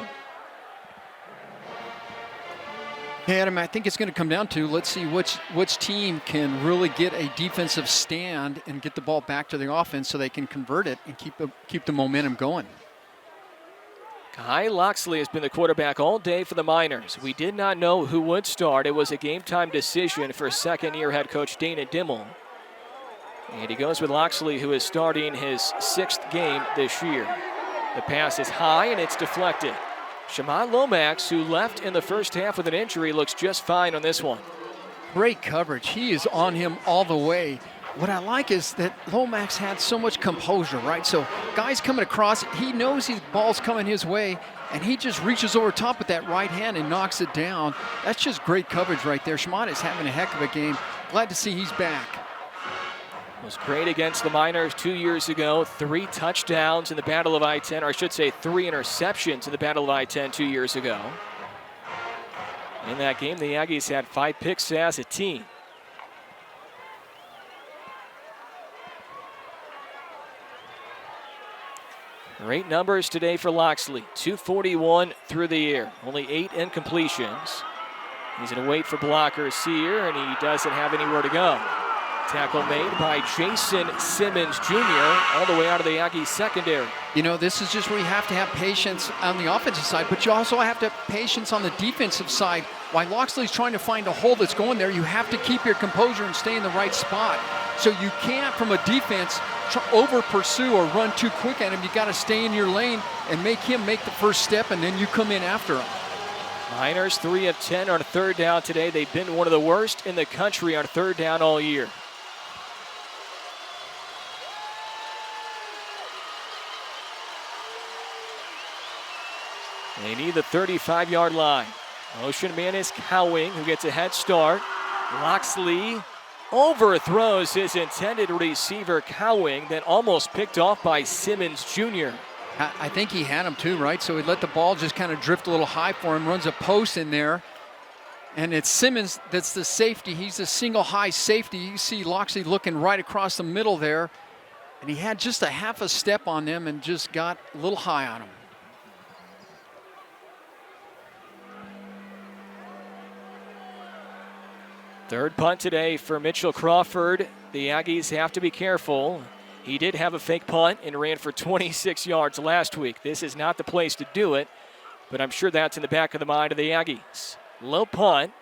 Hey, Adam, I think it's going to come down to, let's see which team can really get a defensive stand and get the ball back to the offense so they can convert it and keep the momentum going. Kai Loxley has been the quarterback all day for the Miners. We did not know who would start. It was a game-time decision for second-year head coach Dana Dimmel. And he goes with Loxley, who is starting his 6th game this year. The pass is high, and it's deflected. Shimon Lomax, who left in the first half with an injury, looks just fine on this one. Great coverage. He is on him all the way. What I like is that Lomax had so much composure, right? So guys coming across, he knows the ball's coming his way, and he just reaches over top with that right hand and knocks it down. That's just great coverage right there. Shimon is having a heck of a game. Glad to see he's back. Was great against the Miners 2 years ago. 3 touchdowns in the Battle of I-10, or I should say 3 interceptions in the Battle of I-10 2 years ago. In that game, the Aggies had 5 picks as a team. Great numbers today for Loxley. 241 through the air. Only 8 incompletions. He's going to wait for blockers here, and he doesn't have anywhere to go. Tackle made by Jason Simmons Jr. all the way out of the Aggies secondary. You know, this is just where you have to have patience on the offensive side, but you also have to have patience on the defensive side. While Loxley's trying to find a hole that's going there, you have to keep your composure and stay in the right spot. So you can't, from a defense, over pursue or run too quick at him. You got to stay in your lane and make him make the first step, and then you come in after him. Miners 3 of 10 on 3rd down today. They've been one of the worst in the country on 3rd down all year. They need the 35-yard line. Motion man is Cowing, who gets a head start. Loxley overthrows his intended receiver, Cowing, then almost picked off by Simmons Jr. I think he had him too, right? So he let the ball just kind of drift a little high for him, runs a post in there. And it's Simmons that's the safety. He's the single high safety. You see Loxley looking right across the middle there. And he had just a half a step on them and just got a little high on him. Third punt today for Mitchell Crawford. The Aggies have to be careful. He did have a fake punt and ran for 26 yards last week. This is not the place to do it, but I'm sure that's in the back of the mind of the Aggies. Low punt.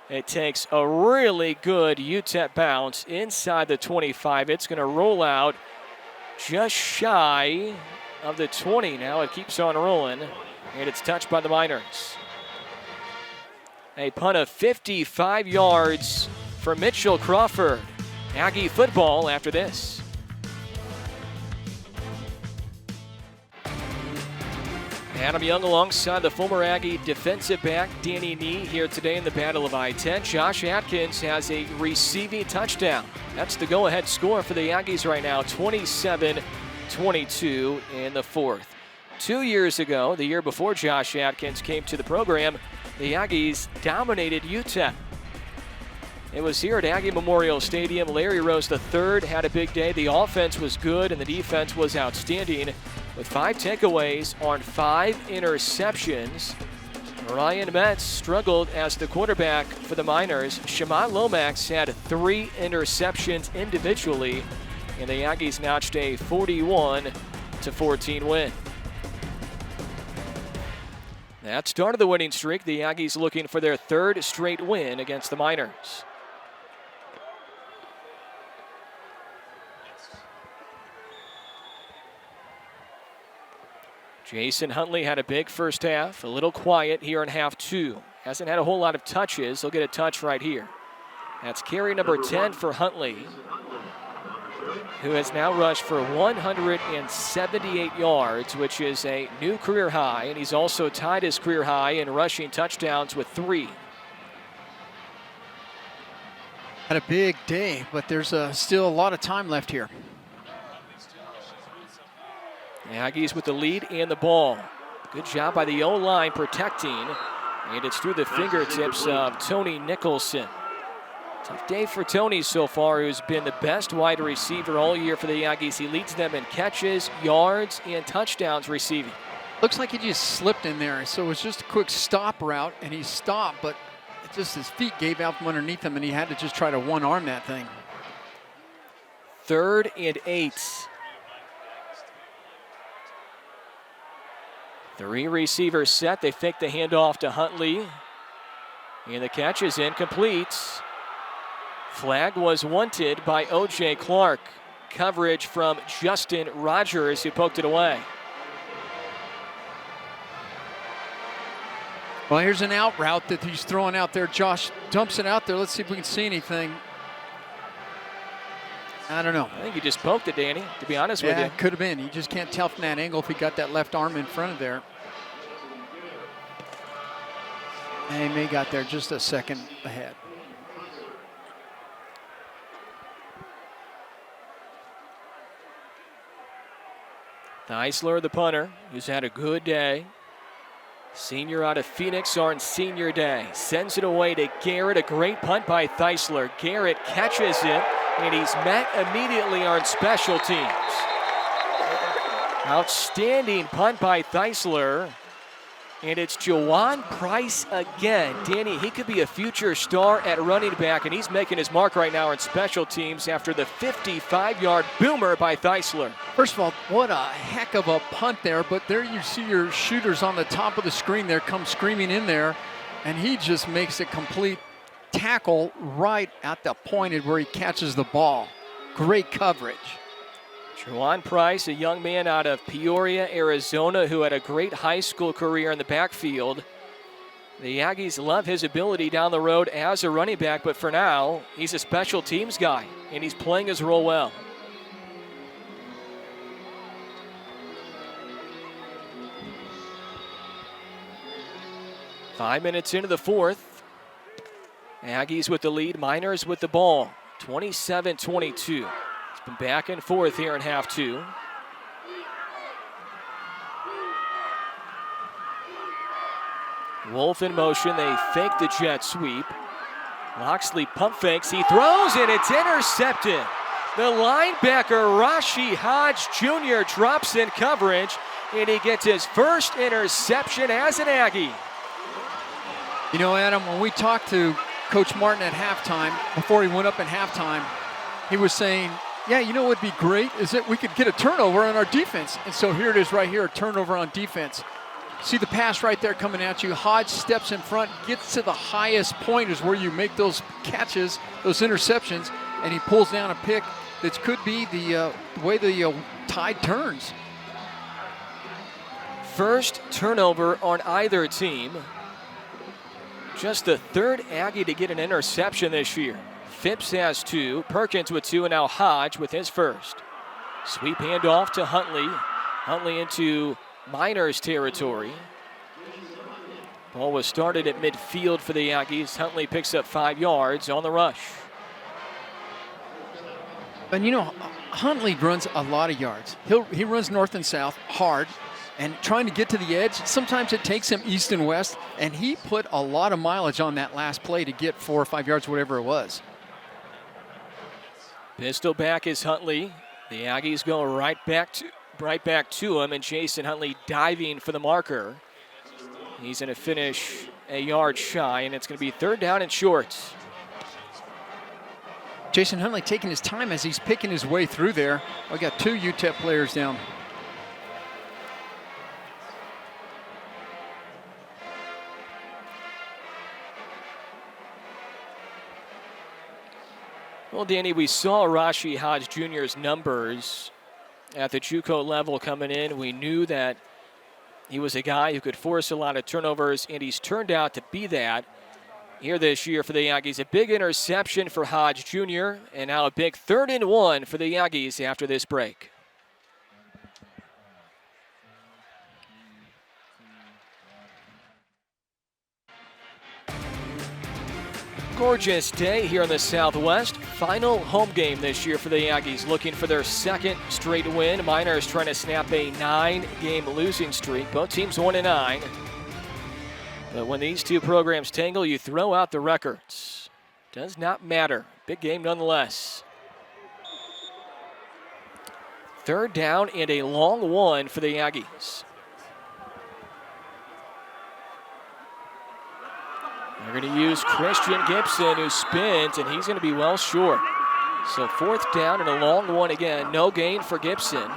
It takes a really good UTEP bounce inside the 25. It's going to roll out just shy of the 20. Now it keeps on rolling, and it's touched by the Miners. A punt of 55 yards for Mitchell Crawford. Aggie football after this. Adam Young alongside the former Aggie defensive back Danny Nee here today in the Battle of I-10. Josh Atkins has a receiving touchdown. That's the go-ahead score for the Aggies right now, 27-22 in the 4th. 2 years ago, the year before Josh Atkins came to the program, the Aggies dominated UTEP. It was here at Aggie Memorial Stadium. Larry Rose III had a big day. The offense was good and the defense was outstanding with 5 takeaways on 5 interceptions. Ryan Metz struggled as the quarterback for the Miners. Shimon Lomax had 3 interceptions individually, and the Aggies notched a 41-14 win. That started the winning streak. The Aggies looking for their 3rd straight win against the Miners. Jason Huntley had a big first half, a little quiet here in half 2. Hasn't had a whole lot of touches. He'll get a touch right here. That's carry number 10 for Huntley, who has now rushed for 178 yards, which is a new career high, and he's also tied his career high in rushing touchdowns with 3. Had a big day, but there's still a lot of time left here. The Aggies with the lead and the ball. Good job by the O-line protecting, and it's through the fingertips of Tony Nicholson. Tough day for Tony so far, who's been the best wide receiver all year for the Aggies. He leads them in catches, yards, and touchdowns receiving. Looks like he just slipped in there, so it was just a quick stop route, and he stopped, but it just his feet gave out from underneath him, and he had to just try to one-arm that thing. 3rd and 8. 3 receivers set. They fake the handoff to Huntley, and the catch is incomplete. Flag was wanted by O.J. Clark. Coverage from Justin Rogers, who poked it away. Well, here's an out route that he's throwing out there. Josh dumps it out there. Let's see if we can see anything. I don't know. I think he just poked it, Danny, to be honest with you. Yeah, it could have been. You just can't tell from that angle if he got that left arm in front of there. And he may got there just a second ahead. Theisler, the punter, who's had a good day. Senior out of Phoenix on senior day. Sends it away to Garrett. A great punt by Theisler. Garrett catches it, and he's met immediately on special teams. Outstanding punt by Theisler. And it's Jawan Price again. Danny, he could be a future star at running back, and he's making his mark right now on special teams after the 55-yard boomer by Theisler. First of all, what a heck of a punt there, but there you see your shooters on the top of the screen there come screaming in there, and he just makes a complete tackle right at the point at where he catches the ball. Great coverage. Jawan Price, a young man out of Peoria, Arizona, who had a great high school career in the backfield. The Aggies love his ability down the road as a running back, but for now, he's a special teams guy, and he's playing his role well. Five minutes into the 4th. Aggies with the lead, Miners with the ball, 27-22. Back and forth here in half 2. Wolf in motion. They fake the jet sweep. Loxley pump fakes. He throws and it's intercepted. The linebacker Rashi Hodge Jr. drops in coverage, and he gets his first interception as an Aggie. You know, Adam, when we talked to Coach Martin at halftime, before he went up in halftime, he was saying, yeah, you know what would be great is that we could get a turnover on our defense. And so here it is right here, a turnover on defense. See the pass right there coming at you. Hodge steps in front, gets to the highest point is where you make those catches, those interceptions, and he pulls down a pick that could be the way the tide turns. First turnover on either team. Just the 3rd Aggie to get an interception this year. Phipps has 2, Perkins with 2, and now Hodge with his first. Sweep handoff to Huntley. Huntley into Miners territory. Ball was started at midfield for the Aggies. Huntley picks up 5 yards on the rush. And you know, Huntley runs a lot of yards. He runs north and south hard, and trying to get to the edge. Sometimes it takes him east and west, and he put a lot of mileage on that last play to get 4 or 5 yards, whatever it was. Pistol back is Huntley. The Aggies go right back to him, and Jason Huntley diving for the marker. He's going to finish a yard shy, and it's going to be 3rd down and short. Jason Huntley taking his time as he's picking his way through there. We got 2 UTEP players down. Well, Danny, we saw Rashi Hodge Jr.'s numbers at the JUCO level coming in. We knew that he was a guy who could force a lot of turnovers, and he's turned out to be that here this year for the Aggies. A big interception for Hodge Jr., and now a big 3rd and 1 for the Aggies after this break. Gorgeous day here in the Southwest. Final home game this year for the Aggies, looking for their 2nd straight win. Miners trying to snap a 9-game losing streak. Both teams 1-9. But when these 2 programs tangle, you throw out the records. Does not matter. Big game nonetheless. 3rd down and a long one for the Aggies. They're going to use Christian Gibson, who spins, and he's going to be well short. So 4th down and a long one again. No gain for Gibson.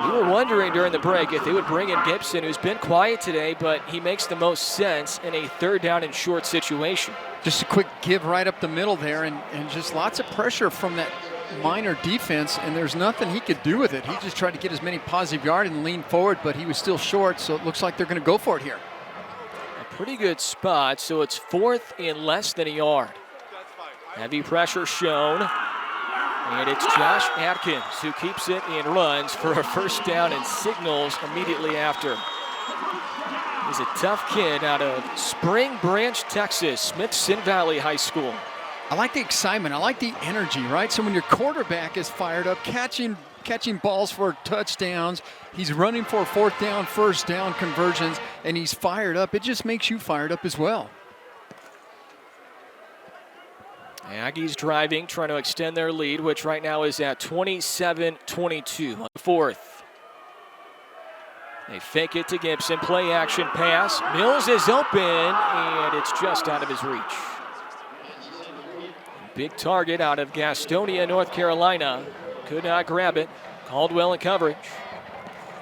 We were wondering during the break if they would bring in Gibson, who's been quiet today, but he makes the most sense in a 3rd down and short situation. Just a quick give right up the middle there, and just lots of pressure from that Miner defense, and there's nothing he could do with it. He just tried to get as many positive yards and lean forward, but he was still short, so it looks like they're going to go for it here. Pretty good spot, so it's 4th and less than a yard. Heavy pressure shown, and it's Josh Atkins who keeps it and runs for a 1st down and signals immediately after. He's a tough kid out of Spring Branch, Texas, Smithson Valley High School. I like the excitement. I like the energy, right? So when your quarterback is fired up, catching balls for touchdowns, he's running for 4th down, 1st down conversions, and he's fired up. It just makes you fired up as well. Aggies driving, trying to extend their lead, which right now is at 27-22 on 4th. They fake it to Gibson, play action pass. Mills is open, and it's just out of his reach. Big target out of Gastonia, North Carolina. Could not grab it. Caldwell in coverage.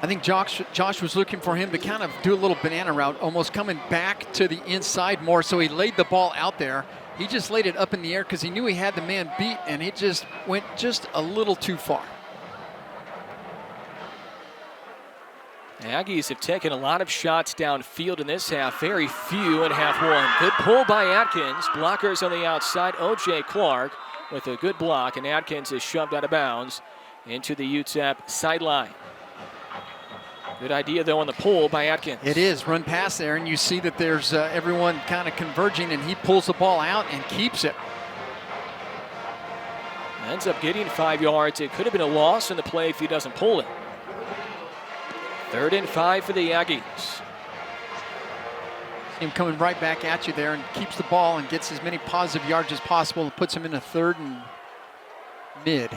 I think Josh was looking for him to kind of do a little banana route, almost coming back to the inside more, so he laid the ball out there. He just laid it up in the air because he knew he had the man beat, and it just went just a little too far. The Aggies have taken a lot of shots downfield in this half, very few in half one. Good pull by Atkins. Blockers on the outside. O.J. Clark with a good block, and Atkins is shoved out of bounds into the UTEP sideline. Good idea, though, on the pull by Atkins. It is. Run past there, and you see that there's everyone kind of converging, and he pulls the ball out and keeps it. Ends up getting 5 yards. It could have been a loss in the play if he doesn't pull it. 3rd and 5 for the Aggies. Him coming right back at you there and keeps the ball and gets as many positive yards as possible and puts him in a 3rd and mid.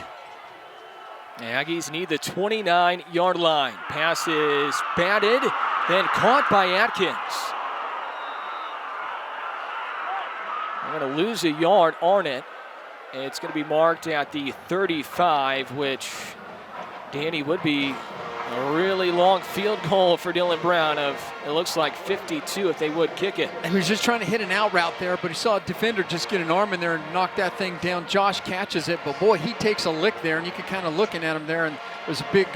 The Aggies need the 29-yard line. Pass is batted, then caught by Atkins. They're going to lose a yard on it. It's going to be marked at the 35, which, Danny, would be a really long field goal for Dylan Brown of, it looks like 52 if they would kick it. And he was just trying to hit an out route there, but he saw a defender just get an arm in there and knock that thing down. Josh catches it, but boy, he takes a lick there, and you can kind of looking at him there, and there's a big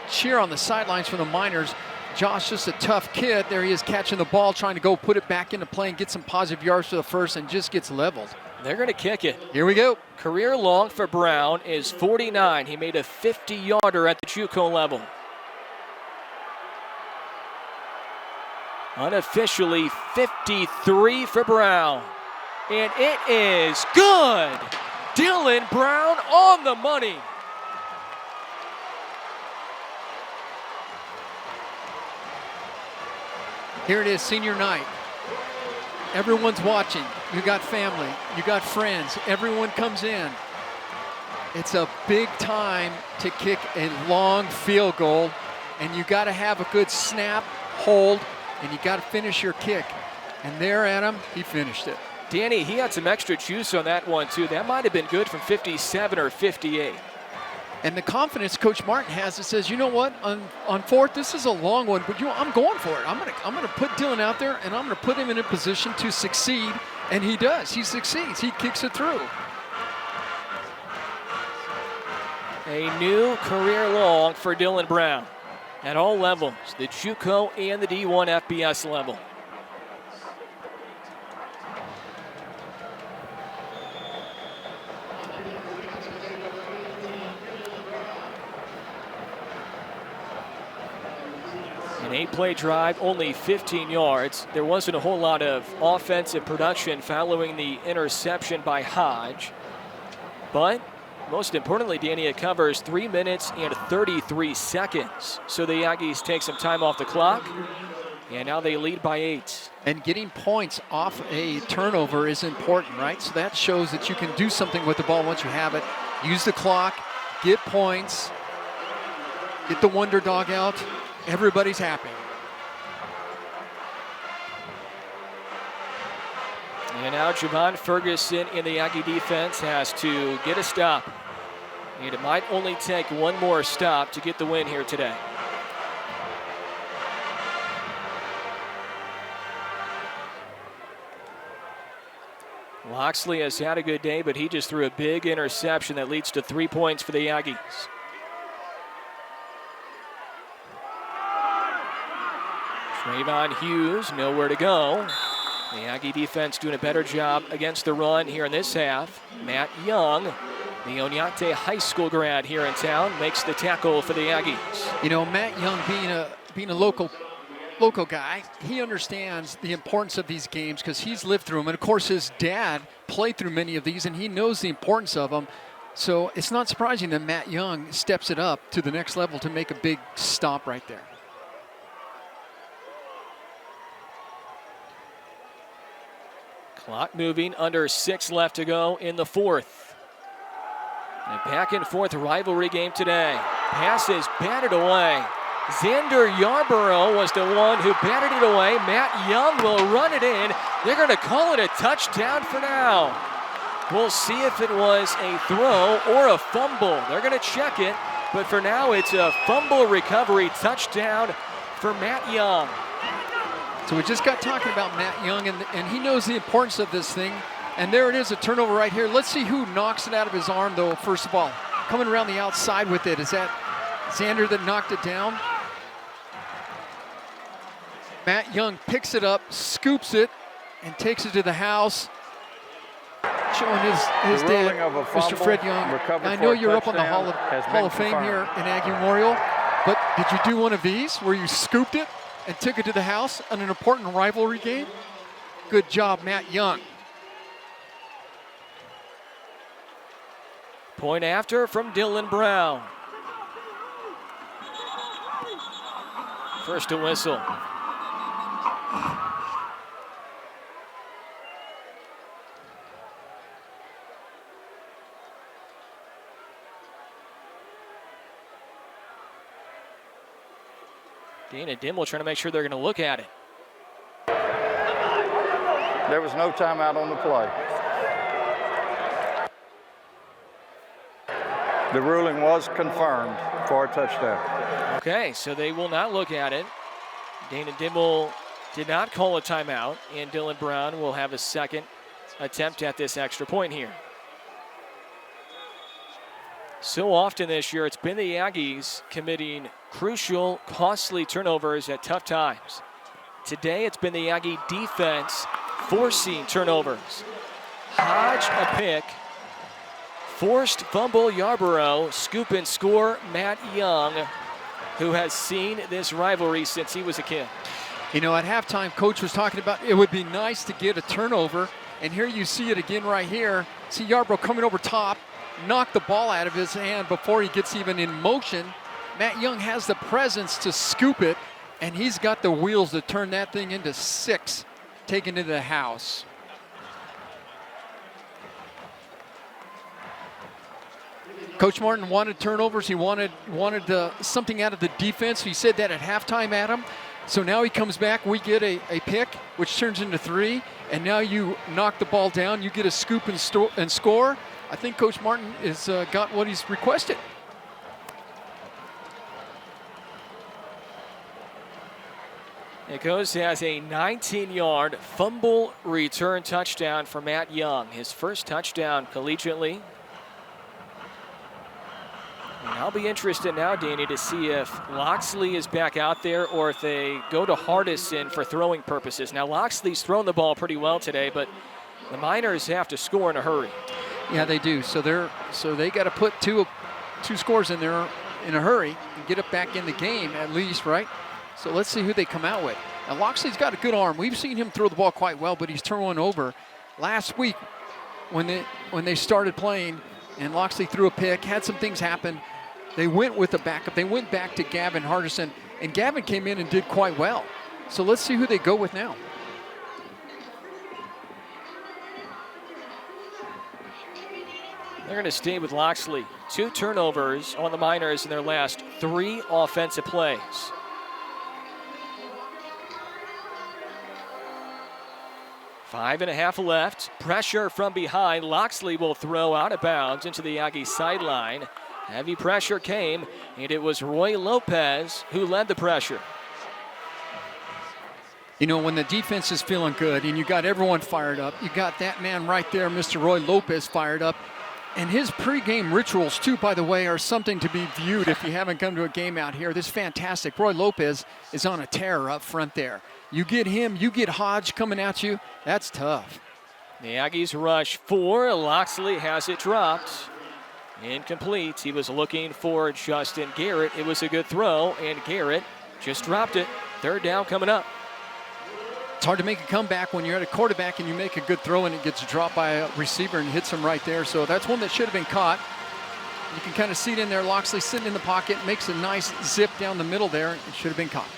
cheer on the sidelines from the Miners. Josh, just a tough kid. There he is catching the ball, trying to go put it back into play and get some positive yards for the first, and just gets leveled. They're going to kick it. Here we go. Career long for Brown is 49. He made a 50-yarder at the JUCO level. Unofficially 53 for Brown. And it is good. Dylan Brown on the money. Here it is, senior night. Everyone's watching. You got family, you got friends, everyone comes in. It's a big time to kick a long field goal, and you got to have a good snap, hold, and you got to finish your kick. And there, Adam, he finished it. Danny, he had some extra juice on that one too. That might have been good from 57 or 58. And the confidence Coach Martin has, it says, you know what, on fourth, this is a long one, but I'm going for it. I'm gonna put Dylan out there, and I'm gonna put him in a position to succeed, and he does. He succeeds. He kicks it through. A new career long for Dylan Brown at all levels, the JUCO and the D1 FBS level. An 8-play drive, only 15 yards. There wasn't a whole lot of offensive production following the interception by Hodge. But most importantly, Danny, it covers 3 minutes and 33 seconds. So the Aggies take some time off the clock, and now they lead by 8. And getting points off a turnover is important, right? So that shows that you can do something with the ball once you have it. Use the clock, get points, get the wonder dog out. Everybody's happy. And now Javon Ferguson in the Aggie defense has to get a stop. And it might only take one more stop to get the win here today. Loxley has had a good day, but he just threw a big interception that leads to 3 points for the Aggies. Trayvon Hughes, nowhere to go. The Aggie defense doing a better job against the run here in this half. Matt Young, the Oñate High School grad here in town, makes the tackle for the Aggies. You know, Matt Young being a local guy, he understands the importance of these games because he's lived through them. And of course, his dad played through many of these, and he knows the importance of them. So it's not surprising that Matt Young steps it up to the next level to make a big stop right there. Clock moving, under 6 left to go in the fourth. A back and forth rivalry game today. Pass is batted away. Xander Yarborough was the one who batted it away. Matt Young will run it in. They're going to call it a touchdown for now. We'll see if it was a throw or a fumble. They're going to check it, but for now it's a fumble recovery touchdown for Matt Young. So we just got talking about Matt Young, and he knows the importance of this thing. And there it is, a turnover right here. Let's see who knocks it out of his arm, though, first of all. Coming around the outside with it. Is that Xander that knocked it down? Matt Young picks it up, scoops it, and takes it to the house. Showing his dad, Mr. Fred Young. I know you're up on the Hall of Fame here in Aggie Memorial, but did you do one of these where you scooped it and took it to the house on an important rivalry game? Good job, Matt Young. Point after from Dylan Brown. First to whistle. Dana Dimble trying to make sure they're going to look at it. There was no timeout on the play. The ruling was confirmed for a touchdown. Okay, so they will not look at it. Dana Dimble did not call a timeout, and Dylan Brown will have a second attempt at this extra point here. So often this year, it's been the Aggies committing crucial, costly turnovers at tough times. Today, it's been the Aggie defense forcing turnovers. Hodge a pick, forced fumble Yarborough, scoop and score Matt Young, who has seen this rivalry since he was a kid. You know, at halftime, Coach was talking about it would be nice to get a turnover, and here you see it again right here. See Yarborough coming over top, knock the ball out of his hand before he gets even in motion. Matt Young has the presence to scoop it, and he's got the wheels to turn that thing into 6, taken to the house. Coach Martin wanted turnovers. He wanted something out of the defense. He said that at halftime, Adam. So now he comes back. We get a pick, which turns into 3, and now you knock the ball down. You get a scoop and score. I think Coach Martin has got what he's requested. It goes as a 19-yard fumble return touchdown for Matt Young, his first touchdown collegiately. And I'll be interested now, Danny, to see if Loxley is back out there or if they go to Hardison for throwing purposes. Now, Loxley's thrown the ball pretty well today, but the Miners have to score in a hurry. Yeah, they do. So they got to put two scores in there in a hurry and get it back in the game at least, right? So let's see who they come out with. Now, Loxley's got a good arm. We've seen him throw the ball quite well, but he's turned one over. Last week when they started playing and Loxley threw a pick, had some things happen, they went with a backup. They went back to Gavin Hardison, and Gavin came in and did quite well. So let's see who they go with now. They're going to stay with Loxley. 2 turnovers on the Miners in their last 3 offensive plays. 5.5 left. Pressure from behind. Loxley will throw out of bounds into the Aggie sideline. Heavy pressure came, and it was Roy Lopez who led the pressure. You know, when the defense is feeling good and you got everyone fired up, you got that man right there, Mr. Roy Lopez, fired up. And his pregame rituals, too, by the way, are something to be viewed if you haven't come to a game out here. This is fantastic. Roy Lopez is on a tear up front there. You get him, you get Hodge coming at you. That's tough. The Aggies rush 4. Loxley has it dropped. Incomplete. He was looking for Justin Garrett. It was a good throw, and Garrett just dropped it. 3rd down coming up. It's hard to make a comeback when you're at a quarterback and you make a good throw and it gets dropped by a receiver and hits him right there. So that's one that should have been caught. You can kind of see it in there. Loxley sitting in the pocket, makes a nice zip down the middle there. It should have been caught.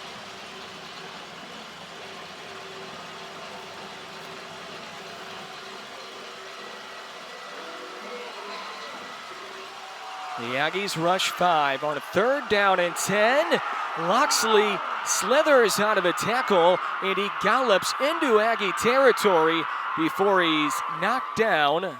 The Aggies rush 5 on a 3rd down and 10. Loxley slithers out of a tackle, and he gallops into Aggie territory before he's knocked down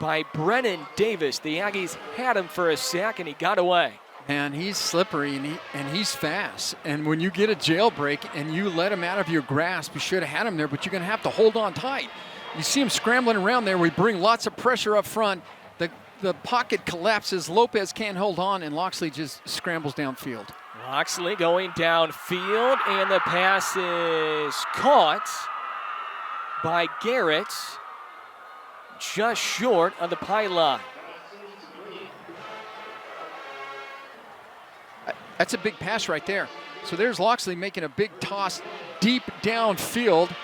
by Brennan Davis. The Aggies had him for a sack, and he got away. And he's slippery, and he's fast. And when you get a jailbreak and you let him out of your grasp, you should have had him there, but you're going to have to hold on tight. You see him scrambling around there. We bring lots of pressure up front. The pocket collapses. Lopez can't hold on, and Loxley just scrambles downfield. Loxley going downfield, and the pass is caught by Garrett just short of the pylon. That's a big pass right there. So there's Loxley making a big toss deep downfield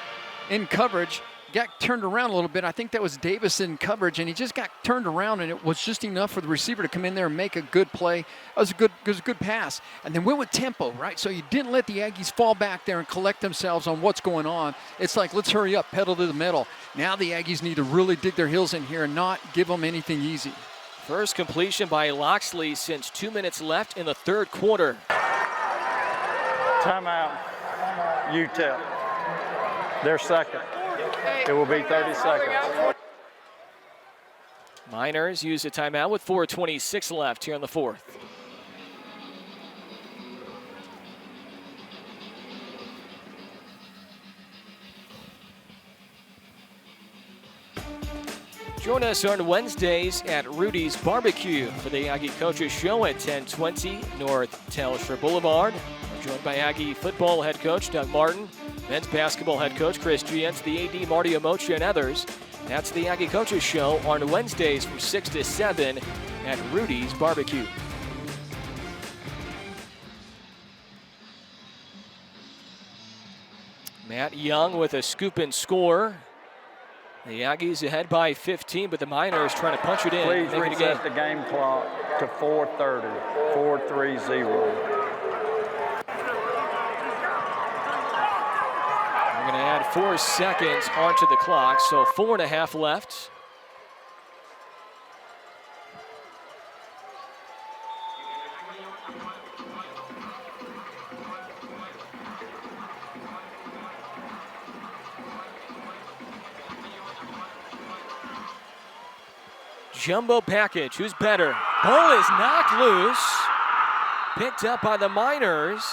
in coverage. Got turned around a little bit. I think that was Davis in coverage, and he just got turned around, and it was just enough for the receiver to come in there and make a good play. It was a good pass. And then went with tempo, right? So you didn't let the Aggies fall back there and collect themselves on what's going on. It's like, let's hurry up, pedal to the metal. Now the Aggies need to really dig their heels in here and not give them anything easy. First completion by Loxley since 2 minutes left in the 3rd quarter. Timeout, UTEP. Their second. It will be 30 seconds. Miners use a timeout with 4:26 left here in the 4th. Join us on Wednesdays at Rudy's Barbecue for the Aggie Coaches Show at 1020 North Telstra Boulevard. We're joined by Aggie football head coach Doug Martin, men's basketball head coach Chris Giants, the AD Marty Amocha, and others. That's the Aggie Coaches Show on Wednesdays from 6 to 7 at Rudy's Barbecue. Matt Young with a scoop and score. The Aggies ahead by 15, but the Miners trying to punch it in. Please reset the game clock to 4:30, 4:30. We're going to add 4 seconds onto the clock, so 4.5 left. Jumbo package, who's better? Ball is knocked loose. Picked up by the Miners.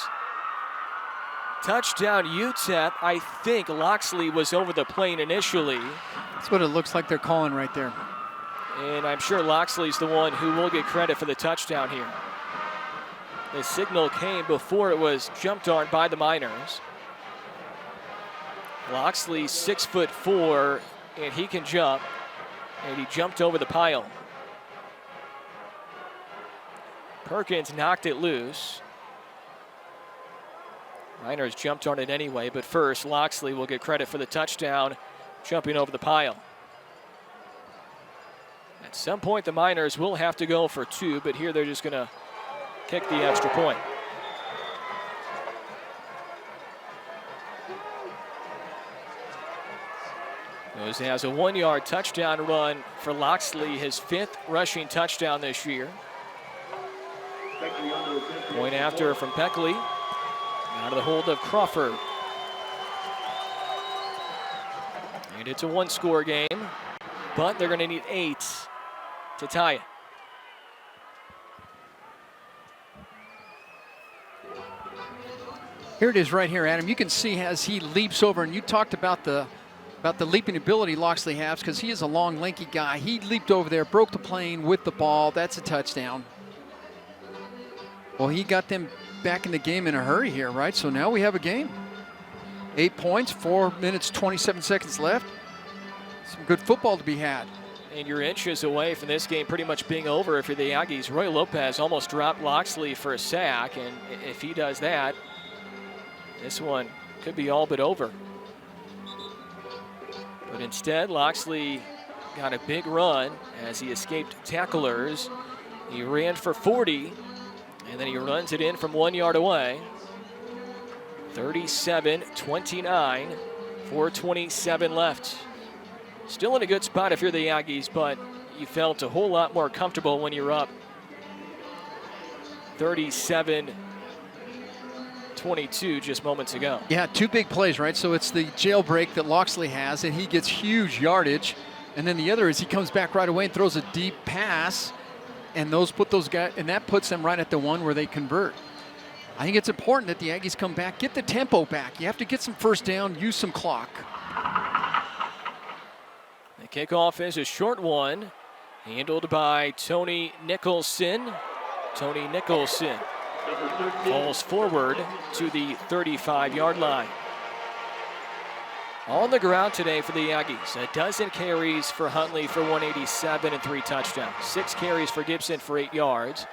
Touchdown UTEP. I think Loxley was over the plane initially. That's what it looks like they're calling right there. And I'm sure Loxley's the one who will get credit for the touchdown here. The signal came before it was jumped on by the Miners. Loxley 6'4", and he can jump. And he jumped over the pile. Perkins knocked it loose. Miners jumped on it anyway, but first, Loxley will get credit for the touchdown, jumping over the pile. At some point, the Miners will have to go for 2, but here they're just going to kick the extra point. Goes has a 1-yard touchdown run for Loxley, his 5th rushing touchdown this year. Point after from Peckley. Out of the hold of Crawford. And it's a 1-score game, but they're going to need 8 to tie it. Here it is right here, Adam. You can see as he leaps over, and you talked about the leaping ability Loxley has because he is a long, lanky guy. He leaped over there, broke the plane with the ball. That's a touchdown. Well, he got them back in the game in a hurry here, right? So now we have a game. 8 points, 4 minutes, 27 seconds left. Some good football to be had. And you're inches away from this game pretty much being over if you're the Aggies. Roy Lopez almost dropped Loxley for a sack, and if he does that, this one could be all but over. But instead, Loxley got a big run as he escaped tacklers. He ran for 40, and then he runs it in from 1 yard away. 37-29, 4:27 left. Still in a good spot if you're the Aggies, but you felt a whole lot more comfortable when you're up 37-22 just moments ago. Yeah, 2 big plays, right? So it's the jailbreak that Loxley has, and he gets huge yardage. And then the other is he comes back right away and throws a deep pass, and that puts them right at the one where they convert. I think it's important that the Aggies come back, get the tempo back. You have to get some first down, use some clock. The kickoff is a short one, handled by Tony Nicholson. Tony Nicholson falls forward to the 35-yard line. On the ground today for the Aggies, 12 carries for Huntley for 187 and 3 touchdowns. 6 carries for Gibson for 8 yards.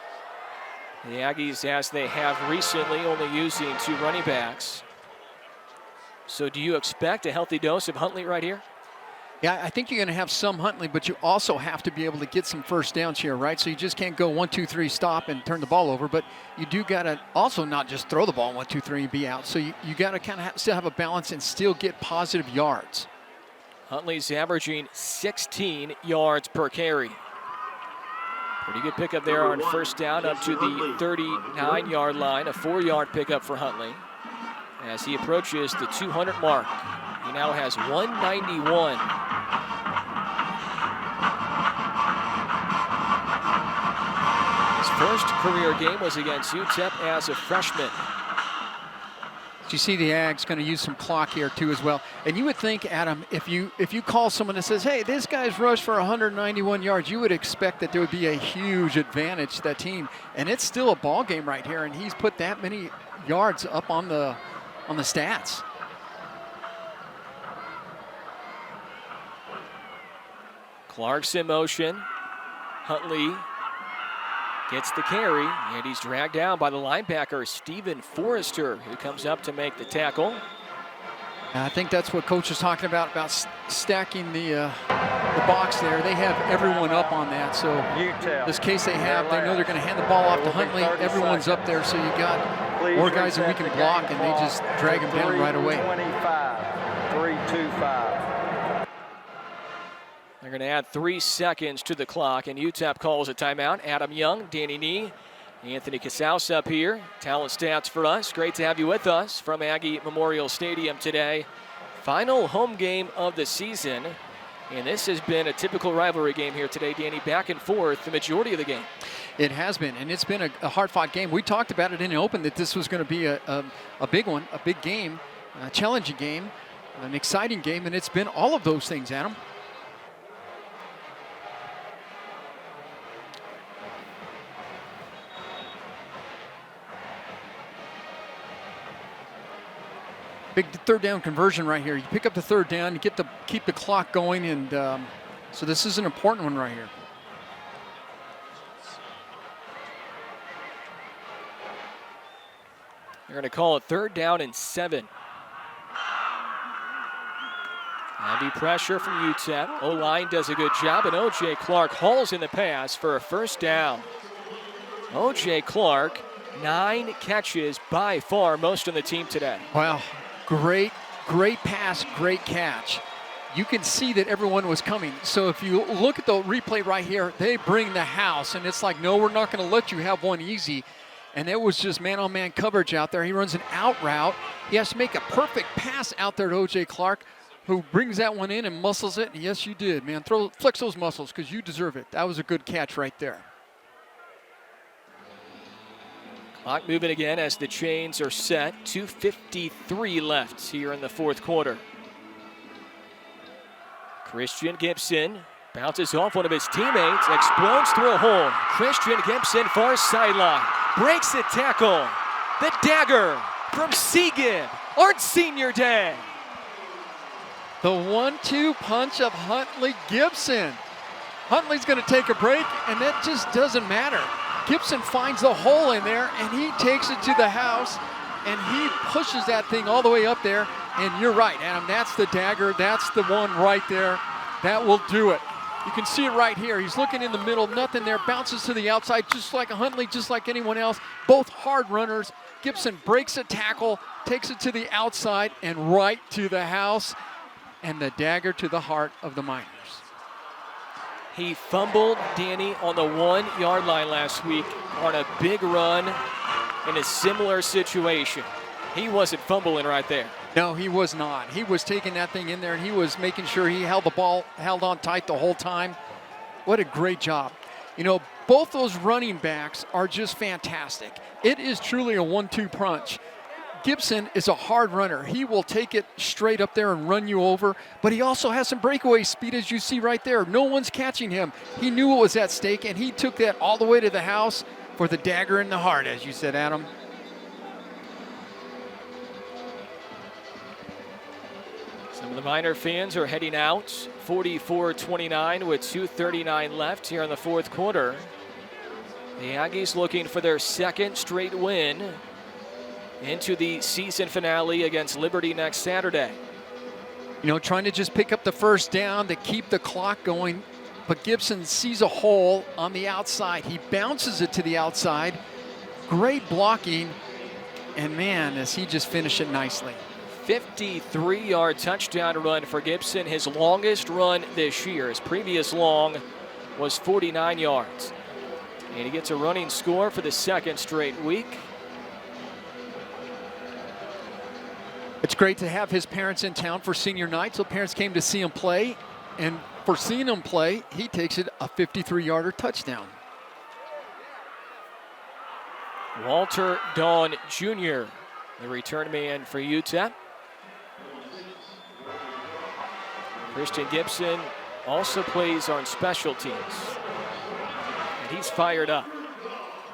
The Aggies, as they have recently, only using 2 running backs. So do you expect a healthy dose of Huntley right here? Yeah, I think you're going to have some Huntley, but you also have to be able to get some first downs here, right? So you just can't go 1, 2, 3, stop and turn the ball over, but you do got to also not just throw the ball 1, 2, 3 and be out. So you got to kind of still have a balance and still get positive yards. Huntley's averaging 16 yards per carry. Pretty good pickup there on first down up to the 39-yard line, a 4-yard pickup for Huntley. As he approaches the 200 mark, he now has 191. His first career game was against UTEP as a freshman. You see the Ag's going to use some clock here too as well. And you would think, Adam, if you call someone that says, hey, this guy's rushed for 191 yards, you would expect that there would be a huge advantage to that team. And it's still a ball game right here, and he's put that many yards up on the stats. Clark's in motion. Huntley gets the carry, and he's dragged down by the linebacker, Stephen Forrester, who comes up to make the tackle. I think that's what Coach is talking about stacking the box there. They have everyone up on that, so this case they know they're going to hand the ball off to Huntley. Everyone's up there, so you got more guys that we can block, and they just drag him down right away. 25. 35. They're going to add 3 seconds to the clock, and UTEP calls a timeout. Adam Young, Danny Nee, Anthony Casaus up here. Talent stats for us. Great to have you with us from Aggie Memorial Stadium today. Final home game of the season, and this has been a typical rivalry game here today, Danny, back and forth the majority of the game. It has been, and it's been a hard-fought game. We talked about it in the open that this was going to be a big one, a big game, a challenging game, an exciting game, and it's been all of those things, Adam. Big third down conversion right here. You pick up the third down, you keep the clock going, and so this is an important one right here. They're going to call it 3rd down and 7. Heavy pressure from UTEP. O-line does a good job, and O.J. Clark hauls in the pass for a 1st down. O.J. Clark, 9 catches, by far most on the team today. Wow, great pass, great catch. You can see that everyone was coming. So if you look at the replay right here, they bring the house, and it's like, no, we're not going to let you have one easy. And it was just man-on-man coverage out there. He runs an out route. He has to make a perfect pass out there to O.J. Clark, who brings that one in and muscles it. And yes, you did, man. Flex those muscles because you deserve it. That was a good catch right there. Clock moving again as the chains are set. 2:53 left here in the 4th quarter. Christian Gibson bounces off one of his teammates, explodes through a hole. Christian Gibson, far sideline, breaks a tackle. The dagger from Seagib on senior day. The 1-2 punch of Huntley Gibson. Huntley's going to take a break, and that just doesn't matter. Gibson finds the hole in there, and he takes it to the house, and he pushes that thing all the way up there. And you're right, Adam, that's the dagger. That's the one right there. That will do it. You can see it right here. He's looking in the middle, nothing there, bounces to the outside, just like a Huntley, just like anyone else. Both hard runners. Gibson breaks a tackle, takes it to the outside, and right to the house, and the dagger to the heart of the Miners. He fumbled, Danny, on the 1-yard line last week on a big run in a similar situation. He wasn't fumbling right there. No, he was not. He was taking that thing in there, and he was making sure he held the ball, held on tight the whole time. What a great job. You know, both those running backs are just fantastic. It is truly a 1-2 punch. Gibson is a hard runner. He will take it straight up there and run you over, but he also has some breakaway speed, as you see right there. No one's catching him. He knew what was at stake, and he took that all the way to the house for the dagger in the heart, as you said, Adam. Some of the Miner fans are heading out. 44-29 with 2:39 left here in the 4th quarter. The Aggies looking for their 2nd straight win into the season finale against Liberty next Saturday. You know, trying to just pick up the 1st down to keep the clock going, but Gibson sees a hole on the outside. He bounces it to the outside. Great blocking, and man, does he just finish it nicely. 53-yard touchdown run for Gibson, his longest run this year. His previous long was 49 yards. And he gets a running score for the 2nd straight week. It's great to have his parents in town for senior night, so parents came to see him play, and for seeing him play, he takes it a 53-yarder touchdown. Walter Dawn Jr., the return man for UTEP. Christian Gibson also plays on special teams, and he's fired up.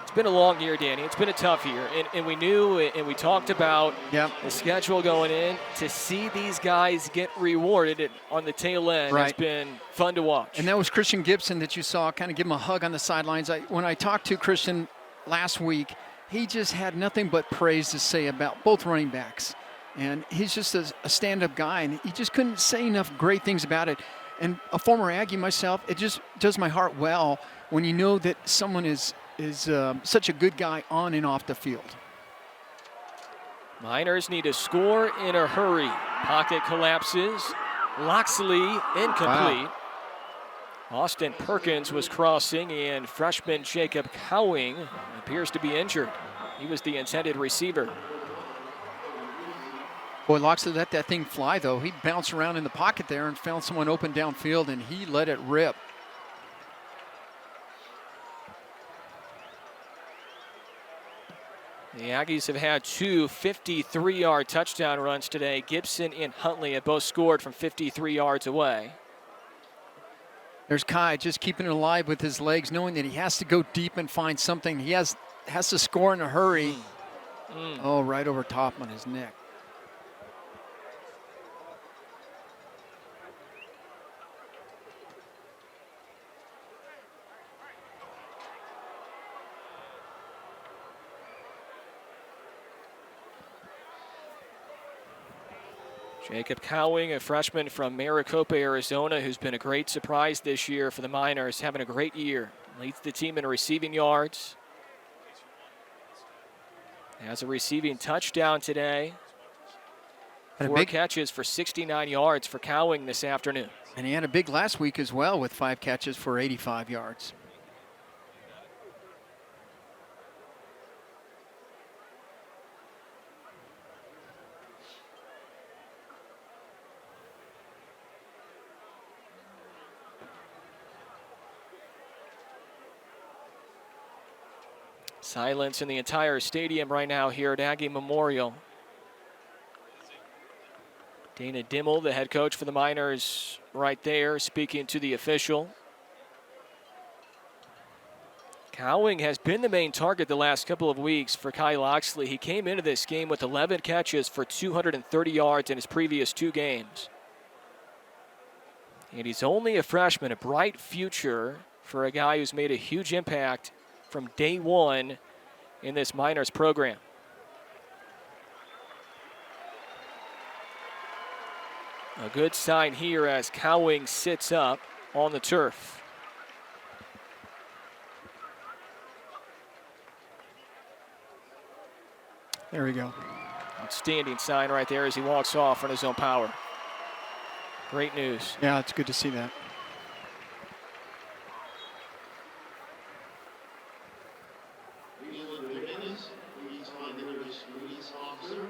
It's been a long year, Danny. It's been a tough year, and we knew and we talked about the schedule going in. To see these guys get rewarded on the tail end has been fun to watch. And that was Christian Gibson that you saw kind of give him a hug on the sidelines. When I talked to Christian last week, he just had nothing but praise to say about both running backs. And he's just a stand-up guy, and he just couldn't say enough great things about it. And a former Aggie myself, it just does my heart well when you know that someone is such a good guy on and off the field. Miners need a score in a hurry. Pocket collapses. Loxley incomplete. Wow. Austin Perkins was crossing, and freshman Jacob Cowing appears to be injured. He was the intended receiver. Boy, Loxley let that thing fly, though. He bounced around in the pocket there and found someone open downfield, and he let it rip. The Aggies have had two 53-yard touchdown runs today. Gibson and Huntley have both scored from 53 yards away. There's Kai just keeping it alive with his legs, knowing that he has to go deep and find something. He has to score in a hurry. Oh, right over top on his neck. Jacob Cowing, a freshman from Maricopa, Arizona, who's been a great surprise this year for the Miners, having a great year. Leads the team in receiving yards. Has a receiving touchdown today. Had a 4 big catches for 69 yards for Cowing this afternoon. And he had a big last week as well with 5 catches for 85 yards. Silence in the entire stadium right now here at Aggie Memorial. Dana Dimmel, the head coach for the Miners, right there speaking to the official. Cowing has been the main target the last couple of weeks for Kai Loxley. He came into this game with 11 catches for 230 yards in his previous 2 games. And he's only a freshman, a bright future for a guy who's made a huge impact from day one in this Miners program. A good sign here as Cowing sits up on the turf. There we go. Outstanding sign right there as he walks off on his own power. Great news. Yeah, it's good to see that. Leland McGinnis, Louise Von Miller's police officer.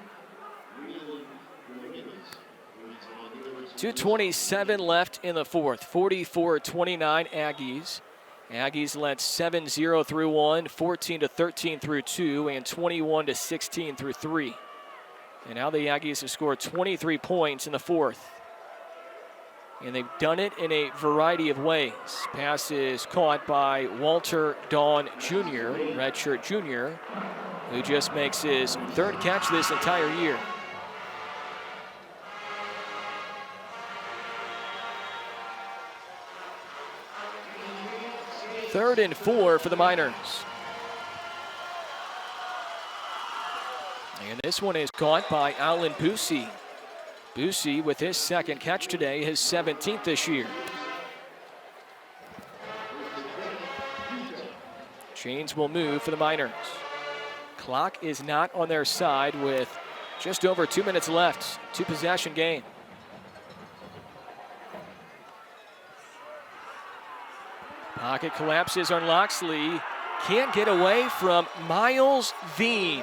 Leland McGinnis, Louise Von Miller's 2:27 left in the fourth. 44-29 Aggies. Aggies led 7-0 through 1, 14-13 through 2, and 21-16 through 3. And now the Aggies have scored 23 points in the fourth. And they've done it in a variety of ways. Passes caught by Walter Dawn Jr., redshirt junior, who just makes his 3rd catch this entire year. Third and 4 for the Miners. And this one is caught by Alan Busey. Busey with his 2nd catch today, his 17th this year. Chains will move for the Miners. Clock is not on their side with just over 2 minutes left. 2-possession game. Pocket collapses on Loxley. Can't get away from Miles Veen.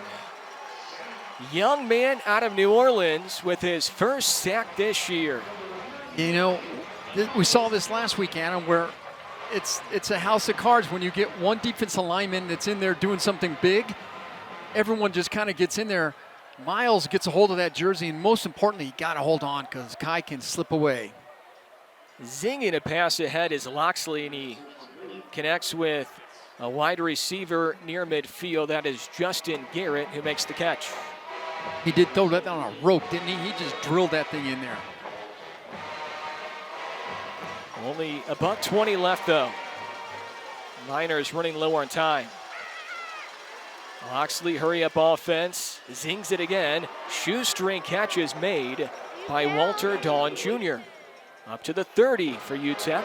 Young man out of New Orleans with his first sack this year. You know, we saw this last week, Adam, where it's a house of cards. When you get one defensive lineman that's in there doing something big, everyone just kind of gets in there. Miles gets a hold of that jersey, and most importantly, you got to hold on because Kai can slip away. Zinging a pass ahead is Loxley, and he connects with a wide receiver near midfield. That is Justin Garrett, who makes the catch. He did throw that on a rope, didn't he? He just drilled that thing in there. Only $1:20 left, though. Miners running low on time. Loxley, hurry-up offense, zings it again. Shoestring catch is made by Walter Dawn Jr. Up to the 30 for UTEP.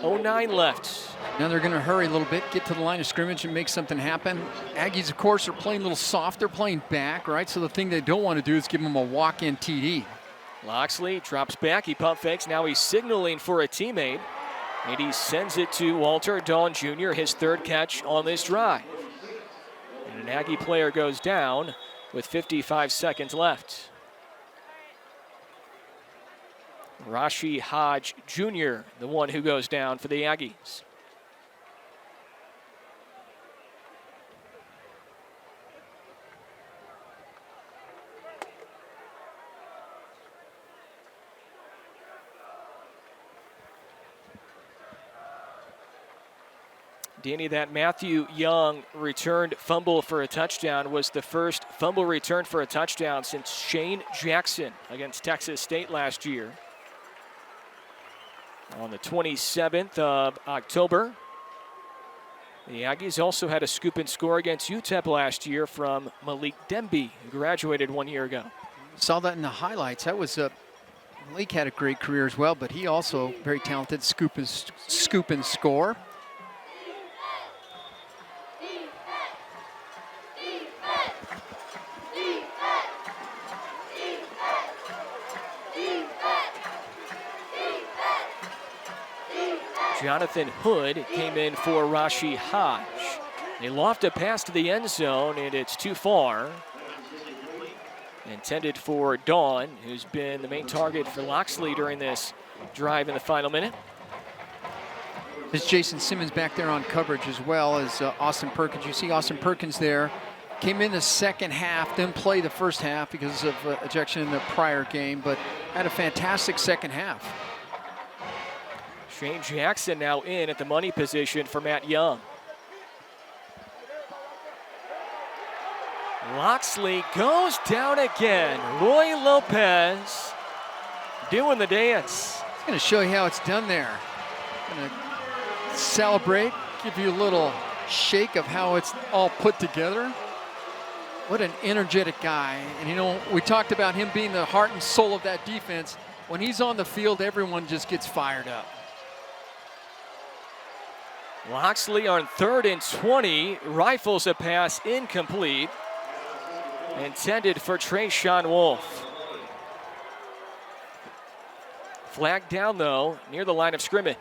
1:09 left. Now they're going to hurry a little bit, get to the line of scrimmage and make something happen. Aggies, of course, are playing a little soft. They're playing back, right? So the thing they don't want to do is give them a walk-in TD. Loxley drops back, he pump fakes, now he's signaling for a teammate, and he sends it to Walter Dawn Jr., his third catch on this drive. And an Aggie player goes down with 55 seconds left. Rashi Hodge Jr., the one who goes down for the Aggies. Danny, that Matthew Young returned fumble for a touchdown was the first fumble return for a touchdown since Shane Jackson against Texas State last year. On the 27th of October, the Aggies also had a scoop and score against UTEP last year from Malik Demby, who graduated 1 year ago. Saw that in the highlights. That was Malik had a great career as well, but he also very talented scoop and score. Jonathan Hood came in for Rashi Hodge. They loft a pass to the end zone, and it's too far. Intended for Dawn, who's been the main target for Loxley during this drive in the final minute. There's Jason Simmons back there on coverage as well as Austin Perkins. You see Austin Perkins there. Came in the second half, didn't play the first half because of ejection in the prior game, but had a fantastic second half. Shane Jackson now in at the money position for Matt Young. Loxley goes down again. Roy Lopez doing the dance. It's going to show you how it's done there. Going to celebrate, give you a little shake of how it's all put together. What an energetic guy. And you know, we talked about him being the heart and soul of that defense. When he's on the field, everyone just gets fired up. Loxley on 3rd and 20, rifles a pass incomplete. Intended for Trayshawn Wolf. Flag down though, near the line of scrimmage.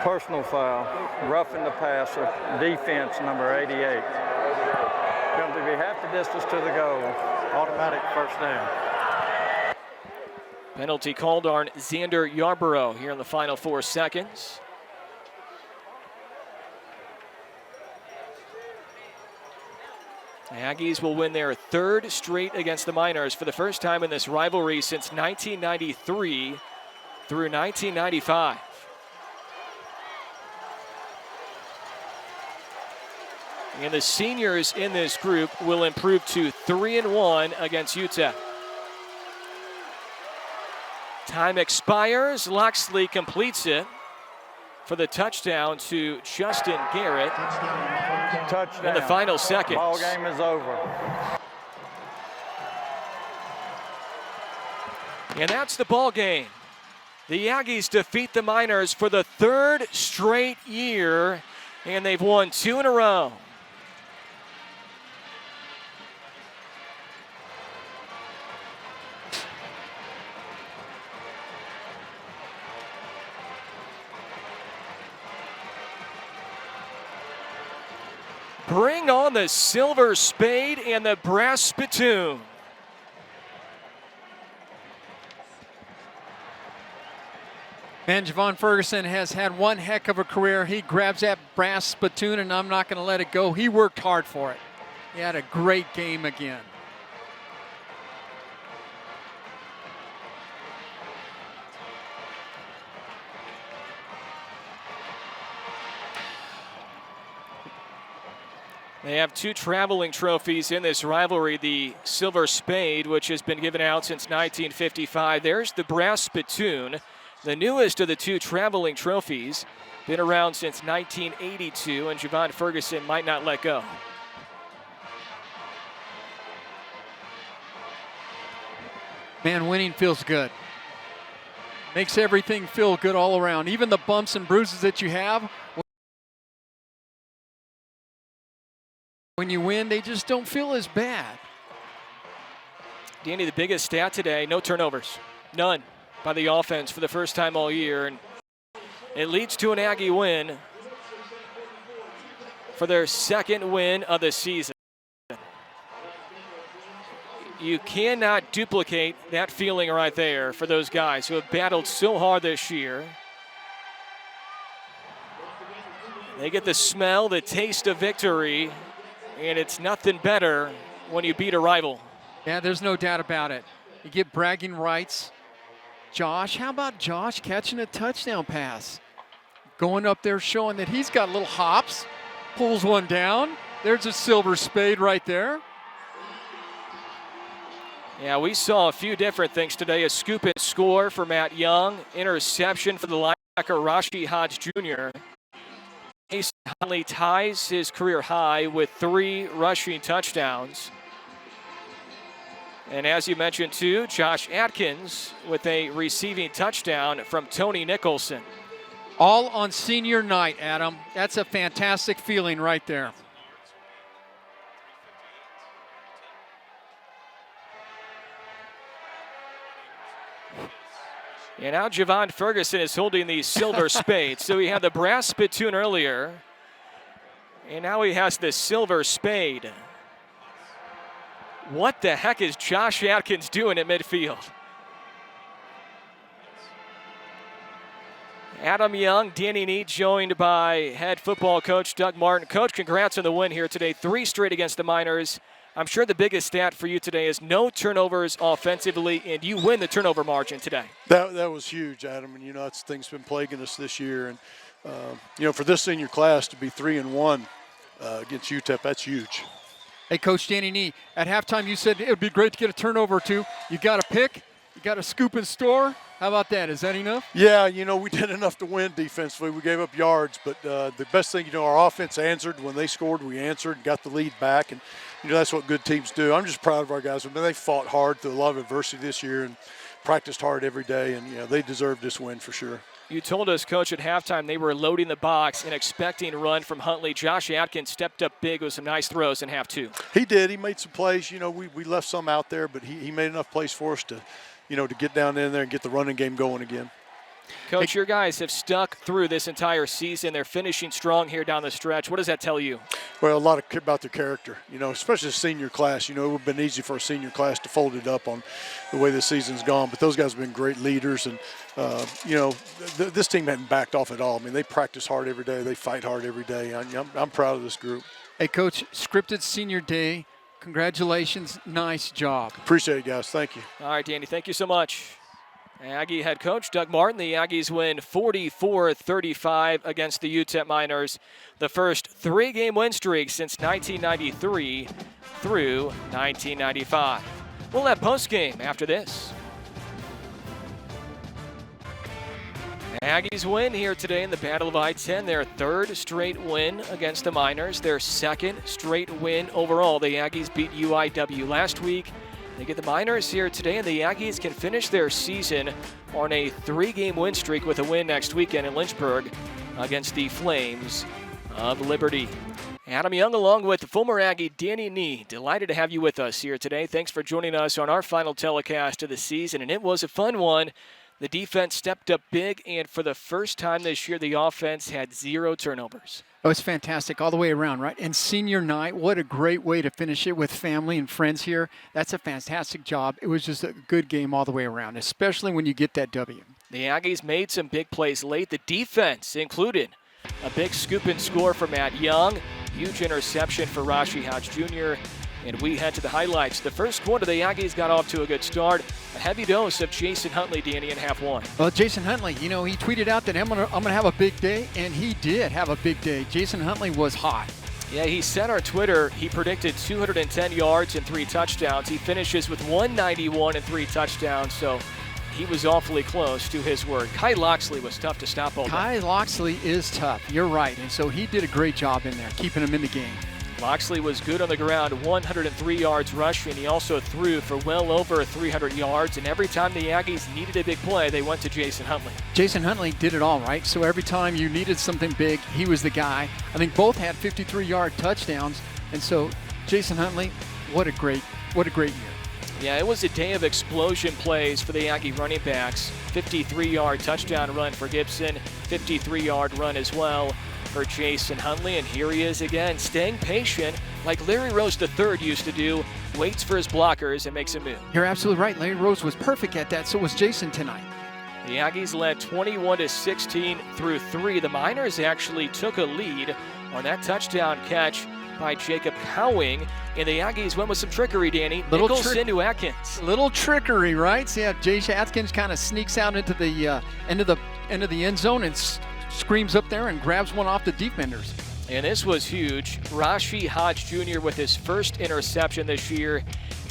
Personal foul, roughing the passer, defense number 88. Going to be half the distance to the goal, automatic first down. Penalty called on Xander Yarborough here in the final 4 seconds. The Aggies will win their 3rd straight against the Miners for the first time in this rivalry since 1993 through 1995. And the seniors in this group will improve to 3-1 against UTEP. Time expires. Loxley completes it for the touchdown to Justin Garrett. Touchdown. In the final seconds. Ball game is over. And that's the ball game. The Aggies defeat the Miners for the 3rd straight year, and they've won 2 in a row. Bring on the silver spade and the brass spittoon. Man, Javon Ferguson has had one heck of a career. He grabs that brass spittoon, and I'm not going to let it go. He worked hard for it. He had a great game again. They have 2 traveling trophies in this rivalry. The silver spade, which has been given out since 1955. There's the brass spittoon, the newest of the 2 traveling trophies. Been around since 1982, and Javon Ferguson might not let go. Man, winning feels good. Makes everything feel good all around. Even the bumps and bruises that you have, when you win, they just don't feel as bad. Danny, the biggest stat today, no turnovers. None by the offense for the first time all year. And it leads to an Aggie win for their second win of the season. You cannot duplicate that feeling right there for those guys who have battled so hard this year. They get the smell, the taste of victory, and it's nothing better when you beat a rival. Yeah, there's no doubt about it. You get bragging rights. Josh, how about Josh catching a touchdown pass? Going up there showing that he's got little hops, pulls one down. There's a silver spade right there. Yeah, we saw a few different things today. A scoop and score for Matt Young. Interception for the linebacker Rashi Hodge Jr. Mason Huntley ties his career high with 3 rushing touchdowns. And as you mentioned too, Josh Atkins with a receiving touchdown from Tony Nicholson. All on senior night, Adam. That's a fantastic feeling right there. And now Javon Ferguson is holding the silver spade. So he had the brass spittoon earlier, and now he has the silver spade. What the heck is Josh Atkins doing at midfield? Adam Young, Danny Neat, joined by head football coach Doug Martin. Coach, congrats on the win here today. 3 straight against the Miners. I'm sure the biggest stat for you today is no turnovers offensively, and you win the turnover margin today. That was huge, Adam, and that's things been plaguing us this year. And for this senior class to be 3-1 against UTEP, that's huge. Hey, Coach Danny Nee, at halftime you said it would be great to get a turnover or 2. You got a pick, you got a scoop and store. How about that? Is that enough? Yeah, we did enough to win defensively. We gave up yards, but the best thing, our offense answered. When they scored, we answered and got the lead back, and that's what good teams do. I'm just proud of our guys. They fought hard through a lot of adversity this year and practiced hard every day, and they deserved this win for sure. You told us, Coach, at halftime they were loading the box and expecting a run from Huntley. Josh Atkins stepped up big with some nice throws in half 2. He did. He made some plays. We left some out there, but he made enough plays for us to get down in there and get the running game going again. Coach, your guys have stuck through this entire season. They're finishing strong here down the stretch. What does that tell you? Well, a lot about their character, especially the senior class. It would have been easy for a senior class to fold it up on the way the season's gone, but those guys have been great leaders, and, this team hadn't backed off at all. They practice hard every day. They fight hard every day. I'm proud of this group. Hey, Coach, scripted senior day. Congratulations. Nice job. Appreciate it, guys. Thank you. All right, Danny, thank you so much. Aggie head coach Doug Martin. The Aggies win 44-35 against the UTEP Miners. The first 3-game win streak since 1993 through 1995. We'll have postgame after this. Aggies win here today in the Battle of I-10. Their 3rd straight win against the Miners. Their 2nd straight win overall. The Aggies beat UIW last week. They get the Miners here today, and the Aggies can finish their season on a 3-game win streak with a win next weekend in Lynchburg against the Flames of Liberty. Adam Young along with former Aggie Danny Nee. Delighted to have you with us here today. Thanks for joining us on our final telecast of the season, and it was a fun one. The defense stepped up big, and for the first time this year, the offense had 0 turnovers. Oh, it's fantastic all the way around, right? And senior night, what a great way to finish it with family and friends here. That's a fantastic job. It was just a good game all the way around, especially when you get that W. The Aggies made some big plays late. The defense included a big scoop and score for Matt Young, huge interception for Rashi Hodge Jr., and we head to the highlights. The first quarter, the Aggies got off to a good start. A heavy dose of Jason Huntley, Danny, in half 1. Well, Jason Huntley, he tweeted out that I'm gonna have a big day, and he did have a big day. Jason Huntley was hot. Yeah, he said on Twitter he predicted 210 yards and 3 touchdowns. He finishes with 191 and 3 touchdowns, so he was awfully close to his word. Kai Loxley was tough to stop all day. Kai Loxley is tough. You're right, and so he did a great job in there, keeping him in the game. Loxley was good on the ground, 103 yards rushing. He also threw for well over 300 yards, and every time the Aggies needed a big play, they went to Jason Huntley. Jason Huntley did it all, right? So every time you needed something big, he was the guy. I think both had 53-yard touchdowns, and so Jason Huntley, what a great year. Yeah, it was a day of explosion plays for the Aggie running backs. 53-yard touchdown run for Gibson, 53-yard run as well for Jason Huntley. And here he is again, staying patient like Larry Rose III used to do, waits for his blockers and makes a move. You're absolutely right. Larry Rose was perfect at that, so was Jason tonight. The Aggies led 21-16 through 3. The Miners actually took a lead on that touchdown catch by Jacob Cowing, and the Aggies went with some trickery, Danny. Nichols into Atkins. Little trickery, right? So yeah, Jay Atkins kind of sneaks out into the end of the end zone and screams up there and grabs one off the defenders. And this was huge. Rashi Hodge Jr. with his first interception this year,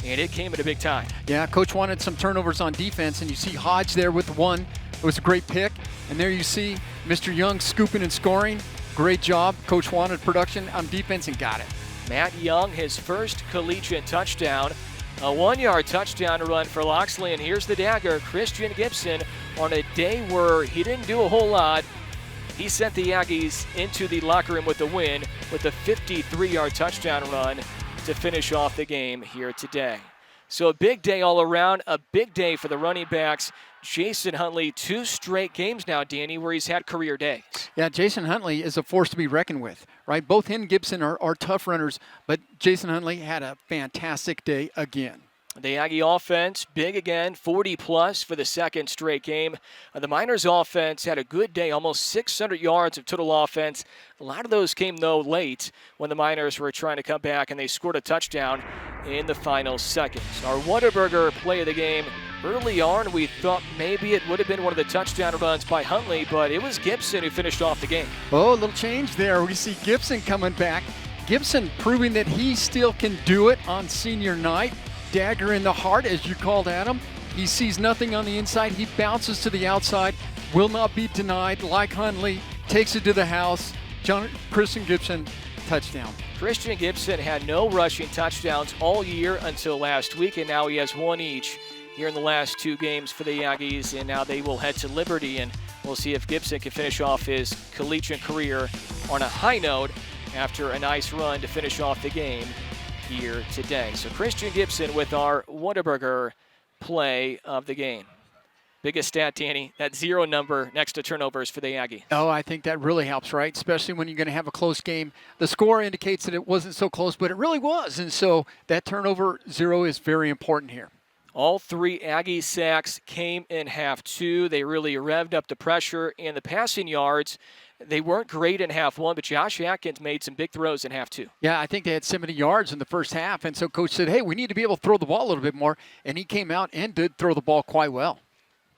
and it came at a big time. Yeah, Coach wanted some turnovers on defense, and you see Hodge there with one. It was a great pick. And there you see Mr. Young scooping and scoring. Great job. Coach wanted production on defense and got it. Matt Young, his first collegiate touchdown. A 1-yard touchdown run for Loxley, and here's the dagger. Christian Gibson, on a day where he didn't do a whole lot, he sent the Aggies into the locker room with the win with a 53-yard touchdown run to finish off the game here today. So a big day all around, a big day for the running backs. Jason Huntley, 2 straight games now, Danny, where he's had career days. Yeah, Jason Huntley is a force to be reckoned with, right? Both he and Gibson are tough runners, but Jason Huntley had a fantastic day again. The Aggie offense, big again, 40-plus for the second straight game. The Miners offense had a good day, almost 600 yards of total offense. A lot of those came, though, late when the Miners were trying to come back, and they scored a touchdown in the final seconds. Our Whataburger play of the game. Early on, we thought maybe it would have been one of the touchdown runs by Huntley, but it was Gibson who finished off the game. Oh, a little change there. We see Gibson coming back. Gibson proving that he still can do it on senior night. Dagger in the heart, as you called Adam. He sees nothing on the inside. He bounces to the outside. Will not be denied. Like Huntley, takes it to the house. Christian Gibson, touchdown. Christian Gibson had no rushing touchdowns all year until last week, and now he has one each here in the last 2 games for the Aggies, and now they will head to Liberty, and we'll see if Gibson can finish off his collegiate career on a high note after a nice run to finish off the game here today. So Christian Gibson with our Whataburger play of the game. Biggest stat, Danny, that 0 number next to turnovers for the Aggie. Oh, I think that really helps, right? Especially when you're going to have a close game. The score indicates that it wasn't so close, but it really was. And so that turnover 0 is very important here. All 3 Aggie sacks came in half 2. They really revved up the pressure, and the passing yards, they weren't great in half 1, but Josh Atkins made some big throws in half 2. Yeah, I think they had 70 yards in the first half, and so Coach said, hey, we need to be able to throw the ball a little bit more, and he came out and did throw the ball quite well.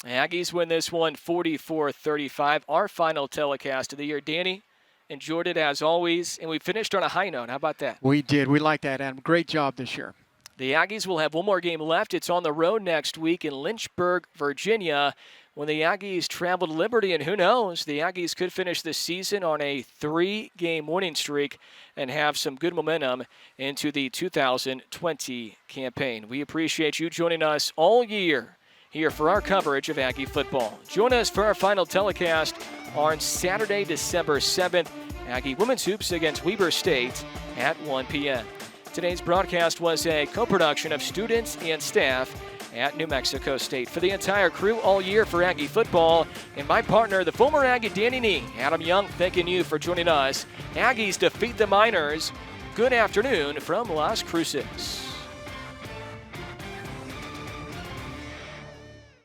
Aggies win this one 44-35. Our final telecast of the year. Danny, enjoyed it as always, and we finished on a high note. How about that? We did. We like that, Adam. Great job this year. The Aggies will have one more game left. It's on the road next week in Lynchburg, Virginia, when the Aggies travel to Liberty. And who knows, the Aggies could finish this season on a 3-game winning streak and have some good momentum into the 2020 campaign. We appreciate you joining us all year here for our coverage of Aggie football. Join us for our final telecast on Saturday, December 7th, Aggie Women's Hoops against Weber State at 1 p.m. Today's broadcast was a co-production of students and staff at New Mexico State. For the entire crew all year for Aggie football, and my partner, the former Aggie Danny Nee, Adam Young, thanking you for joining us. Aggies defeat the Miners. Good afternoon from Las Cruces.